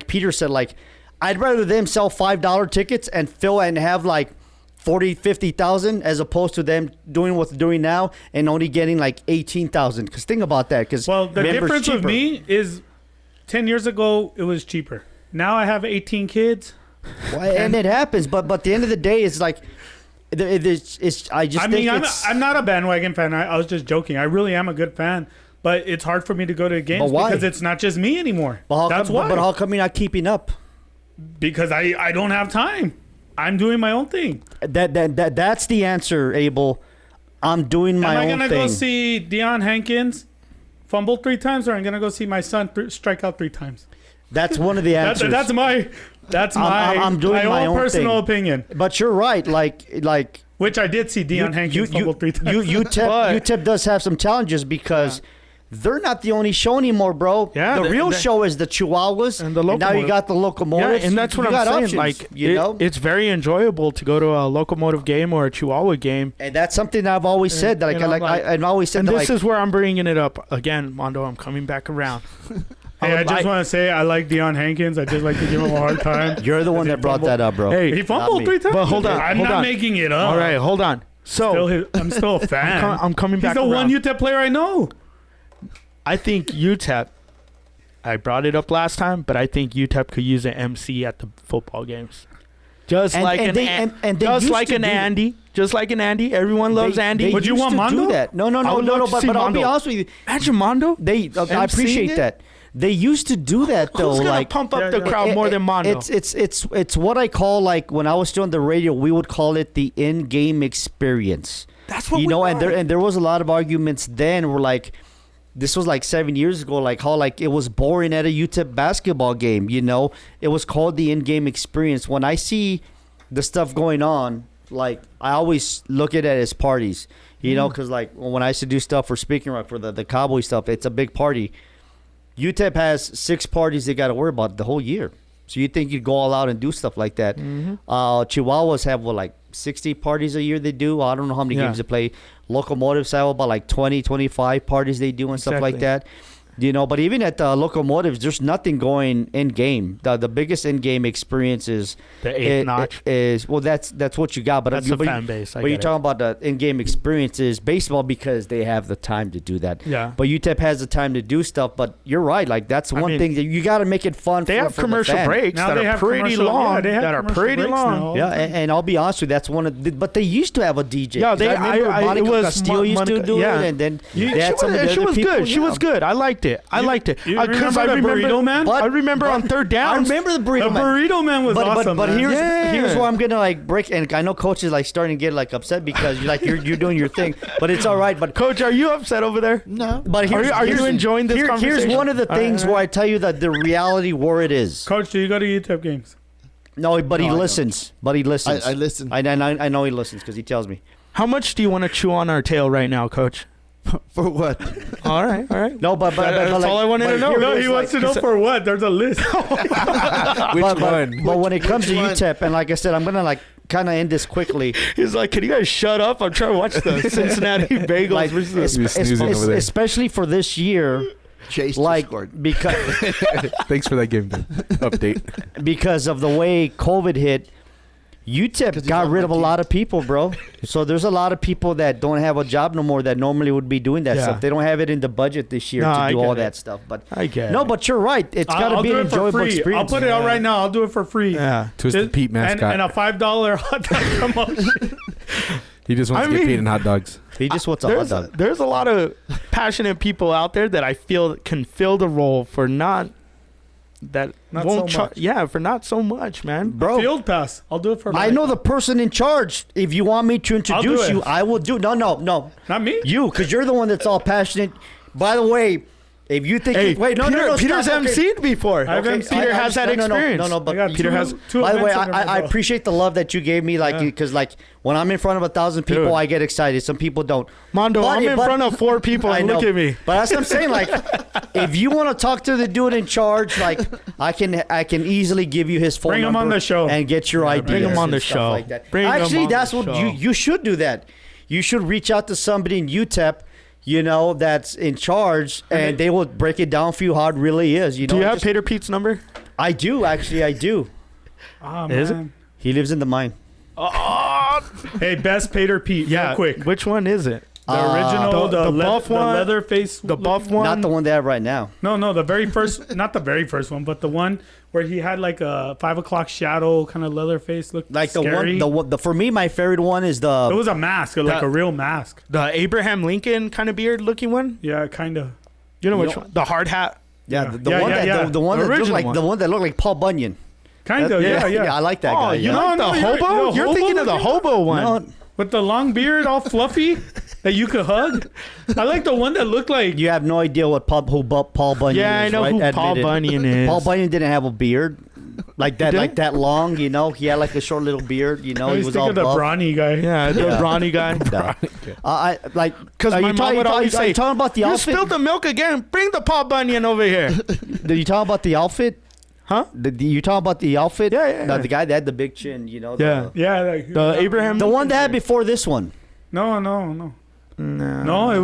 Peter said, like, I'd rather them sell $5 tickets and fill and have like 40, 50,000 as opposed to them doing what they're doing now and only getting like 18,000. Because think about that. Because Well, the difference with me is 10 years ago, it was cheaper. Now I have 18 kids. And it happens. But at the end of the day, it's like, I'm not a bandwagon fan. I was just joking. I really am a good fan. But it's hard for me to go to games But why? because it's not just me anymore. That's why. But how come you're not keeping up? Because I don't have time. I'm doing my own thing. That's the answer, Abel. I'm doing my own thing. Am I going to go see Deion Hankins fumble 3 times, or I'm going to go see my son strike out 3 times? That's one of the answers. That's my I'm doing my own personal thing. opinion. But you're right. Like Which I did see Deion Hankins fumble 3 times. UTEP does have some challenges because they're not the only show anymore, bro. Yeah, the real show is the Chihuahuas, and the now you Locomotive. got the Locomotives. Yeah, and that's what You I'm got saying. options, Like, you know, it's very enjoyable to go to a Locomotive game or a Chihuahua game. and that's something that I've always said. That you know, I've always said. And that, this like, is where I'm bringing it up again, Mondo. I'm coming back around. Hey, I just want to say I like Deion Hankins. I just like to give him a hard time. you're the one that brought that up, bro. Hey, He fumbled me. 3 times. But hold on, I'm hold not on. making it up. All right, hold on. So I'm still a fan. I'm coming back He's the around. one UTEP player I know. I think UTEP. I brought it up last time, but I think UTEP could use an MC at the football games. Just like an Andy. Just like an Andy. Everyone loves Andy. Would you want Mondo? Do that? No. I would love to see But I'll be Mondo. honest with you. Imagine Mondo. I appreciate it? that. They used to do that though. Who's gonna like pump up the crowd more than Mondo? It's what I call, like, when I was still on the radio, we would call it the in-game experience. That's what you we know, want. and there was a lot of arguments then where, like, this was like 7 years ago, like how like it was boring at a UTEP basketball game, you know. It was called the in-game experience. When I see the stuff going on, like, I always look at it as parties, you know, because like when I used to do stuff for Speaking Rock for the Cowboy stuff, it's a big party. UTEP has 6 parties they got to worry about the whole year. So you think you'd go all out and do stuff like that. Chihuahuas have, like 60 parties a year they do. I don't know how many games they play. Locomotives have about like 20, 25 parties they do and stuff like that. You know, but even at the Locomotives, there's nothing going in game. The biggest in game experience is The 8th notch. That's what you got. But That's the fan base. But you're talking about the in game experience is baseball because they have the time to do that. Yeah. But UTEP has the time to do stuff. But you're right. Like, that's one mean, thing that you got to make it fun. They have for commercial the fan. breaks Now that they are have pretty commercial- long. yeah, they have that are commercial pretty breaks long. now. Yeah, and I'll be honest with you, that's one of the, but they used to have a DJ. Yeah, 'Cause I remember it Monica was Castillo used to do yeah. it, and then She they had some of the was other people. good. She was good. I liked it. You remember the Burrito Man? I remember on third I down. remember the The burrito man. Burrito Man was awesome. But man. here's where I'm gonna like break, and I know coach is like starting to get like upset because you're doing your thing, but it's all right. But Coach, are you upset over there? No. but here's, Are you here's- enjoying this Here's conversation? one of the things where I tell you that the reality where it is. Coach, do you go to UTEP games? No, but he No, I don't. listens. But he listens. I listen. I know he listens because he tells me. How much do you want to chew on our tail right now, Coach? For what? All right. No, but That's all I wanted to know. here it No, is, he like- wants to know for what. There's a list. Which one? But when it comes to Which one? UTEP, and like I said, I'm gonna like kind of end this quickly. He's like, can you guys shut up? I'm trying to watch the Cincinnati Bagels Like, versus. You're snoozing over there. especially for this year, Chase like just scored. because Thanks for that game update. because of the way COVID hit. Utep he's got on rid my of a team. lot of people, bro. So there's a lot of people that don't have a job no more that normally would be doing that Yeah. stuff. They don't have it in the budget this year No, to I do get all it. that stuff. But I get no, it. but you're right. It's got to I'll be do an it for enjoyable free. experience. I'll put it out right now. I'll do it for free. Yeah. Twisted Pete mascot. And a $5 hot dog promotion. He just wants I to get mean- paid in hot dogs. He just wants a hot dog. There's a lot of passionate people out there that I feel can fill the role for not that Not won't so much. yeah, for not so much, man. Bro, Field pass. I'll do it for I free. know the person in charge. If you want me to do introduce it. you, I will do. No. Not me. You, because you're the one that's all passionate. By the way, if you think... Hey, wait, no, Peter, no, Peter's stop, okay. MC'd before. I've Okay, MC'd. Peter has that experience. No, I but got Peter has- two by the way, events under my I belt. appreciate the love that you gave me, like, Yeah. because like when I'm in front of 1,000 people, Dude. I get excited. Some people don't. Mondo, But- I'm in but- front of 4 people I and look know. at me. But that's what I'm saying. Like, if you want to talk to the dude in charge, like, I can easily give you his phone Bring him number on the show. and get your ideas. bring him on and the stuff show. Like that. Bring him Actually, on that's the what show. you should do. That you should reach out to somebody in Utep. You know, that's in charge, and they will break it down for you how it really is. You know, Do you have Just- Peter Pete's number? I do actually. I do. Ah, Is man. He lives in the mine. Hey, best Peter Pete. Yeah, Real quick. Which one is it? The original, the the buff one? leather face. The buff one? Not the one they have right now. No, the very first, not the very first one, but the one where he had like a 5 o'clock shadow kind of leather face. Looked Like scary. the one. For me, my favorite one is It the. was a mask, like That- a real mask. The Abraham Lincoln kind of beard looking one? Yeah, kind of. You know You which know- one? The hard hat. Yeah, the Yeah, one yeah, that yeah. the one The that looked original like one. the one that looked like Paul Bunyan. Kind of, yeah. I like that Oh, guy. you yeah. know No, the no, hobo? the You're hobo thinking of the looking hobo one. No, With the long beard, all fluffy, that you could hug. I like the one that looked like. you have no idea what Paul Bunyan Yeah, is. I know right? who Admit Paul it. Bunyan is. Paul Bunyan didn't have a beard like that, didn't? like that long. You know, he had like a short little beard. You know, I he was was thinking all of the buff. brawny guy. Yeah, the Yeah. brawny guy. No. I like 'Cause are my you mom talking- would always are say, you talking about the You outfit? spilled the milk again. Bring the Paul Bunyan over here. Did you talk about the outfit? Huh? You talking about the outfit? Yeah, yeah, No, yeah. the guy that had the big chin. You know. Yeah. Yeah, like, The Abraham The one that had before this one. No. No, it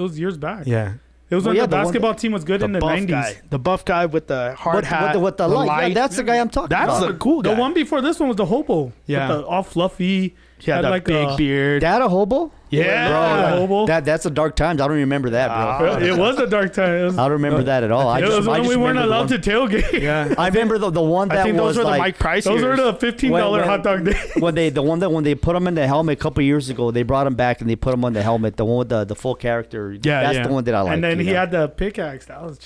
was years back. Yeah. It was Well, when yeah, the the one basketball team was good The in the buff 90s. guy. The buff guy with the hard hat. With the light. Yeah, that's the guy I'm talking That's about. the cool guy. The one before this one was the hobo. Yeah. With the all fluffy. He had that like big a- beard. That a hobo? Yeah. Bro, hobo. That's a dark times. I don't remember that, bro. It was a dark time. It was, I don't remember that at all. I it just, was I when just we weren't remember allowed the to tailgate. Yeah. I remember the one that I think was those were like the Mike Price Those were years. the $15 When- hot dog day. when they put him in the helmet a couple years ago. They brought him back and they put him on the helmet. The one with the full character. Yeah, that's yeah. the one that I like. And then he had the pickaxe. That was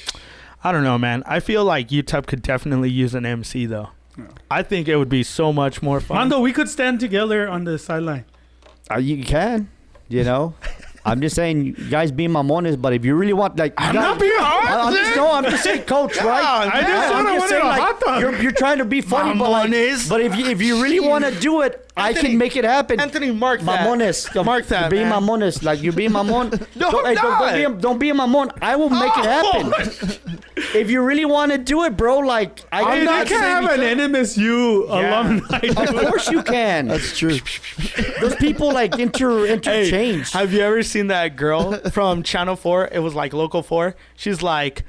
I don't know, man. I feel like Utep could definitely use an MC, though. I think it would be so much more fun. Mondo, we could stand together on the sideline. You can, you know. I'm just saying, you guys be mamones, but if you really want, like, you I'm gotta- not being hard, I'm just saying, coach, right? I just I'm wanted saying, a like, hot dog. You're trying to be funny, Mamones. but if you really want to do it, I Anthony, can make it happen. Anthony, mark that. Mamones. Mark that, You're being man. mamones. Like, you're being mamon. No, don't, I'm don't be a mamon. I will make it happen. If you really want to do it, bro, like, I I'm mean, I not can't have saying an NMSU alumni. Of course you can. That's true. Those people, like, interchange. Have you ever seen that girl from Channel 4? It was like Local 4. She's like,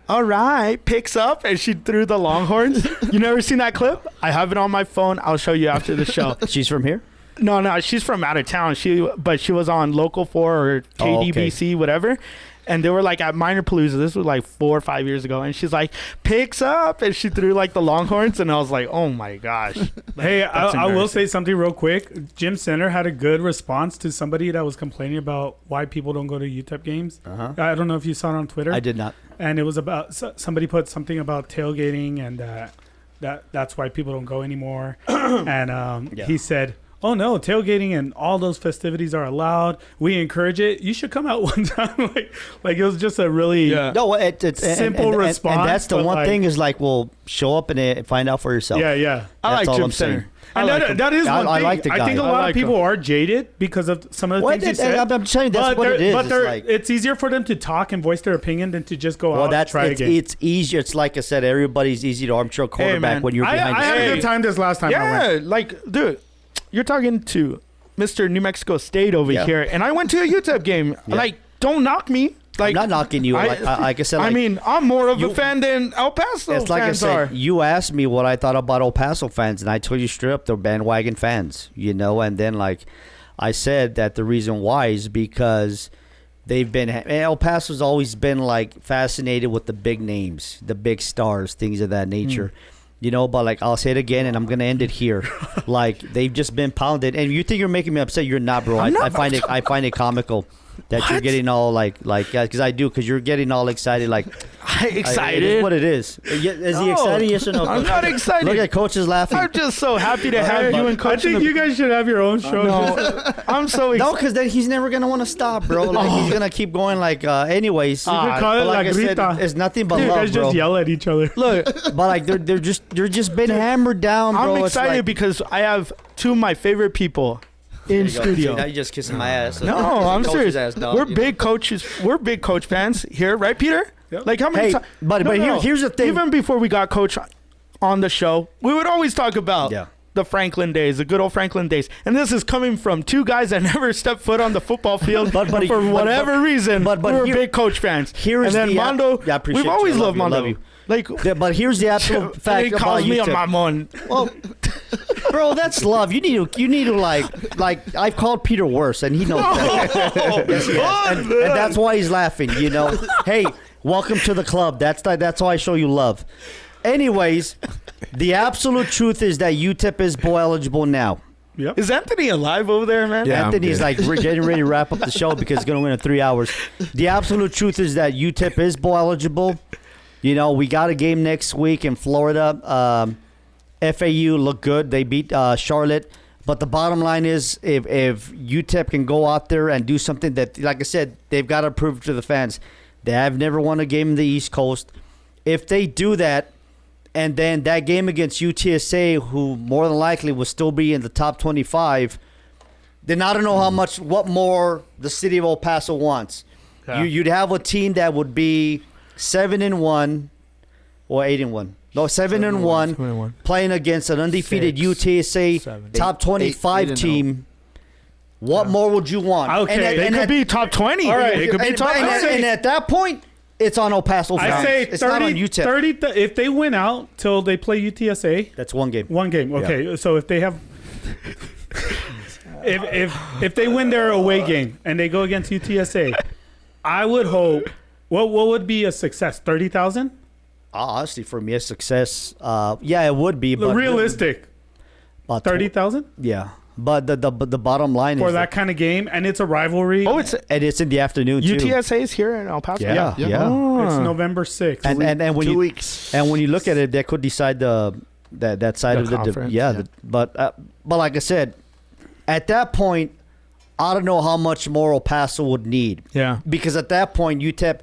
all right, picks up, and she threw the Longhorns. You never seen that clip? I have it on my phone. I'll show you after the show. She's from here? No, she's from out of town. But she was on Local 4 or KDBC, whatever. And they were like at Minor Palooza. This was like 4 or 5 years ago. And she's like, picks up. And she threw like the Longhorns. And I was like, oh my gosh. Hey, That's I will embarrassing. say something real quick. Jim Center had a good response to somebody that was complaining about why people don't go to UTEP games. Uh-huh. I don't know if you saw it on Twitter. I did not. And it was about somebody put something about tailgating and that's why people don't go anymore. And Yeah. he said, "Oh no, tailgating and all those festivities are allowed. We encourage it. You should come out one time." like it was just a really No, it's Simple and response, that's the but, one like- thing is like, well, show up and find out for yourself. yeah. I That's like all Jim I'm saying. Center. I And like him. that is I- one I thing. like the I think a guy. I lot like of people him. are jaded because of some of the Well, things he said. I'm saying that's But what it is. But It's like, it's easier for them to talk and voice their opinion than to just go well, out and that's try it's, again. it's easier. It's like I said, everybody's easy to armchair quarterback man. when you're I behind the had a screen. good time this last time. I went. Yeah, like, dude, you're talking to Mr. New Mexico State over Yeah. here. And I went to a UTEP game. Yeah. Like, don't knock me. Like, I'm not knocking you. Like I said, like, I mean, I'm more of you- a fan than El Paso it's like I fans said. are. You asked me what I thought about El Paso fans, and I told you straight up they're bandwagon fans. You know, and then like I said that the reason why is because they've been El Paso's always been like fascinated with the big names, the big stars, things of that nature. You know, but like I'll say it again, and I'm gonna end it here. Like they've just been pounded, and you think you're making me upset? You're not, bro. I find it comical that you're getting all like because I do, because you're getting all excited. Like Excited? it is what it is. Is he No, excited? Yes or no? I'm not excited. Look at Coach is laughing. I'm just so happy to have you and I Coach. think you guys should have your own show. No, I'm so No, excited. because then he's never gonna want to stop, bro. Like he's gonna keep going. Like, anyways. You could call it But like La I said, Grita. it's nothing but You love, guys bro. just yell at each other. Look, But like they're just been hammered down, bro. I'm It's excited like, because I have two of my favorite people in studio. Now you're just kissing my ass. No, I'm Coach's serious. ass, dog. We're big coaches. We're big Coach fans here, right, Peter? Yep. Like how many? Hey, but here's the thing. Even before we got Coach on the show, we would always talk about Yeah. the Franklin days, the good old Franklin days. And this is coming from two guys that never stepped foot on the football field, But- and for whatever reason, but we were here- big Coach fans. here is and then the- Mondo. Yeah, I appreciate we've always you. I loved love you. Mondo. Love you. Like, Yeah, but here's the absolute fact he about calls me a Utep. mamon. Well, bro, that's love. You need to like I've called Peter worse, and he knows that. Yes, he has. And that's why he's laughing. You know, hey, welcome to the club. That's how I show you love. Anyways, the absolute truth is that UTEP is bowl eligible now. Yep. Is Anthony alive over there, man? Yeah. I'm Anthony's good. like we're getting ready to wrap up the show because it's going to win in 3 hours. The absolute truth is that UTEP is bowl eligible. You know, we got a game next week in Florida. FAU looked good. They beat Charlotte. But the bottom line is if UTEP can go out there and do something that, like I said, they've got to prove to the fans. They have never won a game in the East Coast. If they do that, and then that game against UTSA, who more than likely will still be in the top 25, then I don't know what more the city of El Paso wants. Yeah. You'd have a team that would be 7-1 or 8-1. No, 7-1, 7-1. playing against an undefeated UTSA 7. top 25 8-0. team. What more would you want? Okay. It could be top 20. All right. It could be top 20. and at that point, it's on El Paso fans. I say it's not on 30, UTEP. 30 if they win out till they play UTSA, That's one game. one game. Okay, so if they have, if they win their away game and they go against UTSA, I would hope. What would be a success? 30,000. Honestly, for me, a success. Yeah, it would be. But Realistic. about 30,000 Yeah, but the bottom line for is that kind of game, and it's a rivalry. Oh, it's and it's in the afternoon too. UTSA is here in El Paso. Yeah, Yeah. yeah. Oh. It's November 6th. And when 2 you weeks. and when you look at it, that could decide that side The of the conference, yeah. But like I said, at that point, I don't know how much more El Paso would need. Yeah. Because at that point, UTEP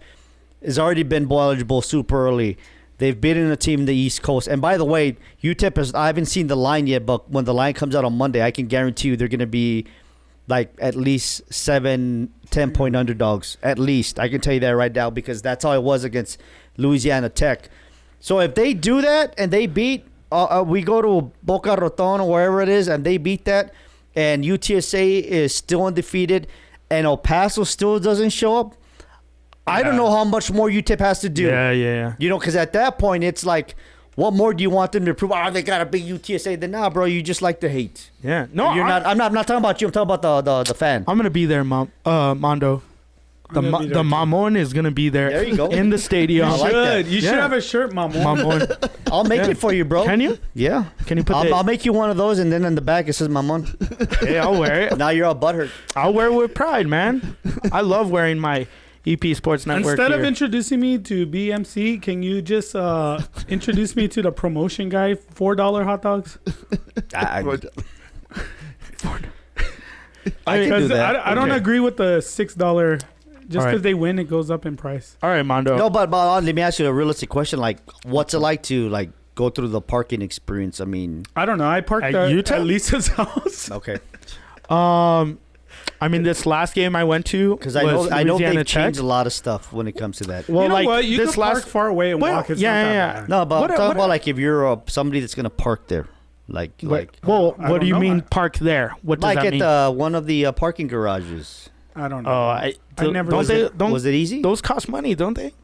has already been bowl eligible super early. They've beaten a team in the East Coast. And by the way, UTEP I haven't seen the line yet, but when the line comes out on Monday, I can guarantee you they're going to be like at least 7-10 point underdogs. At least. I can tell you that right now because that's how it was against Louisiana Tech. So if they do that and they beat, we go to Boca Raton or wherever it is, and they beat that, and UTSA is still undefeated, and El Paso still doesn't show up, I don't know how much more UTEP has to do. Yeah. You know, because at that point, it's like, what more do you want them to prove? Oh, they got to beat UTSA. Then, nah, bro, you just like to hate. Yeah. No, You're not. I'm not talking about you. I'm talking about the fan. I'm gonna be there, Mondo. The I'm gonna be there the too. Mamon is gonna be there. There you go. In the stadium. I like that. You should Yeah. have a shirt, Mom. Mamon. I'll make it for you, bro. Can you? Yeah. Can you put I'll make you one of those, and then in the back it says Mamon. Hey, I'll wear it. Now you're all butthurt. I'll wear it with pride, man. I love wearing my EP Sports Network. Instead of gear. introducing me to BMC, can you just introduce me to the promotion guy? $4 hot dogs. I can Because do that. I don't Okay. agree with the $6. Just All right. because they win, it goes up in price. All right, Mondo. No, but let me ask you a realistic question. Like, what's it like to go through the parking experience? I mean, I don't know. I parked At at Utep? Lisa's house. okay, I mean, this last game I went to because was I know Louisiana they've changed Tech. a lot of stuff when it comes to that. Well, you know like what? You this can last park far away and Well, walk. It's yeah, not that yeah. bad. No, but What- I'm talking what- about like if you're somebody that's gonna park there, like Well, I what do don't you know. mean park there? What does like that at mean? one of the parking garages. I don't know. Oh, I never. Was it easy? Those cost money, don't they?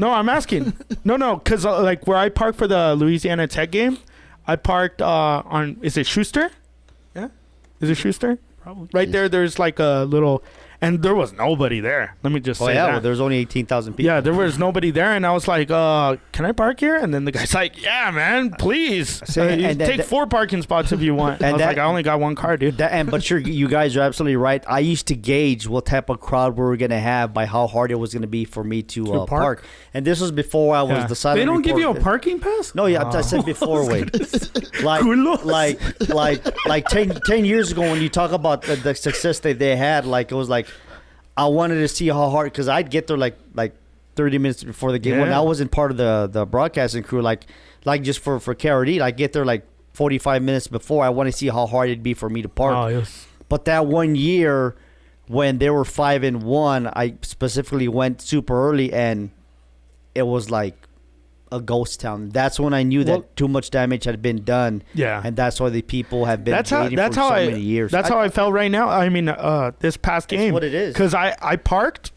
No, I'm asking. no, because like where I parked for the Louisiana Tech game, I parked on. Is it Schuster? Yeah, is it Schuster? Probably. Right there. There's like a little, and there was nobody there. Let me just say that. Well, there's only 18,000 people. Yeah, there was nobody there, and I was like, "Can I park here?" And then the guy's like, "Yeah, man, please. You take 4 parking spots if you want." And I was like, "I only got 1 car, dude." But you guys are absolutely right. I used to gauge what type of crowd we were gonna have by how hard it was gonna be for me to park. And this this was before I was the silent. They don't give you a reporter. parking pass? No, yeah, I said before. Wait, like 10 years ago when you talk about the success that they had, like it was like. I wanted to see how hard, because I'd get there like 30 minutes before the game. When I wasn't part of the broadcasting crew, like just for KRD, I get there like 45 minutes before. I want to see how hard it'd be for me to park. Oh, yes. But that one year when they were 5-1, I specifically went super early, and it was like a ghost town. That's when I knew that too much damage had been done. Yeah, and that's why the people have been waiting for so many years. That's how I felt right now. I mean, this past game. That's what it is. Because I parked.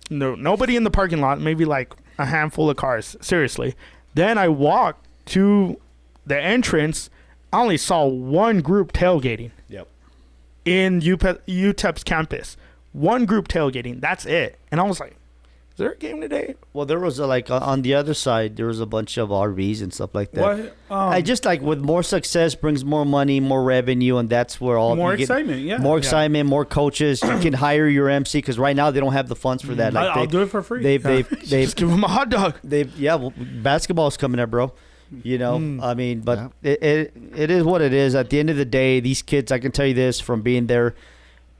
Nobody in the parking lot. Maybe like a handful of cars. Seriously. Then I walked to the entrance. I only saw one group tailgating. Yep. In Utep's campus, one group tailgating. That's it. And I was like, "Is there a game today?" Well, there was on the other side, there was a bunch of RVs and stuff like that. What? I just like with more success brings more money, more revenue, and that's where all more you get excitement. Yeah, more excitement, more coaches. You can hire your MC because right now they don't have the funds for that. Like I'll do it for free. They've Just give them a hot dog. Basketball's coming up, bro. You know, I mean, but it is what it is. At the end of the day, these kids, I can tell you this from being there.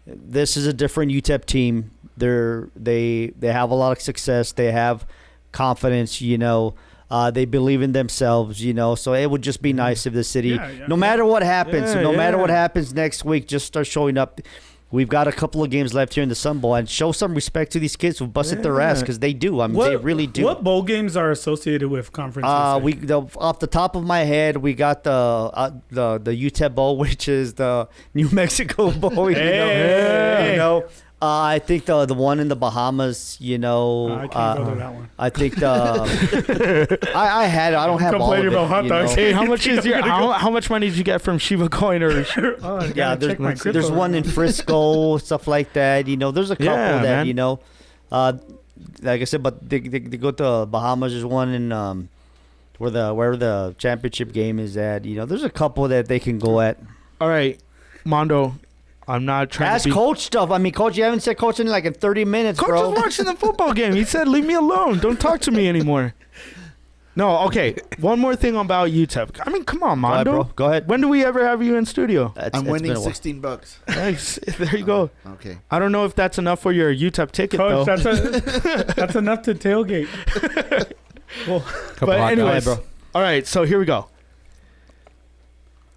This is a different UTEP team. They have a lot of success. They have confidence. You know, they believe in themselves. You know, so it would just be nice if the city, no matter what happens, matter what happens next week, just start showing up. We've got a couple of games left here in the Sun Bowl, and show some respect to these kids who busted their ass, because they do. I mean, they really do. What bowl games are associated with conferences? Off the top of my head, we got the UTEP Bowl, which is the New Mexico Bowl. You know. I think the one in the Bahamas, you know. I can't go to that one. I think I had it. I don't have all of it. About hot dogs. Hey, how much is how much money did you get from Shiva Coin or? There's one in Frisco, stuff like that. You know, there's a couple that man. You know, like I said, but they go to Bahamas. There's one in where the championship game is at. You know, there's a couple that they can go at. All right, Mondo. I'm not trying to be... coach stuff. I mean, coach, you haven't said coach in like in 30 minutes, coach bro. Coach was watching the football game. He said, "Leave me alone. Don't talk to me anymore." No, okay. One more thing about UTEP. I mean, come on, Mondo. Go ahead, bro. Go ahead. When do we ever have you in studio? I'm winning $16. Nice. There you go. Okay. I don't know if that's enough for your UTEP ticket, though. That's enough to tailgate. Well, but anyways, bro. All right. So here we go.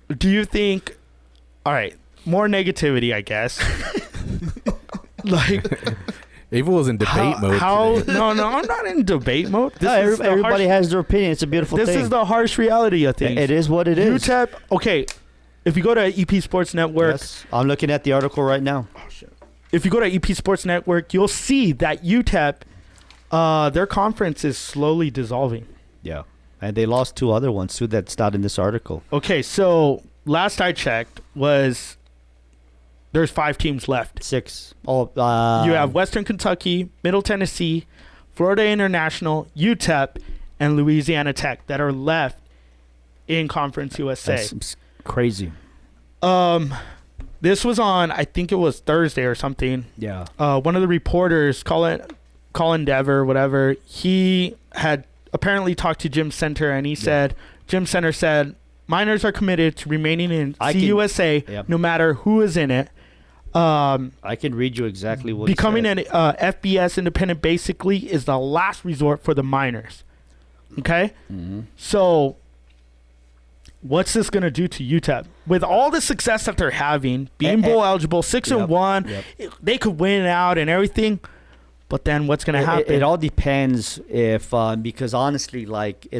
Do you think? All right. More negativity, I guess. Like, Ava was in debate mode. No, I'm not in debate mode. Everybody has their opinion. It's a beautiful thing. This is the harsh reality of things. It is what it is. UTEP, okay, if you go to EP Sports Network. Yes, I'm looking at the article right now. Oh, shit. If you go to EP Sports Network, you'll see that UTEP, their conference is slowly dissolving. Yeah. And they lost 2 other ones, too, that's not in this article. Okay, so last I checked was... There's 5 teams left. 6. You have Western Kentucky, Middle Tennessee, Florida International, UTEP, and Louisiana Tech that are left in Conference USA. That's crazy. This was on, I think it was Thursday or something. Yeah. One of the reporters, Colin Dever, whatever, he had apparently talked to Jim Center, and he said, Jim Center said, Miners are committed to remaining in CUSA no matter who is in it. I can read you exactly what becoming an FBS independent basically is the last resort for the Miners. Okay? Mm-hmm. So what's this going to do to UTEP? With all the success that they're having, being bowl eligible, 6-1, they could win out and everything. But then what's going to happen? It all depends if because honestly, like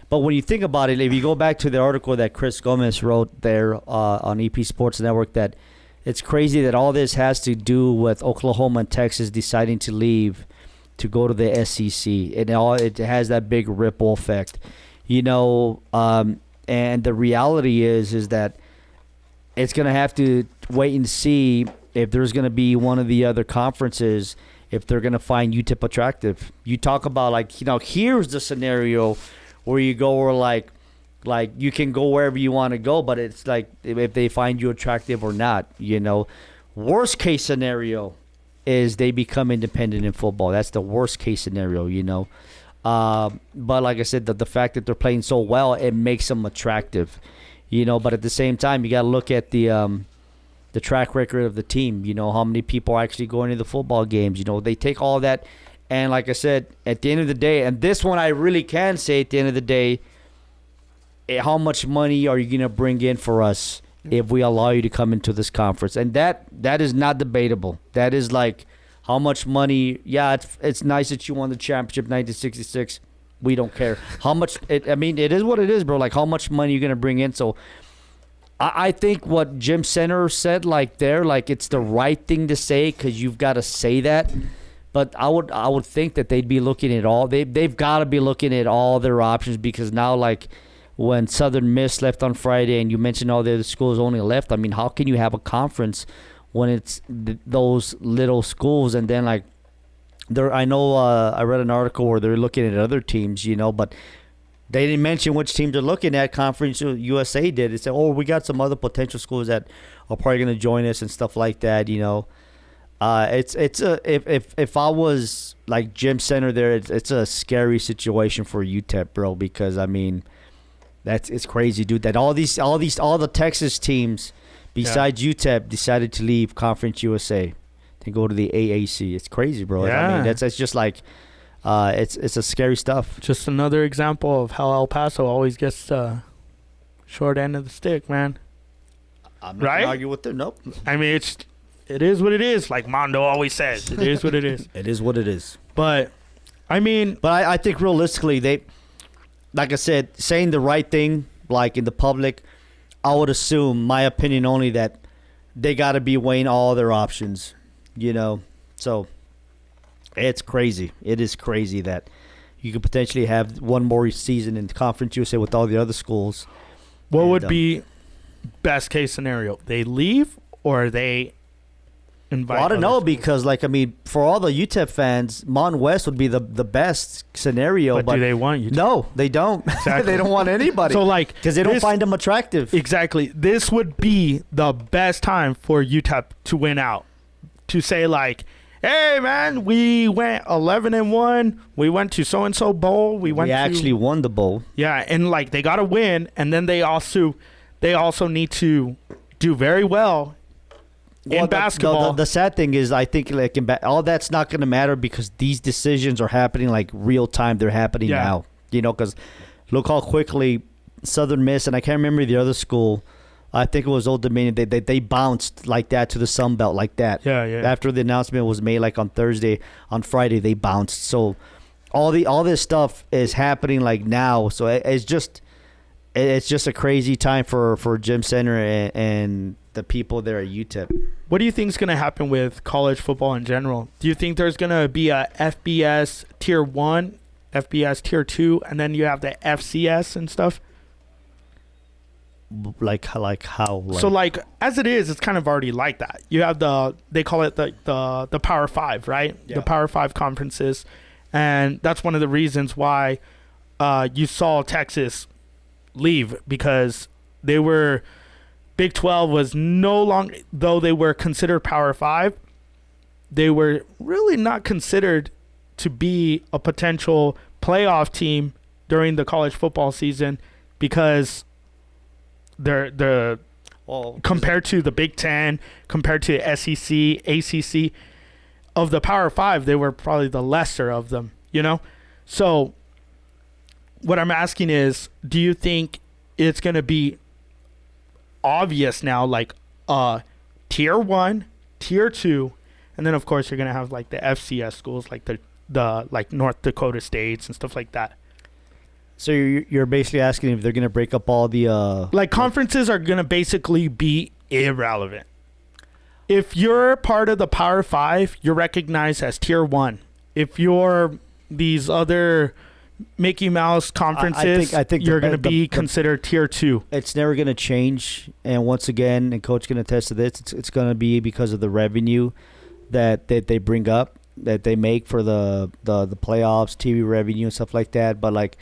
but when you think about it, if you go back to the article that Chris Gomez wrote there on EP Sports Network, that it's crazy that all this has to do with Oklahoma and Texas deciding to leave to go to the SEC. It has that big ripple effect, and the reality is that it's going to have to wait and see if there's going to be one of the other conferences, if they're going to find UTEP attractive. You talk about here's the scenario where you go where like you can go wherever you want to go, but it's like if they find you attractive or not. Worst case scenario is they become independent in football. That's the worst case scenario. But like I said, the fact that they're playing so well, it makes them attractive. But at the same time, you got to look at the track record of the team. How many people are actually going to the football games. They take all that, and like I said, at the end of the day, and this one I really can say at the end of the day, how much money are you going to bring in for us if we allow you to come into this conference? And that is not debatable. That is like how much money. Yeah, it's nice that you won the championship 1966. We don't care how much. It is what it is, bro. Like how much money you're going to bring in. So I think what Jim Center said, it's the right thing to say because you've got to say that. But I would think that they'd be looking at all. They've got to be looking at all their options because now when Southern Miss left on Friday and you mentioned all the other schools only left, how can you have a conference when it's those little schools? And then I read an article where they're looking at other teams, but they didn't mention which teams they're looking at. Conference USA did. It said, we got some other potential schools that are probably going to join us and stuff like that, If I was like Jim Center there, it's a scary situation for UTEP, bro, because it's crazy, dude. That all the Texas teams besides UTEP decided to leave Conference USA to go to the AAC. It's crazy, bro. Yeah. That's just like it's a scary stuff. Just another example of how El Paso always gets the short end of the stick, man. I'm not gonna argue with them. Nope. It is what it is. Like Mondo always says, it is what it is. It is what it is. But I think realistically, they, like I said, saying the right thing, like in the public, I would assume, my opinion only, that they got to be weighing all their options, So it's crazy. It is crazy that you could potentially have one more season in Conference USA with all the other schools. What would be best case scenario? They leave or they invite? Well, I don't know because, for all the UTEP fans, Mon West would be the best scenario. But do they want UTEP? No, they don't. Exactly. They don't want anybody. So, because they don't find them attractive. Exactly. This would be the best time for UTEP to win out. To say, hey, man, we went 11-1. We went to so-and-so bowl. We actually won the bowl. Yeah, and, they got to win. And then they also need to do very well in basketball. The sad thing is, I think all that's not going to matter because these decisions are happening real time. They're happening now. Because look how quickly Southern Miss, and I can't remember the other school, I think it was Old Dominion, they bounced like that to the Sun Belt like that. Yeah. After the announcement was made on Thursday, on Friday they bounced. So all this stuff is happening now. So it's just a crazy time for Jim Center and the people there at UTEP. What do you think is going to happen with college football in general? Do you think there's going to be a FBS Tier 1, FBS Tier 2, and then you have the FCS and stuff? Like how? So as it is, it's kind of already like that. You have they call it the Power 5, right? Yeah. The Power 5 conferences. And that's one of the reasons why you saw Texas leave, because they were, Big 12 was no longer, though they were considered Power 5, they were really not considered to be a potential playoff team during the college football season because they're compared to the Big 10, compared to SEC, ACC, of the Power 5, they were probably the lesser of them, So what I'm asking is, do you think it's going to be obvious now, Tier 1, Tier 2, and then of course you're going to have the FCS schools, the North Dakota States and stuff like that? So you're basically asking if they're going to break up all the... conferences are going to basically be irrelevant. if you're part of the Power 5, you're recognized as Tier 1. If you're these other Mickey Mouse conferences, I think you're going to be considered Tier 2. It's never going to change. And once again, and Coach can attest to this, it's going to be because of the revenue that they bring up, that they make for the playoffs, TV revenue and stuff like that. But like,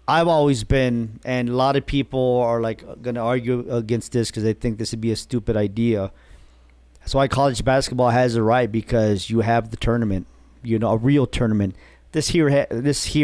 I've always been, and a lot of people are like going to argue against this because they think this would be a stupid idea. That's why college basketball has a right, because you have the tournament, a real tournament. This here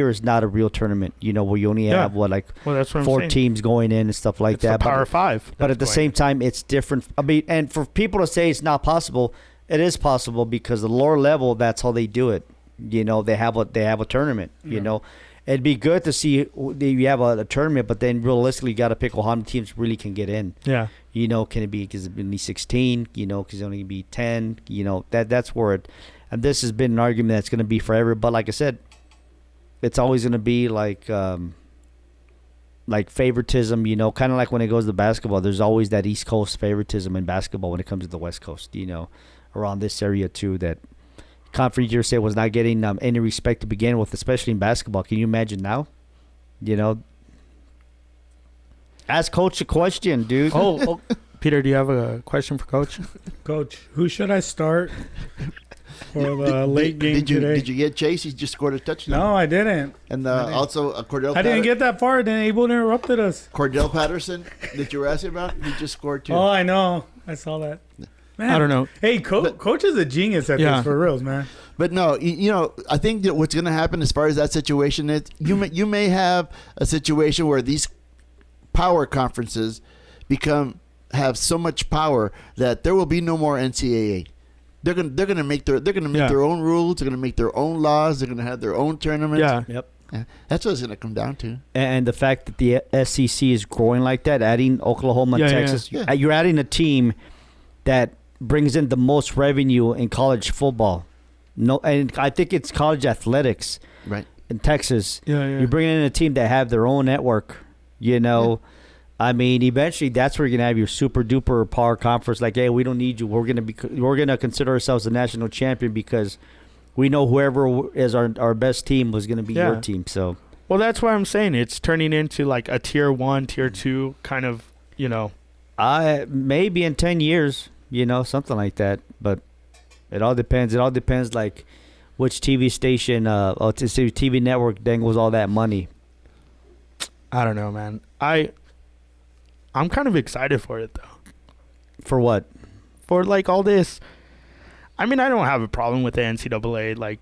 is not a real tournament, where you only have that's what 4 I'm teams going in and stuff like it's that. The Power 5. But at the same time, it's different. I mean, and for people to say it's not possible, it is possible, because the lower level, that's how they do it. They have a tournament. It'd be good to see you have a tournament, but then realistically, you got to pick how many teams really can get in. Yeah. Can it be because it's only 16? Because it's only be 10. That's where it. And this has been an argument that's going to be forever. But like I said, it's always going to be like favoritism. Kind of like when it goes to basketball. There's always that East Coast favoritism in basketball when it comes to the West Coast. Around this area too, that Conference USA was not getting any respect to begin with, especially in basketball. Can you imagine now? Ask Coach a question, dude. Oh, Peter, do you have a question for Coach? Coach, who should I start for the late game today? Did you get Chase? He just scored a touchdown. No, I didn't. And also Cordell. I didn't get that far. Then Abel interrupted us. Cordell Patterson that you were asking about. He just scored too. Oh, I know. I saw that. Man, I don't know. Hey, Coach is a genius at this, for reals, man. But no, I think that what's going to happen as far as that situation is, you may have a situation where these power conferences have so much power that there will be no more NCAA. They're gonna make their own rules. They're gonna make their own laws. They're gonna have their own tournaments. Yeah. Yep. Yeah, that's what it's gonna come down to. And the fact that the SEC is growing like that, adding Oklahoma and Texas, Yeah. you're adding a team that brings in the most revenue in college football. No, and I think it's college athletics, Right. in Texas. Yeah. You're bringing in a team that have their own network. I mean, eventually that's where you're gonna have your super duper power conference. Like, hey, we don't need you. We're gonna consider ourselves a national champion because we know whoever is our best team was gonna be your team. So, well, that's why I'm saying it's turning into like a Tier 1, Tier 2 kind of. maybe in 10 years, something like that. But it all depends. It all depends, like which TV station, or TV network dangles all that money. I don't know, man. I'm kind of excited for it though. For what? For like all this. I mean, I don't have a problem with the NCAA. Like,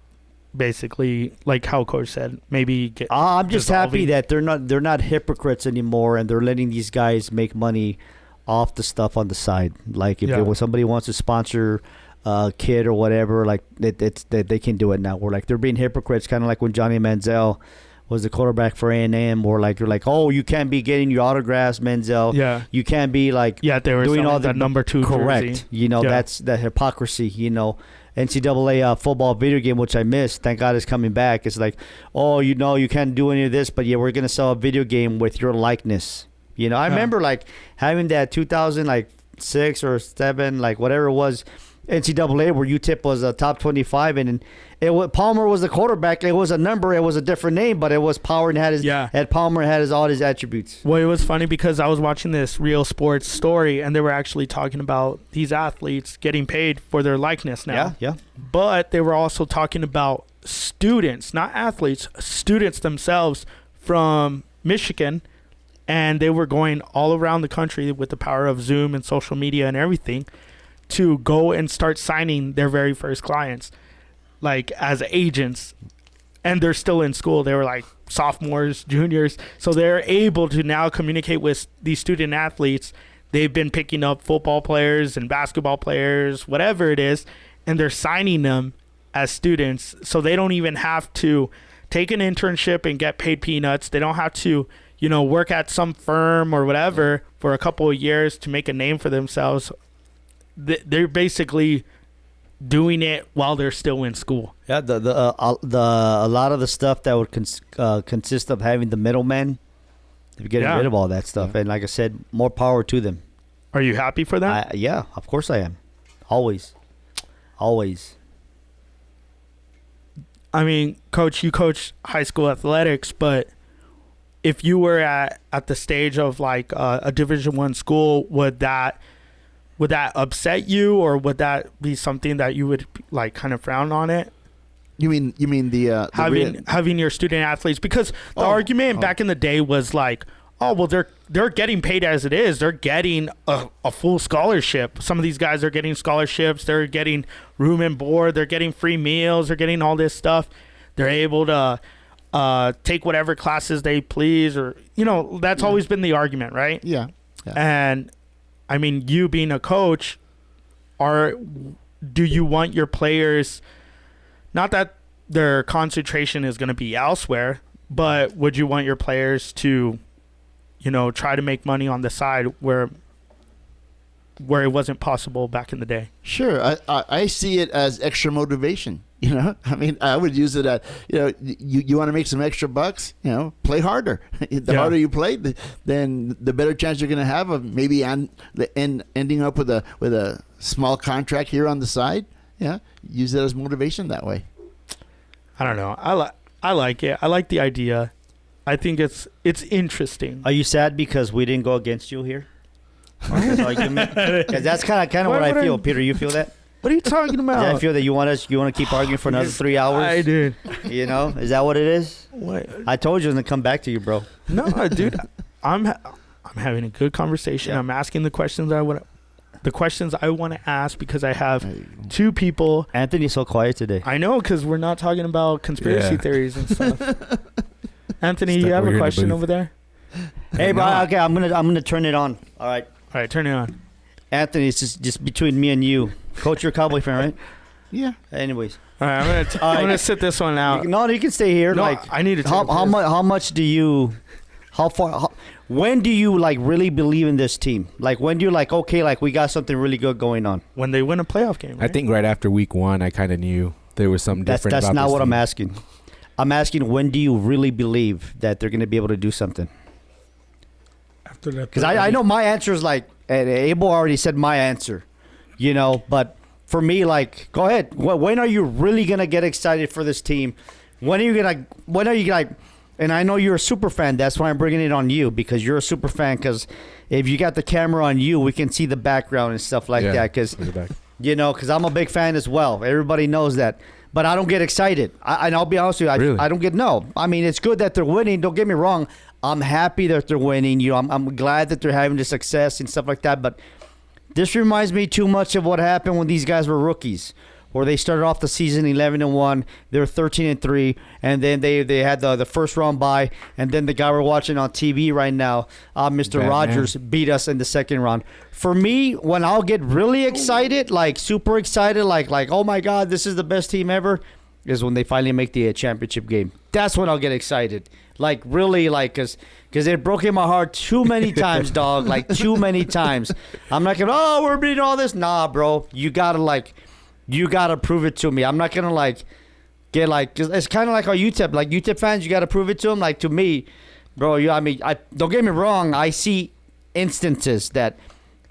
basically, like how Coach said, maybe get. I'm just happy dissolving. that they're not hypocrites anymore, and they're letting these guys make money off the stuff on the side. Like if somebody wants to sponsor a kid or whatever, like they can do it now. We're like they're being hypocrites, kind of like when Johnny Manziel was the quarterback for A&M, or like you're like, oh, you can't be getting your autographs, Manziel. Yeah. You can't be like they were doing all that number 2 correct. jersey. That's the hypocrisy. NCAA football video game, which I missed. Thank God it's coming back. It's like, oh, you can't do any of this, but we're gonna sell a video game with your likeness. I remember like having that 2006 or 7, like whatever it was, NCAA where Utep was a top 25, and Palmer was the quarterback. It was a number, it was a different name, but it was Power and had Palmer had all his attributes. Well, it was funny because I was watching this Real Sports story, and they were actually talking about these athletes getting paid for their likeness now. Yeah. But they were also talking about students, not athletes, students themselves from Michigan, and they were going all around the country with the power of Zoom and social media and everything to go and start signing their very first clients, like as agents, and they're still in school. They were like sophomores, juniors, so they're able to now communicate with these student athletes. They've been picking up football players and basketball players, whatever it is, and they're signing them as students, so they don't even have to take an internship and get paid peanuts. They don't have to work at some firm or whatever for a couple of years to make a name for themselves. They're basically doing it while they're still in school. Yeah, a lot of the stuff that would consist of having the middleman, they're getting rid of all that stuff. And like I said, more power to them. Are you happy for that? Yeah, of course I am. Always. I mean, Coach, you coach high school athletics, but if you were at the stage of like a Division I school, would that upset you, or would that be something that you would like kind of frown on it? You mean the Having your student athletes, because the argument back in the day was like, oh well, they're getting paid as it is. They're getting a full scholarship. Some of these guys are getting scholarships. They're getting room and board. They're getting free meals. They're getting all this stuff. They're able to take whatever classes they please, or that's always been the argument, right? Yeah. And I mean, you being a coach, do you want your players? Not that their concentration is going to be elsewhere, but would you want your players to, try to make money on the side where it wasn't possible back in the day? Sure. I see it as extra motivation. I mean, I would use it at, you want to make some extra bucks, play harder. The harder you play, then the better chance you're going to have of maybe ending up with a small contract here on the side. Yeah. Use it as motivation that way. I don't know. I like it. I like the idea. I think it's interesting. Are you sad because we didn't go against you here? Because that's kind of what I feel. Peter, you feel that? What are you talking about? I feel that you want to keep arguing for another 3 hours. I did. Is that what it is? What? I told you I was gonna come back to you, bro. No, dude. I'm having a good conversation. Yeah. I'm asking the questions I want to ask, because I have two people. Anthony's so quiet today. I know, because we're not talking about conspiracy theories and stuff. Anthony, you have a question over there? Hey, bro. Okay, I'm gonna turn it on. All right. All right, turn it on. Anthony, it's just between me and you. Coach, you're a Cowboy fan, right? Yeah. Anyways. All right, I'm gonna sit this one out. No, you can stay here. No, I need to take how much do you? When do you really believe in this team? Like, when do you okay, we got something really good going on? When they win a playoff game, right? I think right after week 1, I kind of knew there was something different. That's about not this what team. I'm asking. I'm asking, when do you really believe that they're going to be able to do something? After that, Because I know my answer is and Abel already said my answer, but for me, go ahead. When are you really going to get excited for this team? When are you and I know you're a super fan. That's why I'm bringing it on you, because you're a super fan. Because if you got the camera on you, we can see the background and stuff like that. Because, because I'm a big fan as well. Everybody knows that. But I don't get excited. And I'll be honest with you, I don't get, no. I mean, it's good that they're winning. Don't get me wrong. I'm happy that they're winning. I'm glad that they're having the success and stuff like that. But this reminds me too much of what happened when these guys were rookies, where they started off the season 11-1, they were 13-3, and then they had the first round bye, and then the guy we're watching on TV right now, Mr. Batman. Rogers, beat us in the second round. For me, when I'll get really excited, super excited, like oh my God, this is the best team ever, is when they finally make the championship game. That's when I'll get excited. Really, because it broke in my heart too mmany times, dog. Too many times. I'm not gonna, we're beating all this. Nah, bro, you gotta prove it to me. I'm not gonna get it's kind of like our Utep. Utep fans, you gotta prove it to them. To me, bro. I don't get me wrong. I see instances that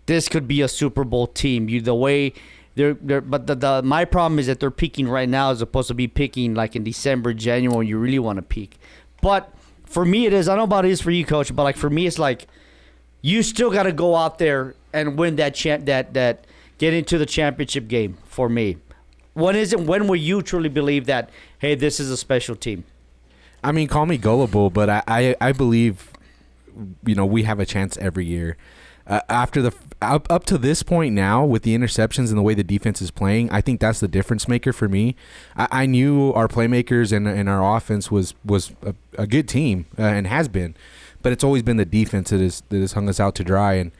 this could be a Super Bowl team. The way but my problem is that they're peaking right now, as opposed to be peaking in December, January, when you really want to peak. But for me, it is. I don't know about it is for you, Coach. But for me, it's you still got to go out there and win that get into the championship game. For me, when will you truly believe that, hey, this is a special team? I mean, call me gullible, but I believe, we have a chance every year. After up to this point now, with the interceptions and the way the defense is playing, I think that's the difference maker for me. I knew our playmakers and our offense was a good team and has been, but it's always been the defense that has hung us out to dry. And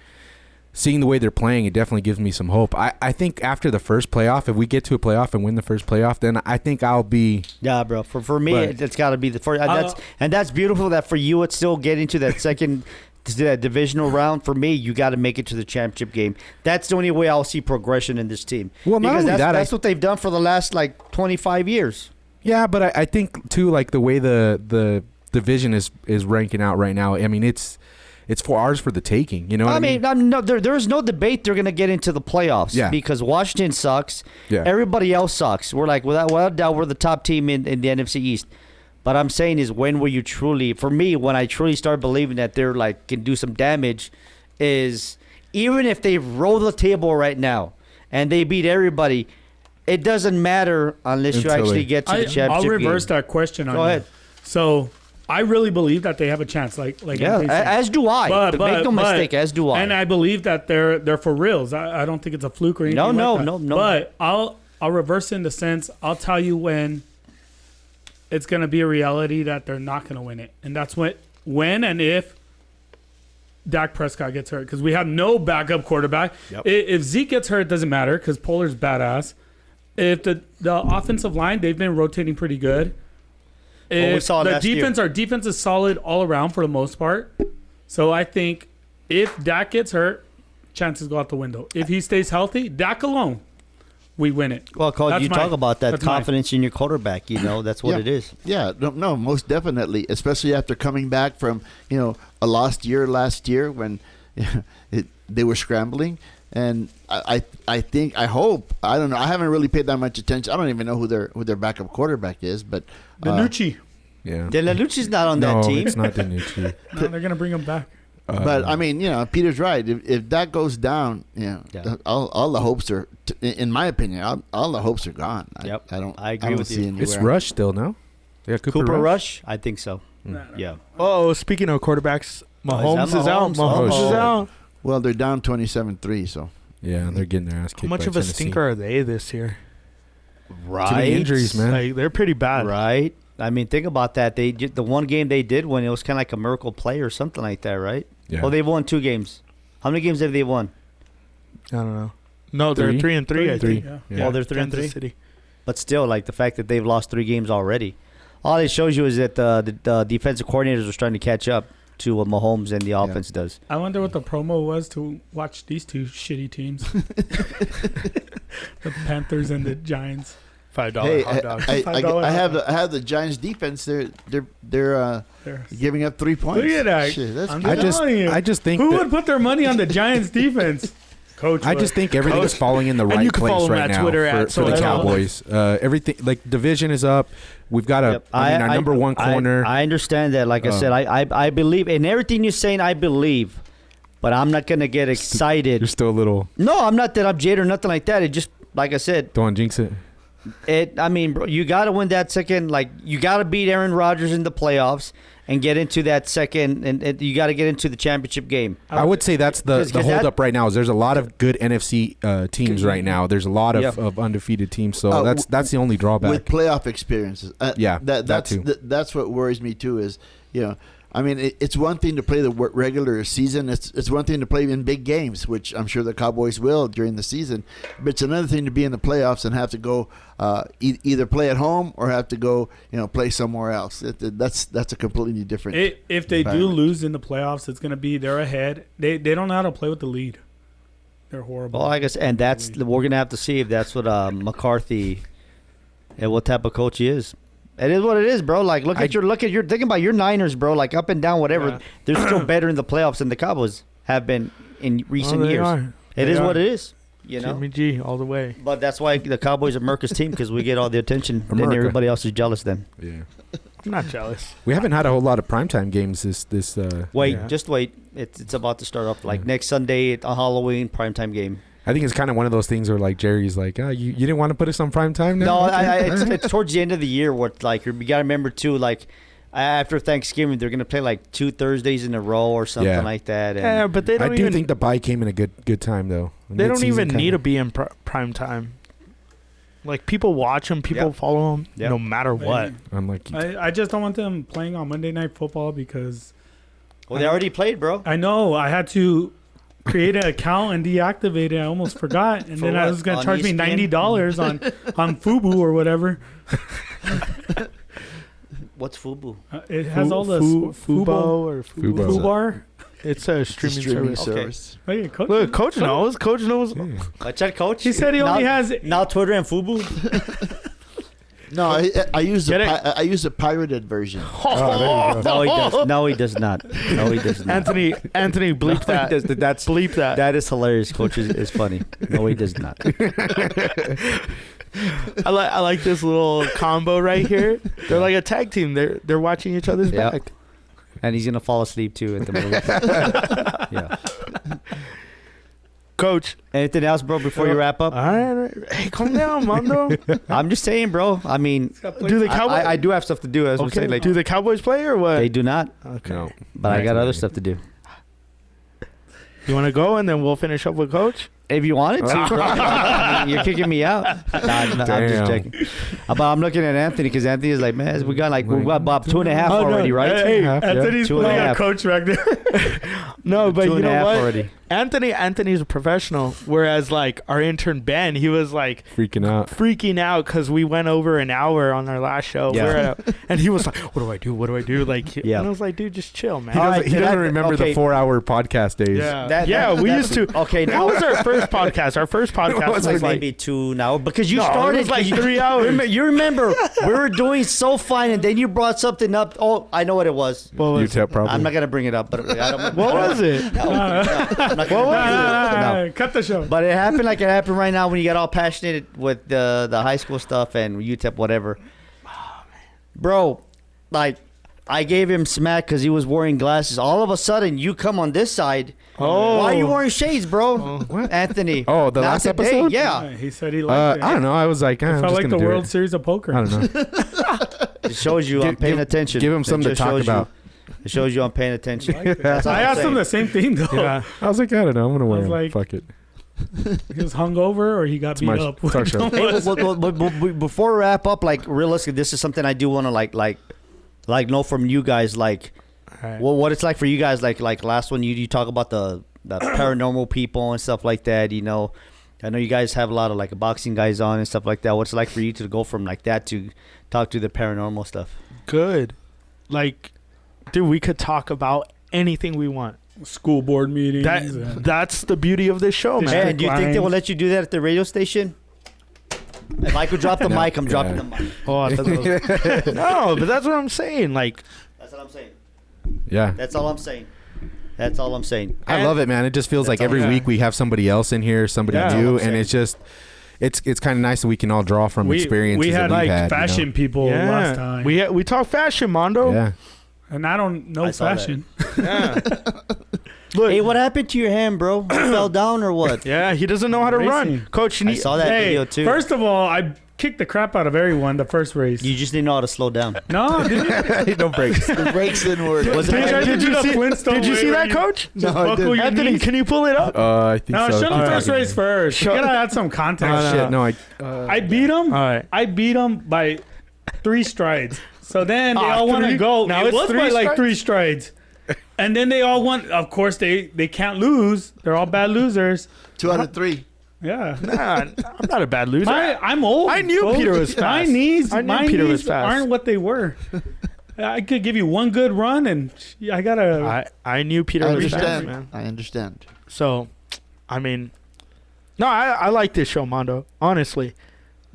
seeing the way they're playing, it definitely gives me some hope. I think after the first playoff, if we get to a playoff and win the first playoff, then I think I'll be... Yeah, bro. For me, it's got to be the first. That's beautiful that for you, it's still getting to that second... to that divisional round. For me, you got to make it to the championship game. That's the only way I'll see progression in this team. Well, not only that's what they've done for the last 25 years. Yeah, but I think too, the way the division is ranking out right now. I mean, it's it's for ours for the taking. You know what I mean? No, there's no debate they're going to get into the playoffs. Yeah. Because Washington sucks. Yeah. Everybody else sucks. We're like, without doubt, we're the top team in the NFC East. But I'm saying is when will you truly, for me, when I truly start believing that they're like can do some damage is even if they roll the table right now and they beat everybody, it doesn't matter unless you actually get to the championship I'll reverse game. that question on Go you. ahead. So I really believe that they have a chance. Like Yeah, Anthony said. as do I. But make no mistake, as do I. And I believe that they're for reals. I don't think it's a fluke or anything. No. But I'll reverse in the sense. I'll tell you when it's going to be a reality that they're not going to win it, and that's when and if Dak Prescott gets hurt, because we have no backup quarterback. Yep. If Zeke gets hurt, it doesn't matter because Pollard's badass. If the offensive line, they've been rotating pretty good. we If saw the last year. defense, our defense is solid all around for the most part. So I think if Dak gets hurt, chances go out the window. If he stays healthy, Dak alone, we win it. Well, Coach, That's you my- talk about that that's mine. confidence in your quarterback. You know, that's what Yeah. it is. Yeah, no, most definitely, especially after coming back from a lost year last year when they were scrambling, and I hope, I don't know, I haven't really paid that much attention. I don't even know who their backup quarterback is, but Danucci. Yeah. De La Lucci's not on that team. it's not Danucci. No, they're gonna bring him back. But I mean, Peter's right. If that goes down, Yeah. all the hopes are, in my opinion, all the hopes are gone. Yep. I agree don't with see you. anywhere. It's Rush still, no? Yeah, Cooper Rush? I think so. Yeah. Oh, speaking of quarterbacks, Mahomes is out. Mahomes? Mahomes Oh, is shit. out. Well, they're down 27-3, so Yeah, they're getting their ass kicked. How much by of a Tennessee. stinker are they this year? Right. Too many injuries, man. Like they're pretty bad. Right. I mean, think about that. The one game they did win, it was kind of like a miracle play or something like that, right? Yeah. Well, they've won 2 games. How many games have they won? I don't know. No, they're 3? 3-3. I think. Yeah. Yeah. Oh, they're 3 and Kansas 3. City. But still, like the fact that they've lost 3 games already, all it shows you is that the defensive coordinators are starting to catch up to what Mahomes and the offense does. I wonder what the promo was to watch these two shitty teams, the Panthers and the Giants. $5 hey, hot dogs. I have the Giants defense. They're There. giving up 3 points. Look at that. Shit, that's I'm good. telling you. I just think Who that- would put their money on the Giants defense? Coach. I would. just think everything's falling in the And right you can follow place him right at now Twitter for, at for the So Cowboys. Everything like division is up. We've got our number one corner. I understand that. Like I said, I believe in everything you're saying. I believe, but I'm not gonna get excited. You're still a little. No, I'm not that I'm jaded or nothing like that. It just like I said, Don't jinx it. I mean, bro, you got to win that second. Like you got to beat Aaron Rodgers in the playoffs and get into that second, and you got to get into the championship game. I would say that's the 'Cause hold that- up right now. Is there's a lot of good NFC teams right now. There's a lot of, Yep. of undefeated teams. So Oh, that's the only drawback. with playoff experiences. Yeah, that too. That's what worries me too. Is I mean, it's one thing to play the regular season. It's one thing to play in big games, which I'm sure the Cowboys will during the season. But it's another thing to be in the playoffs and have to go either play at home or have to go play somewhere else. That's a completely different. If they do environment. lose in the playoffs, it's going to be they're ahead. They don't know how to play with the lead. They're horrible. Well, I guess, and we're gonna have to see if that's what McCarthy and what type of coach he is. It is what it is, bro. Like look at your thinking about your Niners, bro. Like up and down, whatever. Yeah. They're still better in the playoffs than the Cowboys have been in recent they years. are. It They is are. what it is. You know. Jimmy G all the way. But that's why the Cowboys are America's team because we get all the attention and America. everybody else is jealous then. Yeah. I'm not jealous. We haven't had a whole lot of primetime games this. Wait, Yeah. just wait. It's about to start up. Like next Sunday, on Halloween, primetime game. I think it's kind of one of those things where like Jerry's like, you didn't want to put us on primetime now? No, it's towards the end of the year. What like you got to remember too, like after Thanksgiving, they're gonna play like 2 Thursdays in a row or something Yeah. like that. And Yeah, but they I don't do even think the bye came in a good time though. they don't Mid-season even need kinda. to be in prime time. Like people watch them, people Yep. follow them, Yep. no matter what. I'm like, I just don't want them playing on Monday Night Football because well, they already played, bro. I know I had to create an account and deactivate it. I almost forgot, and For then I what? was going On to charge me ESPN? $90 on Fubu or whatever. What's Fubu? It has all the Fubo or Fubo. Fubar. It's a streaming, service. service. Look at Coach. Look, Coach knows. Coach knows. I checked, coach. He said he only has. now Twitter and Fubu. No, I use Get I use a pirated version. No, he does. No, he does not. No, he does not. Anthony, bleep that. That's Bleep that. That is hilarious, coach. Is funny. No, he does not. I like this little combo right here. They're like a tag team. They're watching each other's Yep. back. And he's gonna fall asleep too at the moment. Yeah. Coach. Anything else, bro? Before you wrap up, All right. Hey, calm down, Mondo. I'm just saying, bro. I mean, Do the Cowboys? I do have stuff to do. As we're Okay. saying, like, Do the Cowboys play or what? they do not, Okay. No. but I got other stuff to do. You want to go and then we'll finish up with Coach? If you wanted to, bro. I mean, you're kicking me out. Nah, I'm just Damn. checking. But I'm looking at Anthony because Anthony is like, man, we got about 2.5 already, right? Hey, half, yeah. Anthony's 2.5. playing a coach back there. No, but you know 2.5 what? already. Anthony's a professional, whereas like our intern Ben, he was like Freaking out. because we went over an hour on our last show. Yeah. And he was like, "What do I do? What do I do?" Like, Yeah. and I was like, "Dude, just chill, man." All right, He doesn't remember okay. the 4-hour podcast days. Yeah, we used to. Okay, What now was our first podcast? Our first podcast it was was like maybe 2 now because you No, it started was like 'cause 3 hours. You remember we were doing so fine, and then you brought something up. Oh, I know what it was. what was Utep probably. I'm not gonna bring it up, but I don't. what was it? No, I'm not gonna bring it up. Cut the show. But it happened like it happened right now when you got all passionate with the high school stuff and UTEP, whatever. Bro, like, I gave him smack because he was wearing glasses. All of a sudden, you come on this side. Oh. Why are you wearing shades, bro? What? Anthony. Oh, the Not last today, episode? Yeah. He said he liked it. I don't know. I was like, It I'm felt just like gonna the do World it. Series of Poker. I don't know. It shows you I'm paying attention. Give him It something to just talk shows you- about. It shows you I'm paying attention. That's all I I'm asked him saying. the same thing though. Yeah. I was like, I don't know. I'm gonna wear was them. like- Fuck it. He was hungover or he got beat my up. talk show. Hey, but before we wrap up, like realistically, this is something I do want to like know from you guys, like Alright. what it's like for you guys. Like last one, you talk about the paranormal people and stuff like that. You know, I know you guys have a lot of like boxing guys on and stuff like that. What's it like for you to go from like that to talk to the paranormal stuff? Good. Like, dude, we could talk about anything we want. School board meetings. and- That's the beauty of this show, man. Man, do you think they will let you do that at the radio station? If I could drop the mic, I'm dropping Yeah. the mic. Oh, no, but that's what I'm saying. Like, That's what I'm saying. Yeah. That's all I'm saying. That's all I'm saying. I love it, man. It just feels like That's all- every yeah. week we have somebody else in here, somebody Yeah. new, That's all I'm and it's just, it's kind of nice that we can all draw from experiences we had that like we've had. fashion people last yeah, time. we talk fashion, Mondo. Yeah. and I don't know I saw that. fashion. Yeah. Look, Hey, what happened to your hand, bro? You fell down or what? yeah, he doesn't know how to run. Racing. Coach, you I need. saw that Hey, video too. first of all, I kicked the crap out of everyone the first race. You just didn't know how to slow down. No, did you? No breaks. The brakes didn't work. Was it Did, like- did you the see? Flintstone Did you way see where that, you Coach? No, I buckle didn't. your Anthony, knees? can you pull it up? I think No, so. show the Keep first talking. race first. You gotta add some context. Shit, no, I beat him. All right. I beat him by 3 strides. So then they all want to 3? go. Now It it's was 3 by like strides? 3 strides. And then they all want. Of course, they can't lose. They're all bad losers. 2 out of 3. Yeah. Nah, I'm not a bad loser. I'm old. I knew folks. Peter was My fast. knees, I knew my Peter knees was fast. aren't what they were. I could give you one good run, and I gotta. I knew Peter I was fast, understand. man. I understand. So, I mean, no, I like this show, Mondo. Honestly,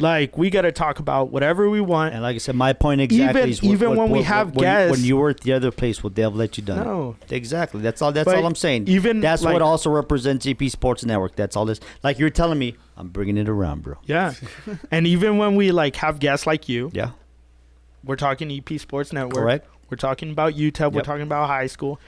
like we got to talk about whatever we want. And like I said, my point exactly Even- is even when we have guests- when you were at the other place, would they have let you done No, it? Exactly. That's all. That's But all I'm saying. even That's like, what also represents EP Sports Network. That's all this. Like you're telling me, I'm bringing it around, bro. Yeah, and even when we like have guests like you, Yeah. we're talking EP Sports Network. Correct. We're talking about UTEP. We're Yep. talking about high school.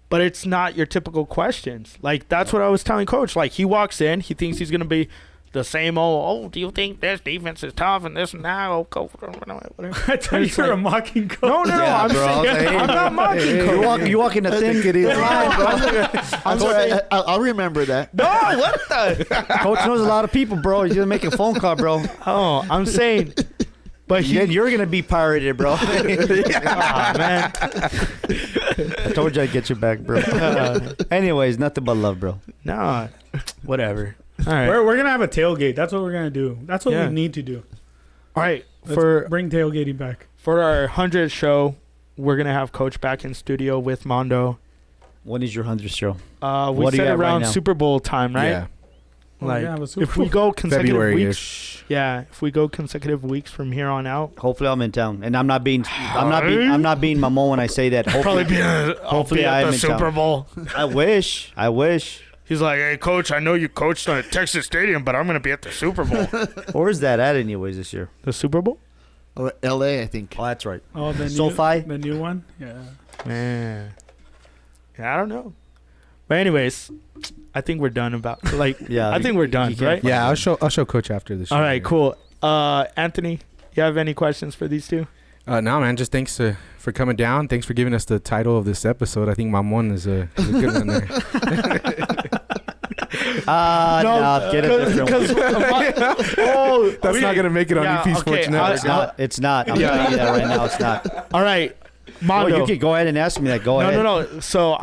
But it's not your typical questions. Like, that's what I was telling Coach. Like, he walks in. He thinks he's going to be the same old, do you think this defense is tough and this and that? Oh, Coach, whatever. I thought you were a mocking coach. No, Yeah, I'm bro. I was saying, like, I'm not mocking Coach. You walk in a thin line, bro. I'm sorry. I'll remember that. No, what the? Coach knows a lot of people, bro. He's gonna make a phone call, bro. Oh, I'm saying. But he, Then you're gonna be pirated, bro. ah, man. I told you I'd get you back, bro. Anyways, nothing but love, bro. No, whatever. All right. We're gonna have a tailgate. That's what we're gonna do. That's what Yeah. we need to do. All right. Let's bring tailgating back. For our 100th show, we're going to have Coach back in studio with Mondo. When is your 100th show? We What do you said got right around now? Super Bowl time, right? Yeah. Like yeah, the Super if we Bowl. go consecutive weeks, February-ish. yeah, if we go consecutive weeks from here on out, Hopefully, I'm in town, and I'm not being mamon when I say that. Hopefully, hopefully I at am the in Super town. Bowl. I wish. He's like, hey, coach, I know you coached at Texas Stadium, but I'm gonna be at the Super Bowl. Where is that at, anyways, this year? The Super Bowl? Oh, L.A. I think. Oh, that's right. Oh, the SoFi? the new one. Yeah. Man, yeah, I don't know. But anyways, I think we're done about Yeah, I think we're done, you can't right? Yeah, I'll show Coach after the show. All right, yeah. cool. Anthony, you have any questions for these two? No, man. Just thanks for coming down. Thanks for giving us the title of this episode. I think Mamon is a good one there. No, get a different one. That's not gonna make it on Yeah, EP Sports okay, Network. It's not. It's not. I'm telling you that right now. It's not. All right, Oh, Mondo. you could go ahead and ask me that. Go ahead. No. So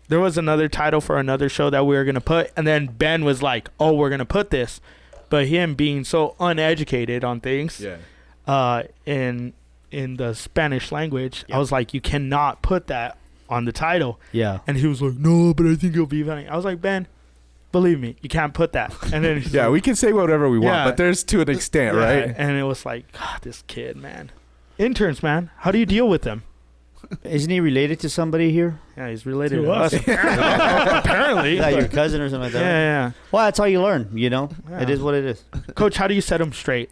there was another title for another show that we were gonna put, and then Ben was like, "Oh, we're gonna put this," but him being so uneducated on things, in the Spanish language, I was like, "You cannot put that on the title." Yeah. And he was like, "No, but I think it'll be funny." I was like, "Ben, believe me, you can't put that." And then he's Yeah, like, we can say whatever we want, Yeah. but there's to an extent, yeah, right? And it was like, God, this kid, man. Interns, man. How do you deal with them? Isn't he related to somebody here? Yeah, he's related To to us. us. Apparently. Like your But- cousin or something like that? yeah. Well, that's how you learn, you know? Yeah. It is what it is. Coach, how do you set them straight?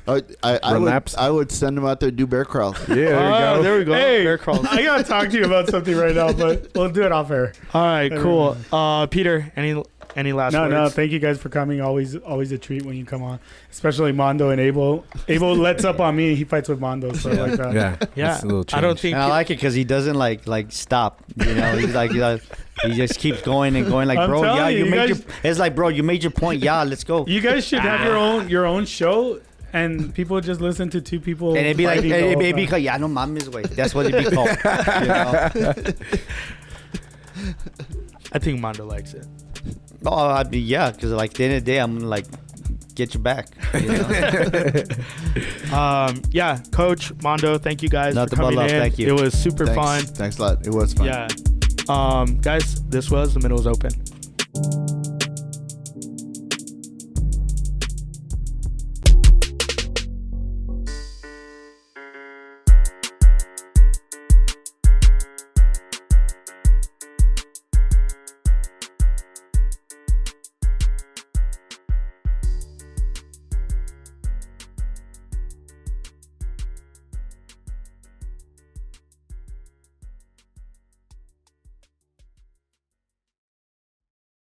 Relapse. I would send them out there to do bear crawls. Yeah, there we go. There we go. Hey, Bear crawls. I gotta talk to you about something right now, but we'll do it off air. All right, cool. Peter, any last No, words? thank you guys for coming. Always a treat when you come on, especially Mondo and Abel. Abel lets up on me. He fights with Mondo, so I like that. Yeah, Yeah. that's a little I don't change. think And I like it because he doesn't like stop. You know, he's like he just keeps going and going. Like, I'm bro, yeah, telling you you, made you your. It's like, bro, you made your point. Yeah, let's go. You guys should have your own show, and people just listen to two people. And it'd be like, fighting the whole it'd be time. called, yeah, no mames, way. That's what it'd be called. You know? I think Mondo likes it. Oh, I'd be because like at the end of the day, I'm gonna like get you back. You know? Yeah, Coach Mondo, thank you guys Nothing for but coming love. in. Thank you. It was super Thanks. fun. Thanks a lot. It was fun. Yeah. Guys, this was The Middle's Open.